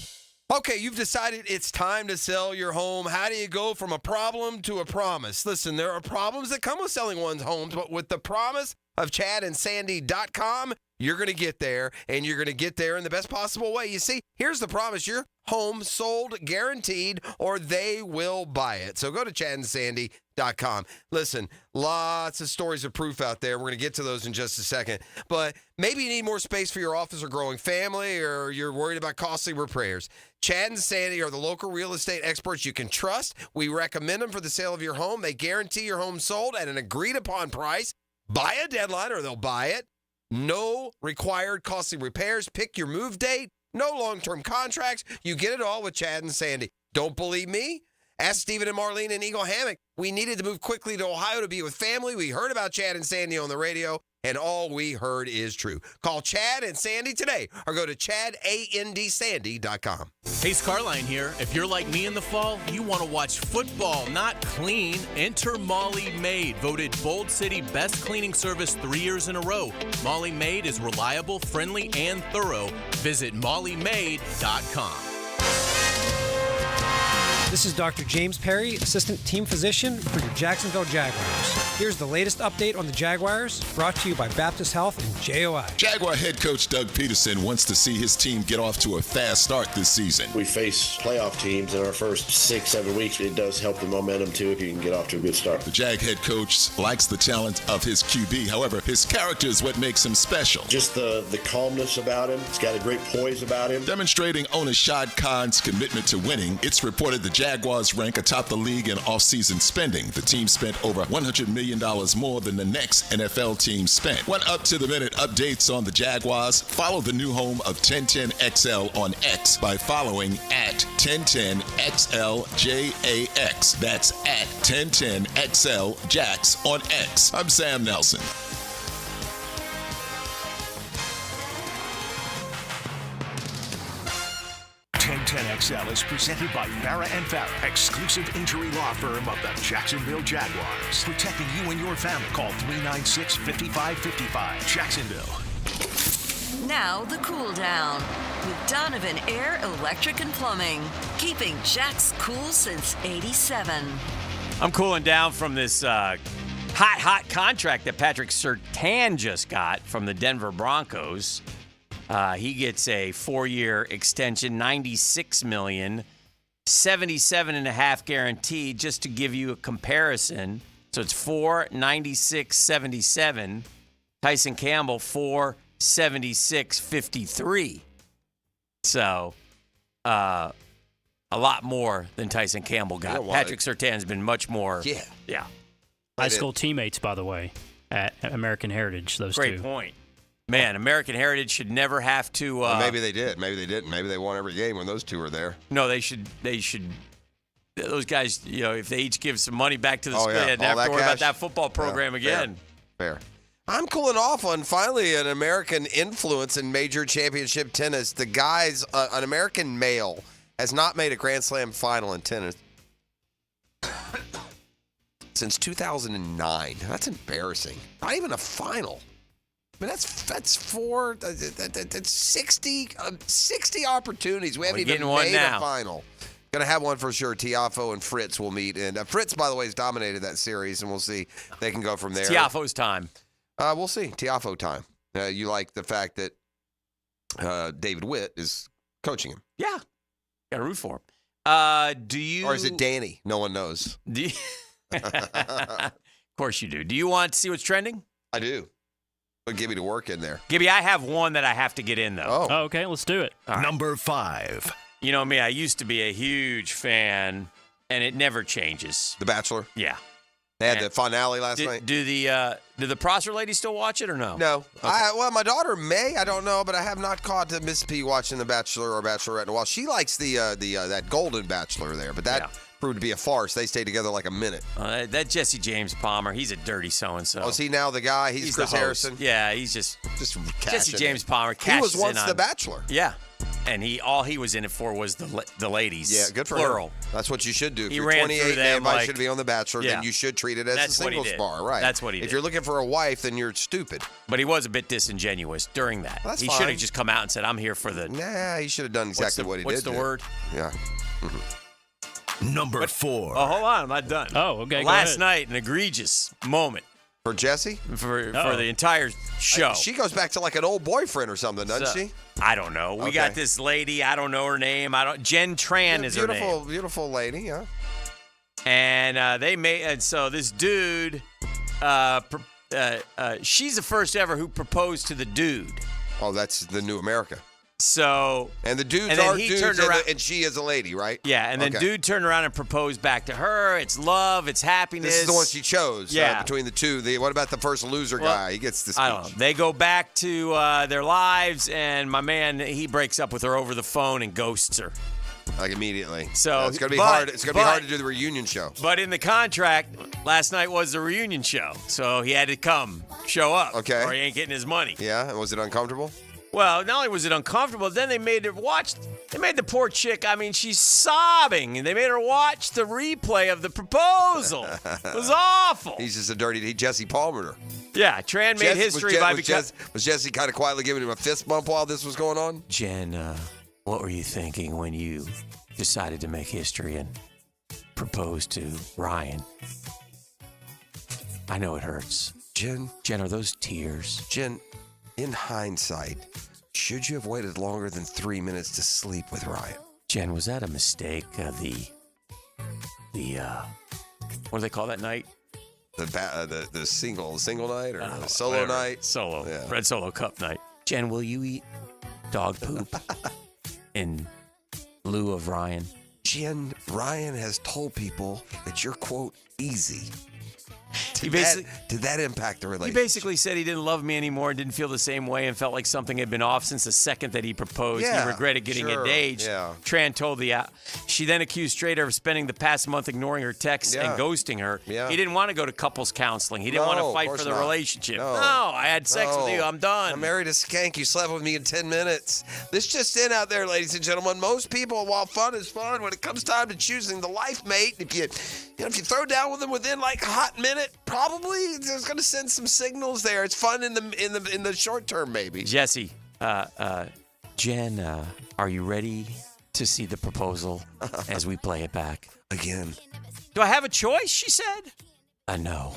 Okay, you've decided it's time to sell your home. How do you go from a problem to a promise? Listen, there are problems that come with selling one's home, but with the promise of ChadandSandy.com, you're going to get there, and you're going to get there in the best possible way. You see, here's the promise. Your home sold guaranteed, or they will buy it. So go to ChadandSandy.com. Listen, lots of stories of proof out there. We're going to get to those in just a second. But maybe you need more space for your office or growing family, or you're worried about costly repairs. Chad and Sandy are the local real estate experts you can trust. We recommend them for the sale of your home. They guarantee your home sold at an agreed-upon price. By a deadline, or they'll buy it. No required costly repairs. Pick your move date. No long-term contracts. You get it all with Chad and Sandy. Don't believe me? Ask Stephen and Marlene in Eagle Hammock. We needed to move quickly to Ohio to be with family. We heard about Chad and Sandy on the radio, and all we heard is true. Call Chad and Sandy today, or go to ChadandSandy.com. Hey, Scarline here. If you're like me in the fall, you want to watch football, not clean. Enter Molly Maid, voted Bold City Best Cleaning Service 3 years in a row. Molly Maid is reliable, friendly, and thorough. Visit mollymaid.com. This is Dr. James Perry, Assistant Team Physician for your Jacksonville Jaguars. Here's the latest update on the Jaguars, brought to you by Baptist Health and JOI. Jaguar head coach Doug Peterson wants to see his team get off to a fast start this season. We face playoff teams in our first 6-7 weeks. It does help the momentum, too, if you can get off to a good start. The Jag head coach likes the talent of his QB. However, his character is what makes him special. Just the calmness about him. He's got a great poise about him. Demonstrating owner Shad Khan's commitment to winning, it's reported the Jaguars rank atop the league in offseason spending. The team spent over $100 million more than the next NFL team spent. Want up-to-the-minute updates on the Jaguars? Follow the new home of 1010XL on X by following at 1010XLJAX. That's at 1010XLJAX on X. I'm Sam Nelson. 1010XL is presented by Farrah & Farrah, exclusive injury law firm of the Jacksonville Jaguars. Protecting you and your family. Call 396-5555. Jacksonville. Now the cool down with Donovan Air, Electric and Plumbing. Keeping Jax cool since '87. I'm cooling down from this hot contract that Patrick Surtain just got from the Denver Broncos. He gets a 4-year extension, $96 million, $77.5 guaranteed. Just to give you a comparison, so it's $496.77. Tyson Campbell $476.53. So, a lot more than Tyson Campbell got. You know Patrick Surtain's been much more. Yeah. High school teammates, by the way, at American Heritage. Those Great two. point. Man, American Heritage should never have to. Well, maybe they did. Maybe they didn't. Maybe they won every game when those two were there. No, they should. Those guys, if they each give some money back to the school, they didn't have to worry about that football program again. Fair. I'm cooling off on finally an American influence in major championship tennis. The guys, an American male, has not made a Grand Slam final in tennis since 2009. That's embarrassing. Not even a final. I mean, that's 60 opportunities. We haven't even made a final. Going to have one for sure. Tiafoe and Fritz will meet. And Fritz, by the way, has dominated that series, and we'll see if they can go from there. Tiafoe's time. We'll see. Tiafoe time. You like the fact that David Witt is coaching him. Yeah. Got to root for him. Do you? Or is it Danny? No one knows. Of course you do. Do you want to see what's trending? I do. But Gibby to work in there. Gibby, I have one that I have to get in, though. Oh, okay. Let's do it. Right. Number 5. You know me, I used to be a huge fan, and it never changes. The Bachelor? Yeah. They had the finale last night. Do the Prosser ladies still watch it or no? No. Okay. Well, my daughter may. I don't know, but I have not caught Miss P watching The Bachelor or Bachelorette in a while. She likes that Golden Bachelor there, but that proved to be a farce. They stayed together like a minute. That Jesse James Palmer, he's a dirty so-and-so. Oh, is he now the guy? He's Chris Harrison? Yeah, he's just Jesse James Palmer. He was once the Bachelor. Yeah. And all he was in it for was the ladies. Yeah, good for plural. him. That's what you should do. If he you're ran 28 through them and everybody should be on The Bachelor, then you should treat it as a singles bar. Right. That's what he did. If you're looking for a wife, then you're stupid. But he was a bit disingenuous during that. Well, he should have just come out and said, I'm here for the... Nah, he should have done exactly what he did. What's the word? Yeah. Number 4. Oh, hold on. I'm not done. Oh, okay. Last night, an egregious moment. For Jesse? For the entire show. She goes back to like an old boyfriend or something, doesn't she? I don't know. We got this lady. I don't know her name. Jen Tran is her name. Beautiful lady, yeah. And so this dude, she's the first ever who proposed to the dude. Oh, that's the new America. So and the dudes and then are he dudes, turned around, and she is a lady, right? Yeah, and then dude turned around and proposed back to her. It's love, it's happiness. This is the one she chose. Yeah. Between the two, what about the first loser guy? He gets the speech. I don't know. They go back to their lives, and my man, he breaks up with her over the phone and ghosts her. Like immediately. So it's gonna be hard. It's gonna be hard to do the reunion show. But in the contract, last night was the reunion show, so he had to show up. Okay. Or he ain't getting his money. Yeah, and was it uncomfortable? Well, not only was it uncomfortable, then they made her watch. They made the poor chick. I mean, she's sobbing, and they made her watch the replay of the proposal. It was awful. He's just a dirty. Jesse Palmered her. Yeah, Tran made history by becoming. Was Jesse kind of quietly giving him a fist bump while this was going on? Jen, what were you thinking when you decided to make history and propose to Ryan? I know it hurts. Jen, are those tears? Jen, in hindsight, should you have waited longer than 3 minutes to sleep with Ryan? Jen, was that a mistake? The what do they call that night? The single night or the solo night? Solo. Yeah. Red Solo Cup night. Jen, will you eat dog poop in lieu of Ryan? Jen, Ryan has told people that you're, quote, easy. Did that impact the relationship? He basically said he didn't love me anymore and didn't feel the same way and felt like something had been off since the second that he proposed. Yeah, he regretted getting engaged. Yeah. Tran told she then accused Strader of spending the past month ignoring her texts and ghosting her. Yeah. He didn't want to go to couples counseling. He didn't want to fight for the relationship. No, I had sex with you. I'm done. I married a skank. You slept with me in 10 minutes. This just in out there, ladies and gentlemen. Most people, while fun is fun, when it comes time to choosing the life mate, if you throw down with them within like a hot minute, probably there's going to send some signals there. It's fun in the short term, maybe. Jesse, Jen, are you ready to see the proposal as we play it back again? Do I have a choice? She said. No.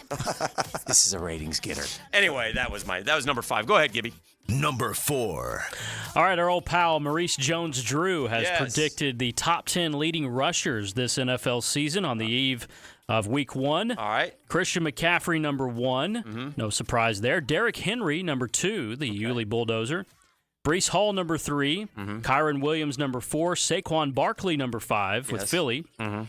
This is a ratings getter. Anyway, that was number 5. Go ahead, Gibby. Number 4. All right, our old pal Maurice Jones-Drew has predicted the top 10 leading rushers this NFL season on the eve of Week 1. All right. Christian McCaffrey, number 1. Mm-hmm. No surprise there. Derrick Henry, number 2, the Yulee Bulldozer. Breece Hall, number 3. Mm-hmm. Kyron Williams, number 4. Saquon Barkley, number 5, with Philly. Mm-hmm.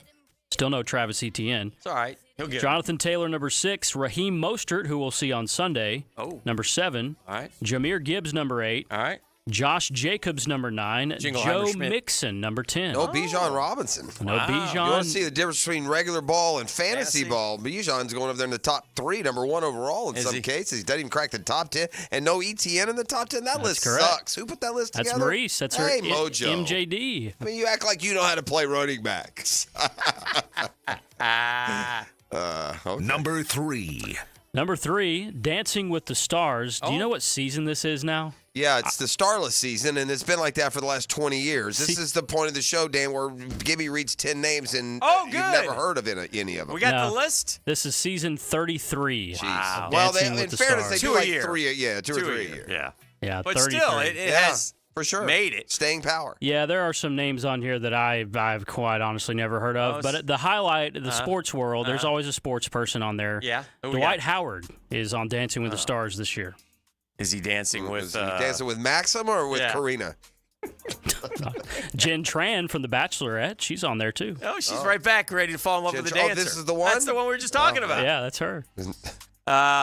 Still no Travis Etienne. It's all right. He'll get Jonathan Taylor, number 6. Raheem Mostert, who we'll see on Sunday, number 7. All right. Jameer Gibbs, number 8. All right. Josh Jacobs, number 9. Joe Mixon, number 10. No Bijan Robinson. No Bijan. You want to see the difference between regular ball and fantasy ball? Bijan's going up there in the top 3, number 1 overall in some cases. He doesn't even crack the top 10. And no ETN in the top 10. That list sucks. Who put that list together? That's Maurice. That's her Mojo. MJD. I mean, you act like you know how to play running backs. Okay. Number 3. Number 3, Dancing with the Stars. Do you know what season this is now? Yeah, it's the starless season, and it's been like that for the last 20 years. This is the point of the show, Dan, where Gibby reads 10 names, and you've never heard of any of them. We got the list? This is season 33. Wow. Well, Dancing in with fairness, the they Stars. do like 3 a year. Yeah. Yeah, but 33. still, it has for sure made it. Staying power. Yeah, there are some names on here that I've quite honestly never heard of. But the highlight of the sports world, there's always a sports person on there. Yeah. Dwight Howard is on Dancing with the Stars this year. Is he dancing with... Is he dancing with Maxim or with Karina? Jen Tran from The Bachelorette, she's on there too. Oh, she's right back, ready to fall in love with the dancer. Oh, this is the one? That's the one we were just talking about. Yeah, that's her.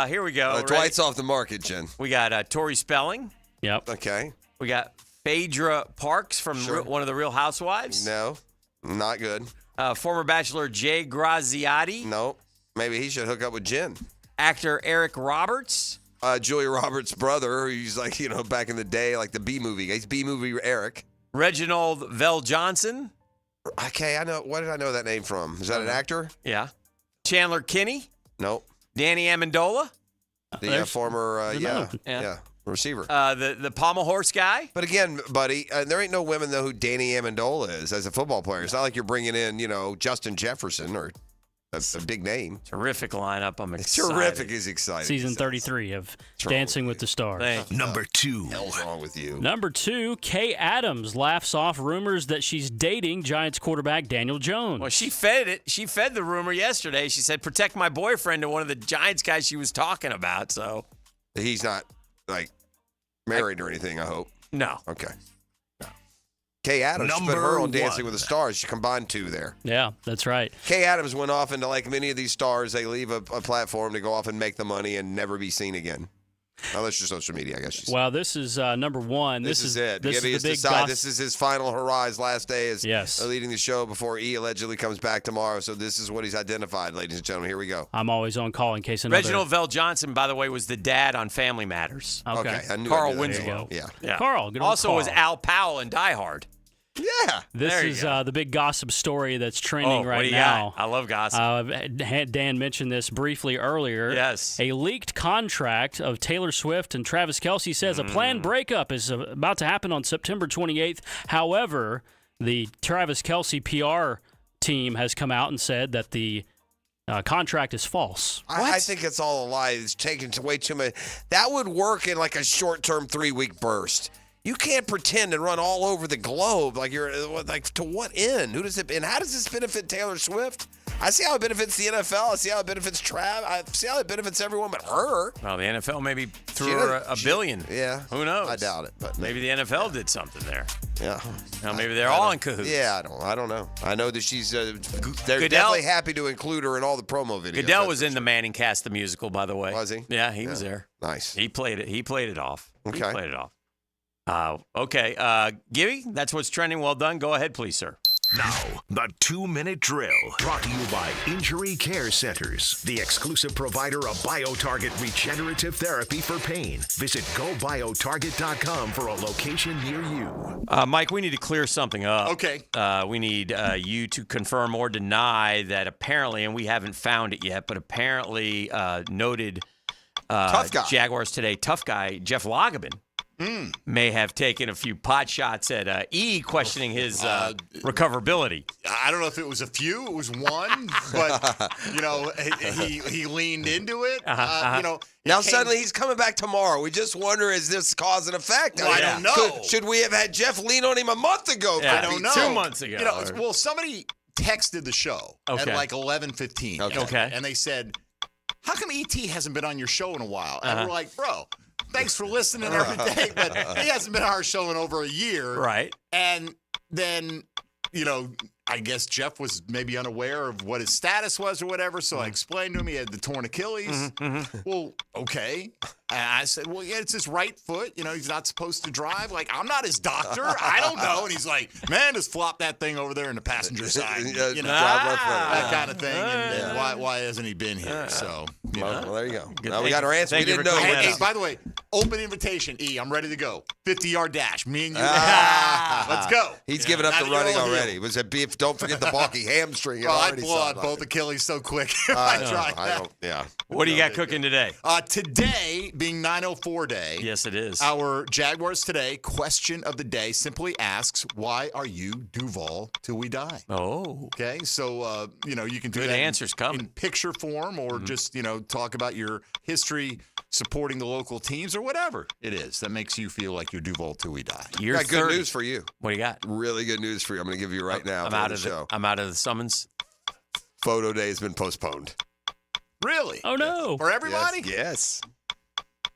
Here we go. Dwight's off the market, Jen. We got Tori Spelling. Yep. Okay. We got Phaedra Parks from one of the Real Housewives. No, not good. Former Bachelor Jay Graziati. No, maybe he should hook up with Jen. Actor Eric Roberts. Julia Roberts' brother, who's like, back in the day, like the B-movie. He's B-movie Eric. Reginald Vell Johnson. Okay, I know. What did I know that name from? Is that an actor? Yeah. Chandler Kinney. Nope. Danny Amendola. The former, receiver. The pommel horse guy. But again, buddy, there ain't no women know who Danny Amendola is as a football player. It's not like you're bringing in, Justin Jefferson or a big name. Terrific lineup. I'm excited. Terrific is exciting. Season 33 of Dancing with the Stars. Number 2. What's wrong with you? Number 2, Kay Adams laughs off rumors that she's dating Giants quarterback Daniel Jones. Well, she fed it. She fed the rumor yesterday. She said, "Protect my boyfriend," to one of the Giants guys she was talking about. So he's not married or anything, I hope. No. Okay. Kay Adams put her on Dancing with the Stars. She combined 2 there. Yeah, that's right. Kay Adams went off into, like many of these stars, they leave a platform to go off and make the money and never be seen again. Unless you're social media, I guess. Well, this is number 1. This is it. This Gibby is the big This is his final hurrah's last day as leading the show before E allegedly comes back tomorrow. So this is what he's identified, ladies and gentlemen. Here we go. I'm always on call in case another. Reginald Vell Johnson, by the way, was the dad on Family Matters. Okay. I knew Carl that. Winslow. Yeah. Carl. Good old Also Carl. was Al Powell in Die Hard. Yeah. This is the big gossip story that's trending right now. I love gossip. Dan mentioned this briefly earlier. Yes. A leaked contract of Taylor Swift and Travis Kelce says a planned breakup is about to happen on September 28th. However, the Travis Kelce PR team has come out and said that the contract is false. I think it's all a lie. It's taken way too much. That would work in like a short-term 3-week burst. You can't pretend and run all over the globe like you're like to what end? Who does it? And how does this benefit Taylor Swift? I see how it benefits the NFL. I see how it benefits Trav. I see how it benefits everyone but her. Well, the NFL maybe threw her a billion. Yeah. Who knows? I doubt it. But maybe the NFL did something there. Yeah. Now maybe they're all in cahoots. Yeah, I don't know. I know that she's. They're definitely happy to include her in all the promo videos. Goodell was in the Manning Cast, the musical, by the way. Was he? Yeah, he was there. Nice. He played it. He played it off. Okay. He played it off. Okay. Gibby, that's what's trending. Well done. Go ahead, please, sir. Now, the 2-minute drill, brought to you by Injury Care Centers, the exclusive provider of BioTarget regenerative therapy for pain. Visit GoBioTarget.com for a location near you. Mike, we need to clear something up. Okay. We need you to confirm or deny that apparently, and we haven't found it yet, but apparently noted tough guy. Jaguars Today tough guy Jeff Lageman may have taken a few pot shots at E, questioning his recoverability. I don't know if it was a few, it was one, but he leaned into it. Now suddenly he's coming back tomorrow. We just wonder, is this cause and effect? Well, I don't know. Should we have had Jeff lean on him a month ago? I don't know. 2 months ago. Somebody texted the show at like 11:15. Okay. And they said, "How come ET hasn't been on your show in a while?" And we're like, "Bro, thanks for listening every day, but he hasn't been on our show in over a year." Right. And then, I guess Jeff was maybe unaware of what his status was or whatever, so I explained to him he had the torn Achilles. Well, okay. And I said, well, yeah, it's his right foot. He's not supposed to drive. Like, I'm not his doctor. I don't know. And he's like, man, just flop that thing over there in the passenger side. That kind of thing. And why hasn't he been here? So, well, there you go. Now we got our answer. We didn't know. Hey, by the way, open invitation, E. I'm ready to go. 50-yard dash. Me and you. Let's go. He's giving up the running already. Was it beef? Don't forget the balky hamstring. I'd blow out both Achilles so quick if I tried that. Yeah. What do you got cooking today? Today, being 9:04 day. Yes, it is. Our Jaguars Today question of the day simply asks, why are you Duval till we die? Oh. Okay, so, you can do good that answers coming in picture form or just, talk about your history supporting the local teams or whatever it is that makes you feel like you're Duval till we die. I got good news for you. What do you got? Really good news for you. I'm going to give you right now. I'm out of the summons. Photo day has been postponed. Really? Oh, no. For everybody? Yes.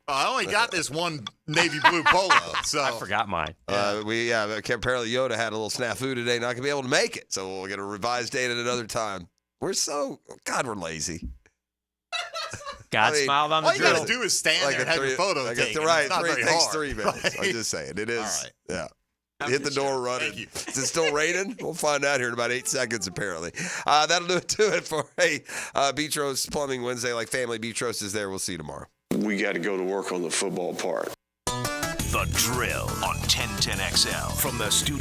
I only got this one navy blue polo, so I forgot mine. Apparently Yoda had a little snafu today, not going to be able to make it, so we'll get a revised date at another time. We're lazy. God smiled on the drill. All you got to do is stand there and have your photo taken. Right, it takes 3 minutes. I'm just saying. It is. All right. Yeah. Hit the door running. Is it still raining? We'll find out here in about 8 seconds, apparently. That'll do it for Beach Roast Plumbing Wednesday. Like family, Beach Roast is there. We'll see you tomorrow. We got to go to work on the football part. The Drill on 1010XL from the studio.